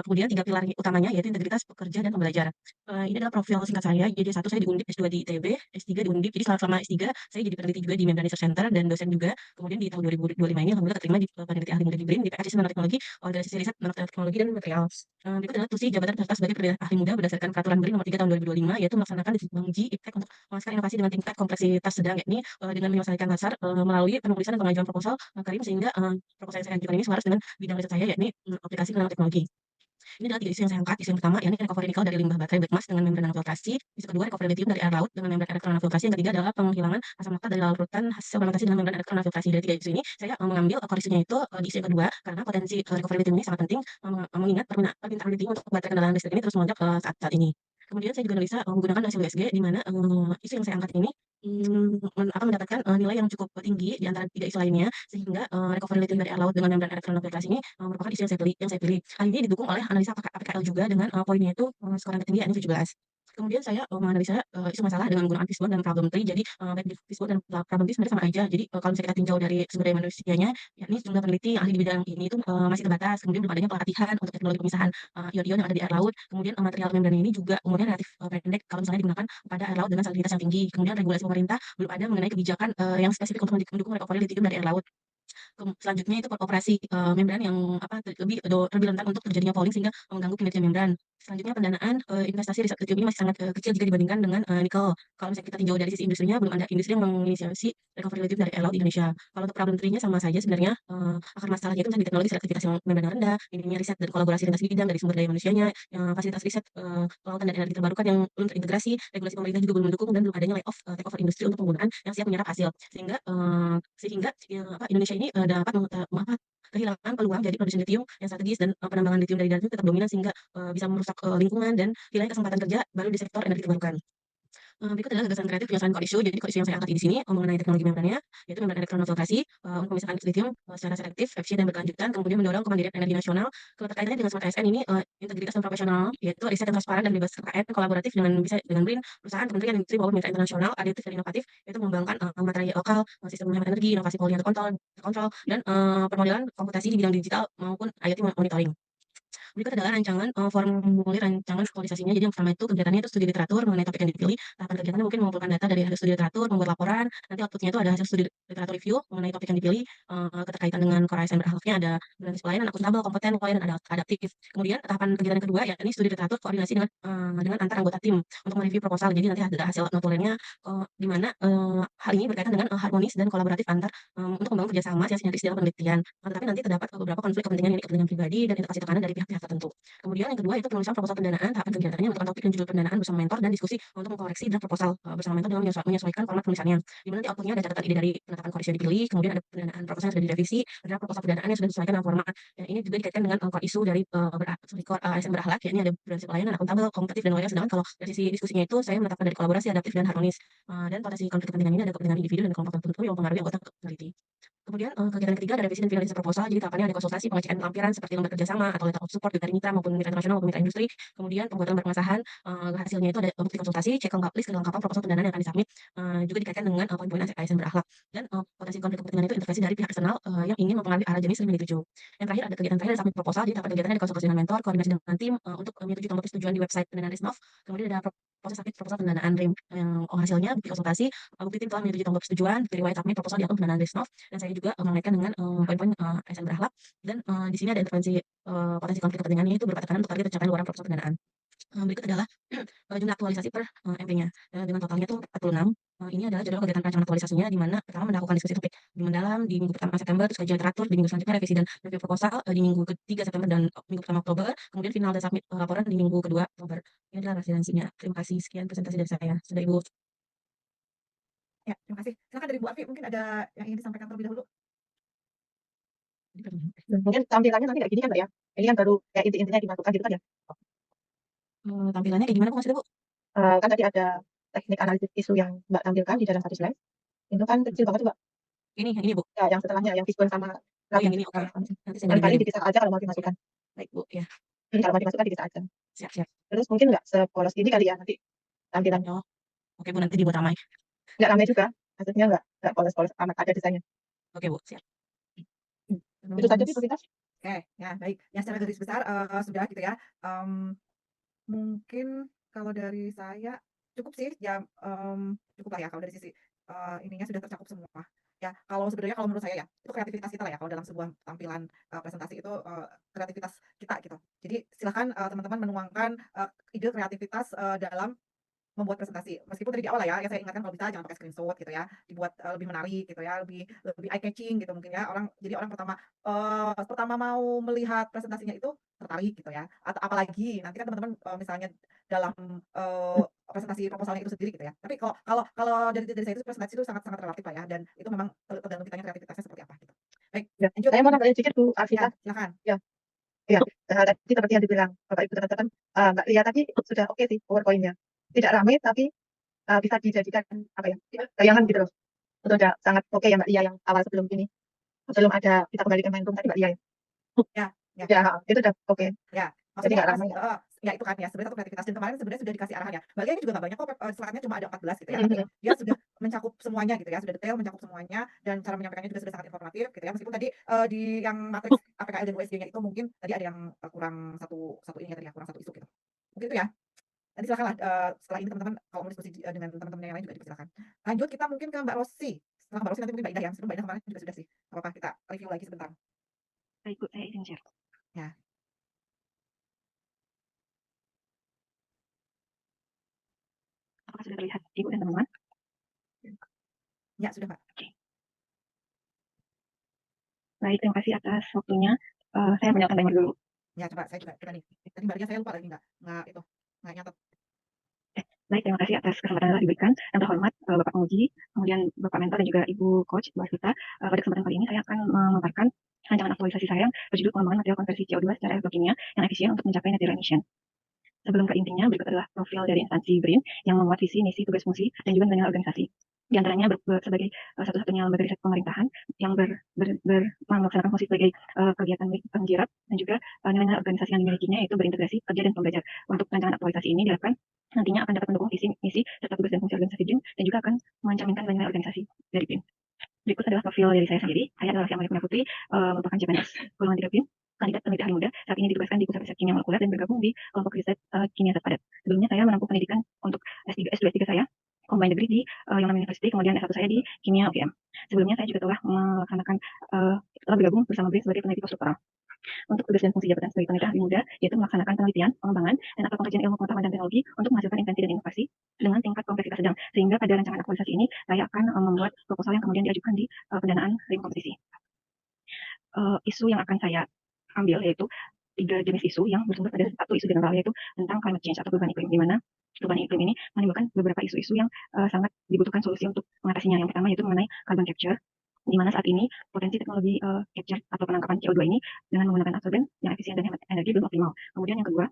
[SPEAKER 4] Kemudian 3 pilar utamanya yaitu integritas, pekerja, dan pembelajar. Ini adalah profil singkat saya. Jadi S1 saya di Undip, S2 di ITB, S3 di Undip. Jadi selama S3 saya jadi peneliti juga di Membran Research Center dan dosen juga. Kemudian di tahun 2025 ini alhamdulillah keterima di peneliti ahli muda di BRIN di PK Sistem Nanoteknologi, Organisasi Riset Nanoteknologi dan Material. Berikut adalah tusi jabatan peserta sebagai peneliti ahli muda berdasarkan peraturan BRIN nomor 3 tahun 2025, yaitu melaksanakan uji iptek untuk menghasilkan inovasi dengan tingkat kompleksitas sedang, yakni dengan menyelesaikan dasar melalui penulisan dan pengajuan proposal karim, sehingga proposal yang saya ajukan ini selaras dengan bidang riset saya, yakni aplikasi nanoteknologi. Ini adalah 3 isu yang saya angkat. Isu yang pertama yakni recovery nikel dari limbah baterai black mass dengan membran nanofiltrasi. Isu kedua recovery lithium dari air laut dengan membran elektron nanofiltrasi. Yang ketiga adalah penghilangan asam laktat dari larutan hasil fermentasi dengan membran elektron nanofiltrasi. Dari 3 isu ini saya mengambil core isunya itu di isu yang kedua, karena potensi recovery lithium ini sangat penting mengingat permintaan lithium untuk baterai kendaraan listrik ini terus melonjak saat ini. Kemudian saya juga bisa menggunakan hasil USG, di mana isu yang saya angkat ini akan mendapatkan nilai yang cukup tinggi di antara 3 isu lainnya, sehingga recovery lithium dari air laut dengan membran elektron nanofiltrasi ini merupakan isu yang saya pilih. Hal ini didukung oleh analisa APKL juga dengan poinnya itu skor yang tertinggi yakni 17. Kemudian saya menganalisa isu masalah dengan menggunakan fishbone dan problem tree. Jadi baik di fishbone dan problem tree sebenarnya sama aja. Jadi kalau misalnya kita tinjau dari sumber daya manusianya, yakni jumlah peneliti ahli di bidang ini itu masih terbatas. Kemudian belum adanya pelatihan untuk teknologi pemisahan ion-ion yang ada di air laut. Kemudian material membran ini juga umurnya relatif pendek kalau misalnya digunakan pada air laut dengan salinitas yang tinggi. Kemudian regulasi pemerintah belum ada mengenai kebijakan yang spesifik untuk mendukung recovery litium dari air laut. Selanjutnya itu operasi membran yang lebih rentan untuk terjadinya fouling sehingga mengganggu kinerja membran. Selanjutnya pendanaan investasi riset litium ini masih sangat kecil jika dibandingkan dengan nikel. Kalau misalnya kita tinjau dari sisi industrinya, belum ada industri yang menginisiasi recovery litium dari air laut di Indonesia. Kalau untuk problem tree-nya sama saja sebenarnya, akar masalahnya itu misalnya di teknologi selektivitas yang membran yang rendah, minimnya riset dan kolaborasi lintas bidang dari sumber daya manusianya, fasilitas riset kelautan dan energi terbarukan yang belum terintegrasi, regulasi pemerintah juga belum mendukung, dan belum adanya layoff take over industri untuk penggunaan yang siap menyerap hasil. Sehingga Indonesia ini dapat kehilangan peluang jadi produsen litium yang strategis, dan penambangan litium dari darat itu tetap dominan sehingga bisa merusak lingkungan dan hilangnya kesempatan kerja baru di sektor energi terbarukan. Berikut adalah gagasan kreatif penyelesaian core issue. Jadi core issue yang saya angkat di sini mengenai teknologi membrannya, yaitu membran elektronofiltrasi untuk pemisahan litium secara selektif, efisien dan berkelanjutan, kemudian mendorong kemandirian energi nasional. Keterkaitannya dengan Smart ASN ini integritas dan profesional, yaitu riset yang transparan dan bebas KKN kolaboratif dengan BRIN, perusahaan, kementerian industri maupun mitra internasional, adaptif dan inovatif, yaitu mengembangkan materi lokal, sistem menghemat energi, inovasi polri untuk kontrol, dan permodelan komputasi di bidang digital maupun IoT monitoring. Berikut adalah rancangan formulir rancangan visualisasinya. Jadi yang pertama itu kegiatannya itu studi literatur mengenai topik yang dipilih. Tahapan kegiatannya mungkin mengumpulkan data dari hasil studi literatur, membuat laporan. Nanti outputnya itu ada hasil studi literatur review mengenai topik yang dipilih. Keterkaitan dengan core ASN berhalafnya ada berbasis pelayanan, akuntabel, kompeten, loyal, dan adaptif. Kemudian tahapan kegiatan yang kedua yakni studi literatur koordinasi dengan antar anggota tim untuk mereview proposal. Jadi nanti ada hasil notulennya di mana hal ini berkaitan dengan harmonis dan kolaboratif antar untuk membangun kerjasama sinergis dalam penelitian. Tetapi nanti terdapat beberapa konflik kepentingan, ini kepentingan pribadi dan interaksi tekanan dari pihak-pihak tertentu. Kemudian yang kedua itu penulisan proposal pendanaan. Tahapan kegiatannya menentukan topik dan judul pendanaan bersama mentor dan diskusi untuk mengkoreksi draft proposal bersama mentor dengan menyesuaikan format penulisannya. Di mana nanti outputnya ada catatan ide dari penetapan core issue yang dipilih, kemudian ada pendanaan proposal yang sudah direvisi, draft proposal pendanaan yang sudah disesuaikan dengan format. Dan ini juga dikaitkan dengan core issue dari core ASN berakhlak, yakni ada prinsip pelayanan, akuntabel, kompetitif, dan loyal. Sedangkan kalau dari sisi diskusinya itu saya menetapkan dari kolaborasi, adaptif, dan harmonis. Dan potensi konflik kepentingan ini ada kepentingan individu dan kelompok tertentu yang mempengaruhi anggota peneliti. Kemudian kegiatan ketiga ada revisi dan finalisasi proposal. Jadi tahapannya ada konsultasi, pengecekan kelampiran seperti lembar kerjasama atau letter of support dari mitra maupun mitra internasional maupun mitra industri. Kemudian pembuatan lembar pengesahan, hasilnya itu ada bukti konsultasi, cek lengkap list kelengkapan proposal pendanaan yang akan disubmit, juga dikaitkan dengan poin-poin ASN berakhlak. Dan potensi konflik kepentingan itu intervensi dari pihak eksternal yang ingin mempengaruhi arah jenis lebih dituju. Yang terakhir ada kegiatan terakhir ada submit proposal. Jadi tahapan kegiatannya ada konsultasi dengan mentor, koordinasi dengan tim untuk menyetujui tombol persetujuan di website pendanaan Risnov. Kemudian ada proses submit proposal pendanaan RIM yang hasilnya bukti konsultasi, bukti tim telah menyetujui tombol persetujuan, bukti riwayat submit proposal di akun pendanaan Risnov, dan saya juga mengaitkan dengan poin-poin ASN berakhlak. Dan di sini ada intervensi potensi konflik kepentingannya itu berupa tekanan untuk target pencapaian luaran proposal pendanaan. Berikut adalah jumlah aktualisasi per MP-nya dengan totalnya itu 46. Ini adalah jadwal kegiatan perancangan aktualisasinya, di mana pertama melakukan diskusi topik di mendalam di minggu pertama September, terus kajian teratur di minggu selanjutnya, revisi dan review proposal di minggu ketiga September dan minggu pertama Oktober, kemudian final dan submit laporan di minggu kedua Oktober. Ini adalah residensinya. Terima kasih, sekian presentasi dari saya. Sudah Ibu.
[SPEAKER 2] Ya, terima kasih. Silakan dari Bu Afi, mungkin ada yang ingin disampaikan terlebih dahulu.
[SPEAKER 9] Mungkin tampilannya nanti kayak gini kan Mbak ya? Ini kan baru kayak inti-intinya dimasukkan gitu kan ya?
[SPEAKER 4] Tampilannya kayak gimana Bu maksudnya Bu?
[SPEAKER 9] Kan tadi ada teknik analisis isu yang Mbak tampilkan di dalam satu slide. Itu kan kecil banget tuh Mbak.
[SPEAKER 4] Ini Bu.
[SPEAKER 9] Ya, yang setelahnya yang fishbone sama
[SPEAKER 4] yang ini, oke. Nanti saya
[SPEAKER 9] paling dipisah aja kalau mau dimasukkan.
[SPEAKER 4] Baik Bu, ya.
[SPEAKER 9] Kalau mau dimasukkan dipisah aja.
[SPEAKER 4] Siap.
[SPEAKER 9] Terus mungkin nggak sepolos ini kali ya nanti tampilannya.
[SPEAKER 4] Oke Bu, nanti dibuat ramai.
[SPEAKER 9] Nggak ramai juga, maksudnya nggak polos-polos amat, ada desainnya.
[SPEAKER 4] Oke Bu, siap.
[SPEAKER 9] Itu saja sih Bu Vita.
[SPEAKER 2] Oke, ya baik. Yang secara garis besar sudah gitu ya. Mungkin kalau dari saya cukup sih ya, cukup lah ya kalau dari sisi ininya sudah tercakup semua. Ya, kalau sebenarnya kalau menurut saya ya, itu kreativitas kita lah ya kalau dalam sebuah tampilan presentasi itu kreativitas kita gitu. Jadi silakan teman-teman menuangkan ide kreativitas dalam membuat presentasi. Meskipun tadi di awal lah ya, saya ingatkan kalau bisa jangan pakai screenshot gitu ya, dibuat lebih menarik gitu ya, lebih eye catching gitu mungkin ya. Jadi orang pertama mau melihat presentasinya itu tertarik gitu ya. Atau apalagi nanti kan teman-teman misalnya dalam presentasi proposalnya itu sendiri gitu ya. Tapi kalau dari saya itu presentasi itu sangat relatif lah ya, dan itu memang tergantung kitanya kreativitasnya seperti apa gitu. Baik,
[SPEAKER 9] Ya,
[SPEAKER 2] lanjut.
[SPEAKER 9] saya mau nambahin sedikit Bu Arvita.
[SPEAKER 2] Ya, silakan.
[SPEAKER 9] Ya, tadi seperti yang dibilang Bapak Ibu teman-teman, Mbak Lia tadi sudah oke sih PowerPoint-nya. Tidak ramai tapi bisa dijadikan apa ya, bayangan gitu loh. Itu udah sangat oke ya Mbak Lia yang awal sebelum ada kita kembali ke main room tadi Mbak Lia ya.
[SPEAKER 2] Ya.
[SPEAKER 9] Ya, itu udah oke.
[SPEAKER 2] Ya,
[SPEAKER 9] Jadi nggak ramai.
[SPEAKER 2] Ya itu kan ya, sebenarnya satu kreativitas, dan kemarin sebenarnya sudah dikasih arahannya. Mbak Lia ini juga nggak banyak kok, slide-nya cuma ada 14 gitu ya, tapi dia sudah mencakup semuanya gitu ya, sudah detail mencakup semuanya, dan cara menyampaikannya juga sudah sangat informatif gitu ya. Meskipun tadi di yang matriks APKL dan USG-nya itu mungkin tadi ada yang kurang satu ininya tadi ya, kurang satu isu gitu. Mungkin itu ya. Nanti silakanlah setelah ini teman-teman kalau mau diskusi dengan teman-teman yang lain juga dipersilakan. Lanjut kita mungkin ke Mbak Rosi. Setelah Mbak Rosi nanti mungkin Mbak Indah ya. Sebelum Mbak Indah kemarin juga sudah sih. Nggak apa-apa, kita review lagi sebentar.
[SPEAKER 6] Baik, Bu, saya izin share.
[SPEAKER 2] Ya.
[SPEAKER 6] Apakah sudah terlihat Ibu dan teman-teman?
[SPEAKER 2] Ya, sudah Mbak.
[SPEAKER 6] Oke. Baik, terima kasih atas waktunya. Saya menyalakan timer dulu.
[SPEAKER 2] Ya, coba saya juga kita nih. Tadi Mbak Ria saya lupa lagi nggak nyatet.
[SPEAKER 6] Baik, terima kasih atas kesempatan yang telah diberikan. Yang terhormat Bapak Penguji, kemudian Bapak Mentor dan juga Ibu Coach, Bu Asita. Pada kesempatan kali ini saya akan memaparkan rancangan aktualisasi saya yang berjudul pengembangan material konversi CO2 secara elektrokimia yang efisien untuk mencapai net zero emission. Sebelum ke intinya, berikut adalah profil dari instansi BRIN yang memuat visi, misi, tugas fungsi, dan juga nilai organisasi. Di antaranya sebagai satu-satunya lembaga riset pemerintahan yang melaksanakan fungsi sebagai kegiatan penggerak, dan juga nilai organisasi yang dimilikinya yaitu berintegrasi, kerja, dan pembelajar. Untuk rancangan aktualisasi ini diharapkan nantinya akan dapat mendukung visi, misi, serta tugas dan fungsi organisasi BRIN, dan juga akan mencerminkan nilai organisasi dari BRIN. Berikut adalah profil dari saya sendiri. Saya adalah Amalia Punya Putri, merupakan CPNS golongan 3 BRIN, kandidat peneliti hari muda, saat ini ditugaskan di Pusat Riset Kimia Molekuler dan bergabung di kelompok riset kimia zat padat. Sebelumnya saya menempuh pendidikan untuk S2 S3 saya, combined degree di Yonam University, kemudian S1 saya di Kimia UGM. Sebelumnya saya juga telah melaksanakan telah bergabung bersama BRIN sebagai peneliti postdoktoral. Untuk tugas dan fungsi jabatan sebagai peneliti ahli muda, yaitu melaksanakan penelitian, pengembangan, dan atau pengkajian ilmu pengetahuan dan teknologi untuk menghasilkan invensi dan inovasi dengan tingkat kompleksitas sedang. Sehingga pada rancangan aktualisasi ini, saya akan membuat proposal yang kemudian diajukan di pendanaan ring kompetisi. Isu yang akan saya ambil yaitu 3 jenis isu yang bersumber pada satu isu general, yaitu tentang climate change atau perubahan iklim, di mana perubahan iklim ini menimbulkan beberapa isu-isu yang sangat dibutuhkan solusi untuk mengatasinya. Yang pertama yaitu mengenai carbon capture, di mana saat ini potensi teknologi capture atau penangkapan CO2 ini dengan menggunakan absorben yang efisien dan hemat energi belum optimal. Kemudian yang kedua,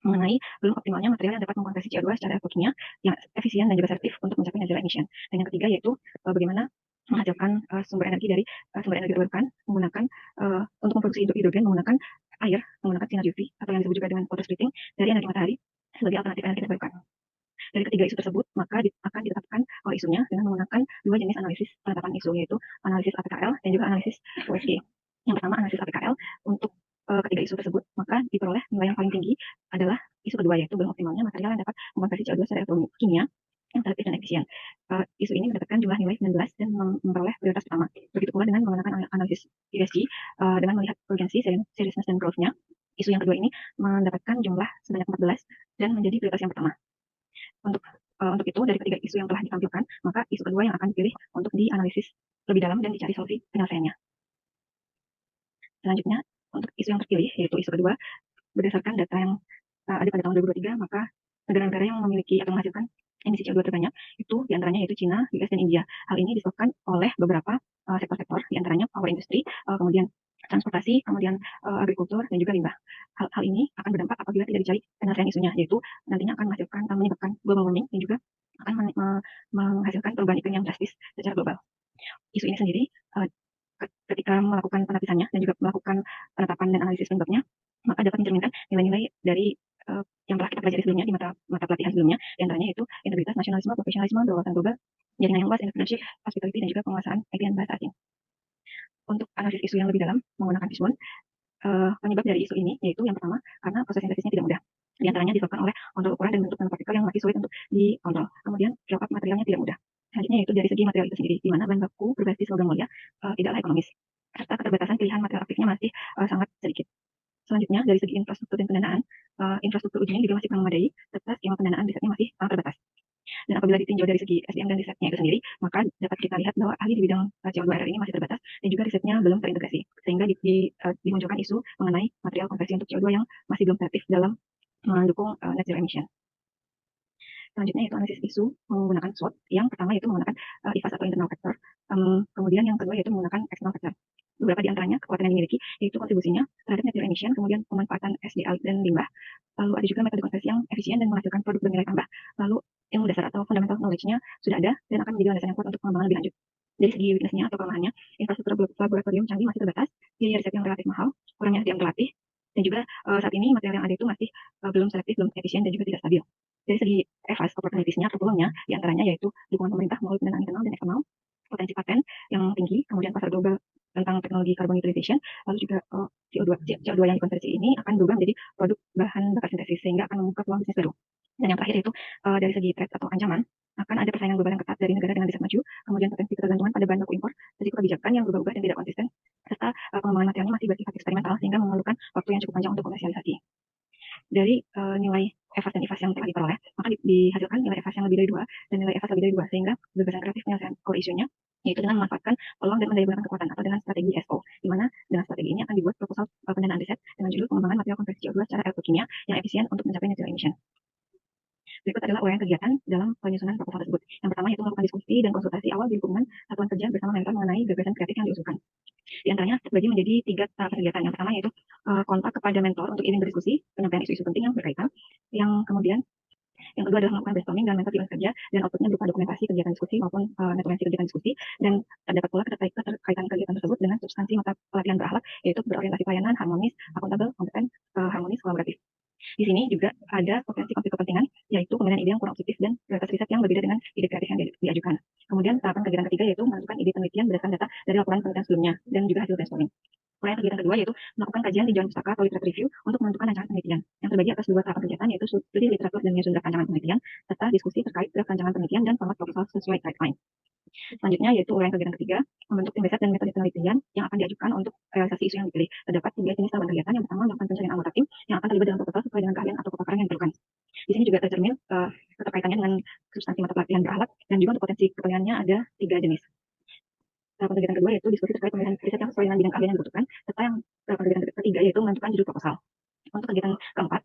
[SPEAKER 6] mengenai belum optimalnya material yang dapat mengkonversi CO2 secara elektrokimia yang efisien dan juga selektif untuk mencapai net zero emission. Dan yang ketiga yaitu bagaimana menghasilkan sumber energi terbarukan menggunakan untuk memproduksi hidrogen menggunakan air, menggunakan sinar UV atau yang disebut juga dengan photo splitting dari energi matahari sebagai alternatif energi terbarukan. Dari ketiga isu tersebut, maka akan ditetapkan oleh isunya dengan menggunakan 2 jenis analisis penetapan isu, yaitu analisis APKL dan juga analisis USG. Yang pertama, analisis APKL untuk ketiga isu tersebut, maka diperoleh nilai yang paling tinggi adalah isu kedua, yaitu belum optimalnya material yang dapat mengkonversi CO2 secara elektrokimia yang selektif dan efisien. Isu ini mendapatkan jumlah nilai 19 dan memperoleh prioritas pertama. Begitu pula dengan menggunakan analisis ESG dengan melihat urgensi, seriousness, dan growth-nya. Isu yang kedua ini mendapatkan jumlah sebanyak 14 dan menjadi prioritas yang pertama. Untuk itu, dari ketiga isu yang telah ditampilkan, maka isu kedua yang akan dipilih untuk dianalisis lebih dalam dan dicari solusi penyelesaiannya. Selanjutnya, untuk isu yang terpilih, yaitu isu kedua, berdasarkan data yang ada pada tahun 2023, maka negara-negara yang memiliki atau menghasilkan emisi CO2 terbanyak itu diantaranya yaitu China, US, dan India. Hal ini disebabkan oleh beberapa sektor-sektor, diantaranya power industry, kemudian transportasi, kemudian agrikultur, dan juga limbah. Hal ini akan berdampak apabila tidak dicari penyelesaian isunya, yaitu nantinya akan menyebabkan global warming dan juga akan menghasilkan perubahan iklim yang drastis secara global. Isu ini sendiri ketika melakukan penapisannya dan juga melakukan penetapan dan analisis penyebabnya, maka dapat mencerminkan nilai-nilai dari yang telah kita pelajari sebelumnya di mata pelatihan sebelumnya, diantaranya yaitu integritas, nasionalisme, profesionalisme, wawasan global, jaringan yang luas, entrepreneurship, hospitality, dan juga penguasaan IT dan bahasa asing. Untuk analisis isu yang lebih dalam menggunakan Fishbone, penyebab dari isu ini yaitu yang pertama karena proses sintesisnya tidak mudah. Di antaranya disebabkan oleh kontrol ukuran dan bentuk nanopartikel yang masih sulit untuk dikontrol. Kemudian drop-up materialnya tidak mudah. Selanjutnya yaitu dari segi material itu sendiri, di mana bahan baku berbasis logam mulia tidaklah ekonomis, serta keterbatasan pilihan material aktifnya masih sangat sedikit. Selanjutnya, dari segi infrastruktur dan pendanaan, infrastruktur ujinya juga masih kurang memadai, serta skema pendanaan risetnya masih sangat terbatas. Dan apabila ditinjau dari segi SDM dan risetnya itu sendiri, maka dapat kita lihat bahwa ahli di bidang CO2 ini masih terbatas dan juga risetnya belum terintegrasi, sehingga dimunculkan isu mengenai material konversi untuk CO2 yang masih belum selektif dalam mendukung net zero emission. Selanjutnya yaitu analisis isu menggunakan SWOT. Yang pertama yaitu menggunakan IFAS atau internal factor. Kemudian yang kedua yaitu menggunakan external factor. Beberapa di antaranya kekuatan yang dimiliki yaitu kontribusinya terhadap net zero emission, kemudian pemanfaatan SDA dan limbah. Lalu ada juga metode konversi yang efisien dan menghasilkan produk bernilai tambah. Lalu ilmu dasar atau fundamental knowledge-nya sudah ada dan akan menjadi landasan yang kuat untuk pengembangan lebih lanjut. Dari segi weakness-nya atau kelemahannya, infrastruktur laboratorium canggih masih terbatas, biaya riset yang relatif mahal, kurangnya SDM terlatih, Dan juga saat ini material yang ada itu masih belum selektif, belum efisien, dan juga tidak stabil. Dari segi EVAS opportunities-nya atau peluangnya, diantaranya yaitu dukungan pemerintah melalui pendanaan internal dan eksternal, potensi paten yang tinggi, kemudian pasar global tentang teknologi carbon utilization, lalu juga CO2 yang dikonversi ini akan berubah menjadi produk bahan bakar sintesis sehingga akan membuka peluang bisnis baru. Dan yang terakhir itu dari segi threat atau ancaman akan ada persaingan global yang ketat dari negara dengan riset maju, kemudian potensi ketergantungan pada bahan baku impor, risiko kebijakan yang berubah-ubah dan tidak konsisten, serta pengembangan materialnya masih bersifat eksperimental sehingga memerlukan waktu yang cukup panjang untuk komersialisasi. Dari nilai EVAS dan IVAS yang telah diperoleh, maka dihasilkan nilai EVAS yang lebih dari 2 dan nilai EVAS lebih dari 2 sehingga gagasan kreatif penyelesaian core isunya yaitu dengan memanfaatkan peluang dan mendaya kekuatan atau dengan strategi SO, di mana dengan strategi ini akan dibuat proposal pendanaan riset dengan judul pengembangan material konversi CO2 secara elektrokimia yang efisien untuk mencapai net zero emission. Berikut adalah uraian kegiatan dalam penyusunan proposal tersebut. Yang pertama yaitu melakukan diskusi dan konsultasi awal di lingkungan satuan kerja bersama mentor mengenai gagasan kreatif yang diusulkan. Di antaranya terbagi menjadi 3 tahapan kegiatan. Yang pertama yaitu kontak kepada mentor untuk izin berdiskusi, penyampaian isu-isu penting yang berkaitan. Yang kedua adalah melakukan brainstorming dan mentor di kerja dan outputnya berupa dokumentasi kegiatan diskusi maupun dokumentasi kegiatan diskusi, dan terdapat pula keterkaitan kegiatan tersebut dengan substansi mata pelatihan berakhlak yaitu berorientasi pelayanan, harmonis, akuntabel, kompeten, harmonis, kolaboratif. Di sini juga ada potensi konflik kepentingan, yaitu pemilihan ide yang kurang objektif dan prioritas riset yang berbeda dengan ide kreatif yang diajukan. Kemudian tahapan kegiatan ketiga yaitu menentukan ide penelitian berdasarkan data dari laporan penelitian sebelumnya dan juga hasil brainstorming. Uraian kegiatan kedua yaitu melakukan kajian tinjauan pustaka atau literatur review untuk menentukan rancangan penelitian yang terbagi atas 2 tahapan kegiatan yaitu studi literatur dan menyusun draft rancangan penelitian serta diskusi terkait draft rancangan penelitian dan format proposal sesuai guideline. Selanjutnya yaitu uraian kegiatan ketiga, membentuk tim riset dan metode penelitian yang akan diajukan untuk realisasi isu yang dipilih. Terdapat 3 jenis tahapan kegiatan. Yang pertama melakukan pencarian anggota tim yang akan terlibat dalam proposal sesuai dengan keahlian atau kepakaran yang diperlukan. Di sini juga tercermin keterkaitannya dengan substansi mata pelatihan berakhlak dan juga untuk potensi kepentingannya ada 3 jenis. Tahapan kegiatan kedua yaitu diskusi terkait pemilihan riset yang sesuai dengan bidang keahlian yang dibutuhkan, serta yang tahapan kegiatan ketiga yaitu menentukan judul proposal. Untuk kegiatan keempat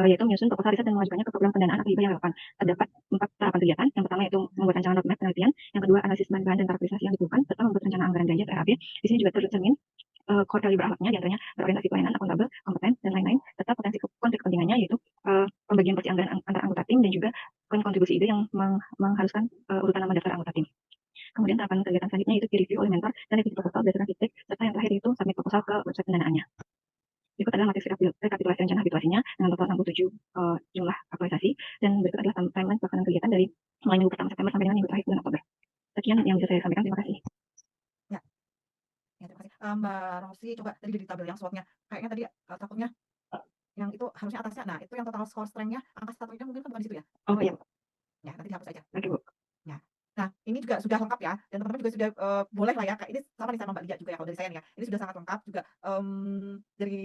[SPEAKER 6] yaitu menyusun proposal riset dan mengajukannya ke program pendanaan atau hibah yang relevan. Terdapat 4 tahapan kegiatan. Yang pertama yaitu membuat rancangan roadmap penelitian, yang kedua analisis bahan-bahan dan karakterisasi yang diperlukan, serta membuat rencana anggaran belanja (RAB). Di sini juga tercermin core value berakhlaknya, diantaranya berorientasi pelayanan, akuntabel, kompeten, dan lain-lain, serta potensi konflik kepentingannya yaitu pembagian porsi anggaran antar anggota tim dan juga kontribusi ide yang mengharuskan urutan nama daftar anggota tim. Kemudian tahapan kegiatan selanjutnya yaitu peer review oleh mentor dan revisi proposal berdasarkan feedback, serta yang terakhir itu submit proposal ke website pendanaannya. Berikut adalah materi rekapitulasi rencana habituasinya dengan total 67 jumlah aktualisasi, dan berikut adalah timeline pelaksanaan kegiatan dari mulai minggu pertama September sampai dengan minggu terakhir bulan Oktober. Sekian yang bisa saya sampaikan, terima kasih.
[SPEAKER 2] Ya, terima kasih. Mbak Rosi, coba tadi dari tabel yang SWOT-nya, kayaknya tadi takutnya yang itu harusnya atasnya. Nah, itu yang total score strength-nya angka 1-nya mungkin kan bukan di situ ya?
[SPEAKER 6] Oh iya.
[SPEAKER 2] Ya, nanti dihapus aja.
[SPEAKER 6] Oke, Bu.
[SPEAKER 2] Ya. Nah, ini juga sudah lengkap ya, dan teman-teman juga sudah boleh lah ya. Ini sama nih sama Mbak Lia juga ya kalau dari saya nih ya. Ini sudah sangat lengkap juga dari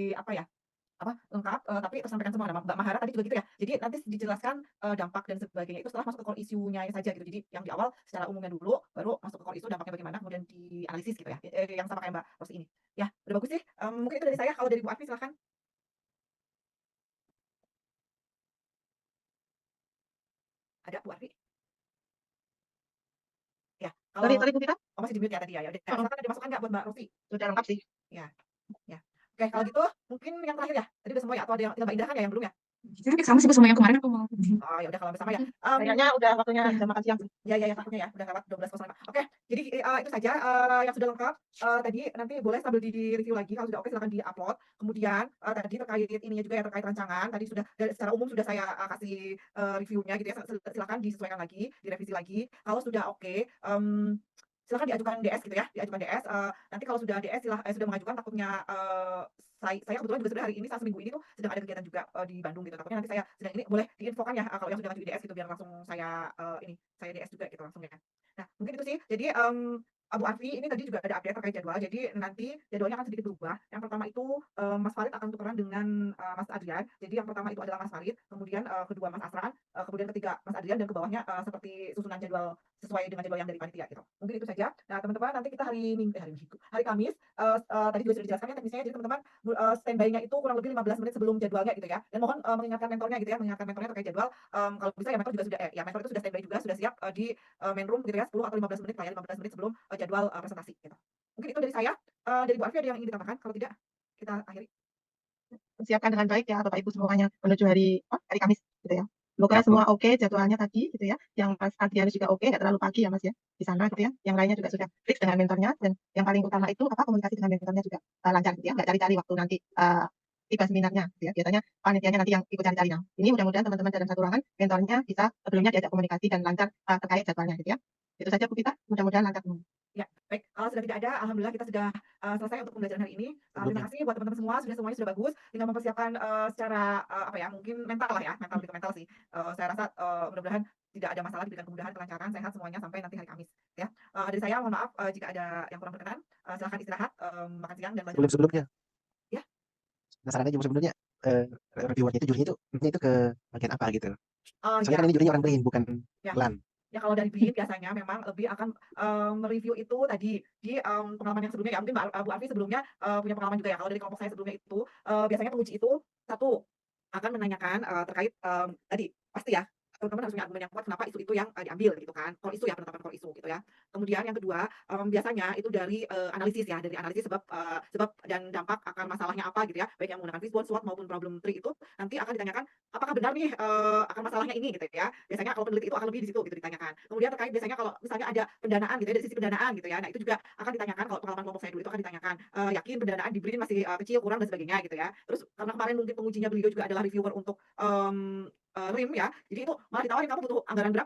[SPEAKER 2] lengkap, tapi tersampaikan semua. Nah, Mbak Mahara tadi juga gitu ya. Jadi nanti dijelaskan dampak dan sebagainya itu setelah masuk ke core isunya saja gitu. Jadi yang di awal secara umumnya dulu, baru masuk ke core isu dampaknya bagaimana, kemudian dianalisis gitu ya. Yang sama kayak Mbak Rosi ini. Ya, udah bagus sih. Mungkin itu dari saya. Kalau dari Bu Afi silakan. Ada Bu Afi? Ya, kalau
[SPEAKER 9] Sorry Bu Vita.
[SPEAKER 2] masih di mute ya tadi ya. Ya udah, silakan dimasukkan nggak buat Mbak Rosi?
[SPEAKER 9] Sudah lengkap sih.
[SPEAKER 2] Ya. Oke, kalau gitu mungkin yang terakhir ya. Tadi udah semua ya, atau ada yang Mbak Indah kan ya yang belum ya?
[SPEAKER 4] Sama sih Bu, sama yang kemarin aku mau.
[SPEAKER 2] Oh ya udah kalau bersama ya.
[SPEAKER 9] Kayaknya udah waktunya jam makan siang.
[SPEAKER 2] Ya takutnya ya udah lewat 12.05. Oke, jadi itu saja yang sudah lengkap. Tadi nanti boleh sambil di review lagi, kalau sudah oke silakan di-upload. Kemudian tadi terkait ininya juga ya, terkait rancangan tadi sudah secara umum sudah saya kasih reviewnya gitu ya. Silakan disesuaikan lagi, direvisi lagi. Kalau sudah oke, silakan diajukan DS gitu ya, diajukan DS. Nanti kalau sudah DS sudah mengajukan, takutnya saya kebetulan juga sudah hari ini saat seminggu ini tuh sedang ada kegiatan juga di Bandung gitu. Takutnya nanti saya sedang ini boleh diinfokan ya kalau yang sudah ngajuin DS gitu, biar langsung saya saya DS juga gitu langsung ya. Nah, mungkin itu sih. Jadi Bu Arfi ini tadi juga ada update terkait jadwal. Jadi nanti jadwalnya akan sedikit berubah. Yang pertama itu Mas Farid akan tukeran dengan Mas Adrian. Jadi yang pertama itu adalah Mas Farid, kemudian kedua Mas Asran, kemudian ketiga Mas Adrian, dan ke bawahnya seperti susunan jadwal sesuai dengan jadwal yang dari panitia gitu. Mungkin itu saja. Nah, teman-teman nanti kita hari Kamis tadi juga sudah dijelaskan ya teknisnya. Jadi teman-teman standby-nya itu kurang lebih 15 menit sebelum jadwalnya gitu ya. Dan mohon mengingatkan mentornya gitu ya, mengingatkan mentornya terkait jadwal. Kalau bisa ya mentor juga sudah mentor itu sudah standby juga, sudah siap di main room gitu ya, 10 atau 15 menit lah ya, 15 menit sebelum jadwal presentasi gitu. Mungkin itu dari saya. Dari Bu Arfi ada yang ingin ditambahkan? Kalau tidak, kita akhiri.
[SPEAKER 9] Persiapkan dengan baik ya Bapak Ibu semuanya menuju hari Kamis gitu ya. Semoga semua oke jadwalnya tadi gitu ya. Yang Mas Adrianus juga oke, nggak terlalu pagi ya Mas ya di sana gitu ya. Yang lainnya juga sudah fix dengan mentornya, dan yang paling utama itu komunikasi dengan mentornya juga lancar gitu ya. Nggak cari-cari waktu nanti tiba seminarnya gitu ya. Biasanya panitianya nanti yang ikut cari-cari. Nah, ini mudah-mudahan teman-teman dalam satu ruangan mentornya bisa sebelumnya diajak komunikasi dan lancar terkait jadwalnya gitu ya. Itu saja Bu Vita, mudah-mudahan lancar semua.
[SPEAKER 2] Ya, baik. Kalau sudah tidak ada, alhamdulillah kita sudah selesai untuk pembelajaran hari ini. Terima
[SPEAKER 1] Sebelumnya.
[SPEAKER 2] kasih buat teman-teman semua, semuanya sudah bagus. Tinggal mempersiapkan secara apa ya, mungkin mental lah ya, mental lebih ke mental sih. Saya rasa mudah-mudahan tidak ada masalah, diberikan kemudahan, kelancaran, sehat semuanya sampai nanti hari Kamis. Ya, dari saya mohon maaf jika ada yang kurang berkenan. Silahkan istirahat, makan siang dan belajar.
[SPEAKER 1] Sebelumnya.
[SPEAKER 2] Ya.
[SPEAKER 1] Penasaran aja Bu, sebenarnya reviewernya itu jurinya itu ke bagian apa gitu? Soalnya
[SPEAKER 2] Ya.
[SPEAKER 1] kan ini jurinya orang BRIN bukan
[SPEAKER 2] Ya.
[SPEAKER 1] LAN.
[SPEAKER 2] Ya kalau dari BRIN biasanya memang lebih akan mereview itu tadi di pengalaman yang sebelumnya ya, mungkin Bu Afi sebelumnya punya pengalaman juga ya. Kalau dari kelompok saya sebelumnya itu biasanya penguji itu satu akan menanyakan terkait tadi pasti ya teman-teman harus punya argumen yang kuat kenapa isu itu yang diambil gitu kan, core isu ya, penetapan core isu gitu ya. Kemudian yang kedua biasanya itu dari analisis ya, dari analisis sebab dan dampak akan masalahnya apa gitu ya, baik yang menggunakan fishbone, SWOT maupun problem tree itu nanti akan ditanyakan apakah benar nih akan masalahnya ini gitu ya. Biasanya kalau peneliti itu akan lebih di situ gitu ditanyakan. Kemudian terkait biasanya kalau misalnya ada pendanaan gitu ya, dari sisi pendanaan gitu ya, nah itu juga akan ditanyakan. Kalau pengalaman kelompok saya dulu itu akan ditanyakan yakin pendanaan di BRIN masih kecil, kurang dan sebagainya gitu ya. Terus karena kemarin mungkin pengujinya beliau juga adalah reviewer untuk RIM ya, jadi itu malah ditawarin kamu butuh anggaran berapa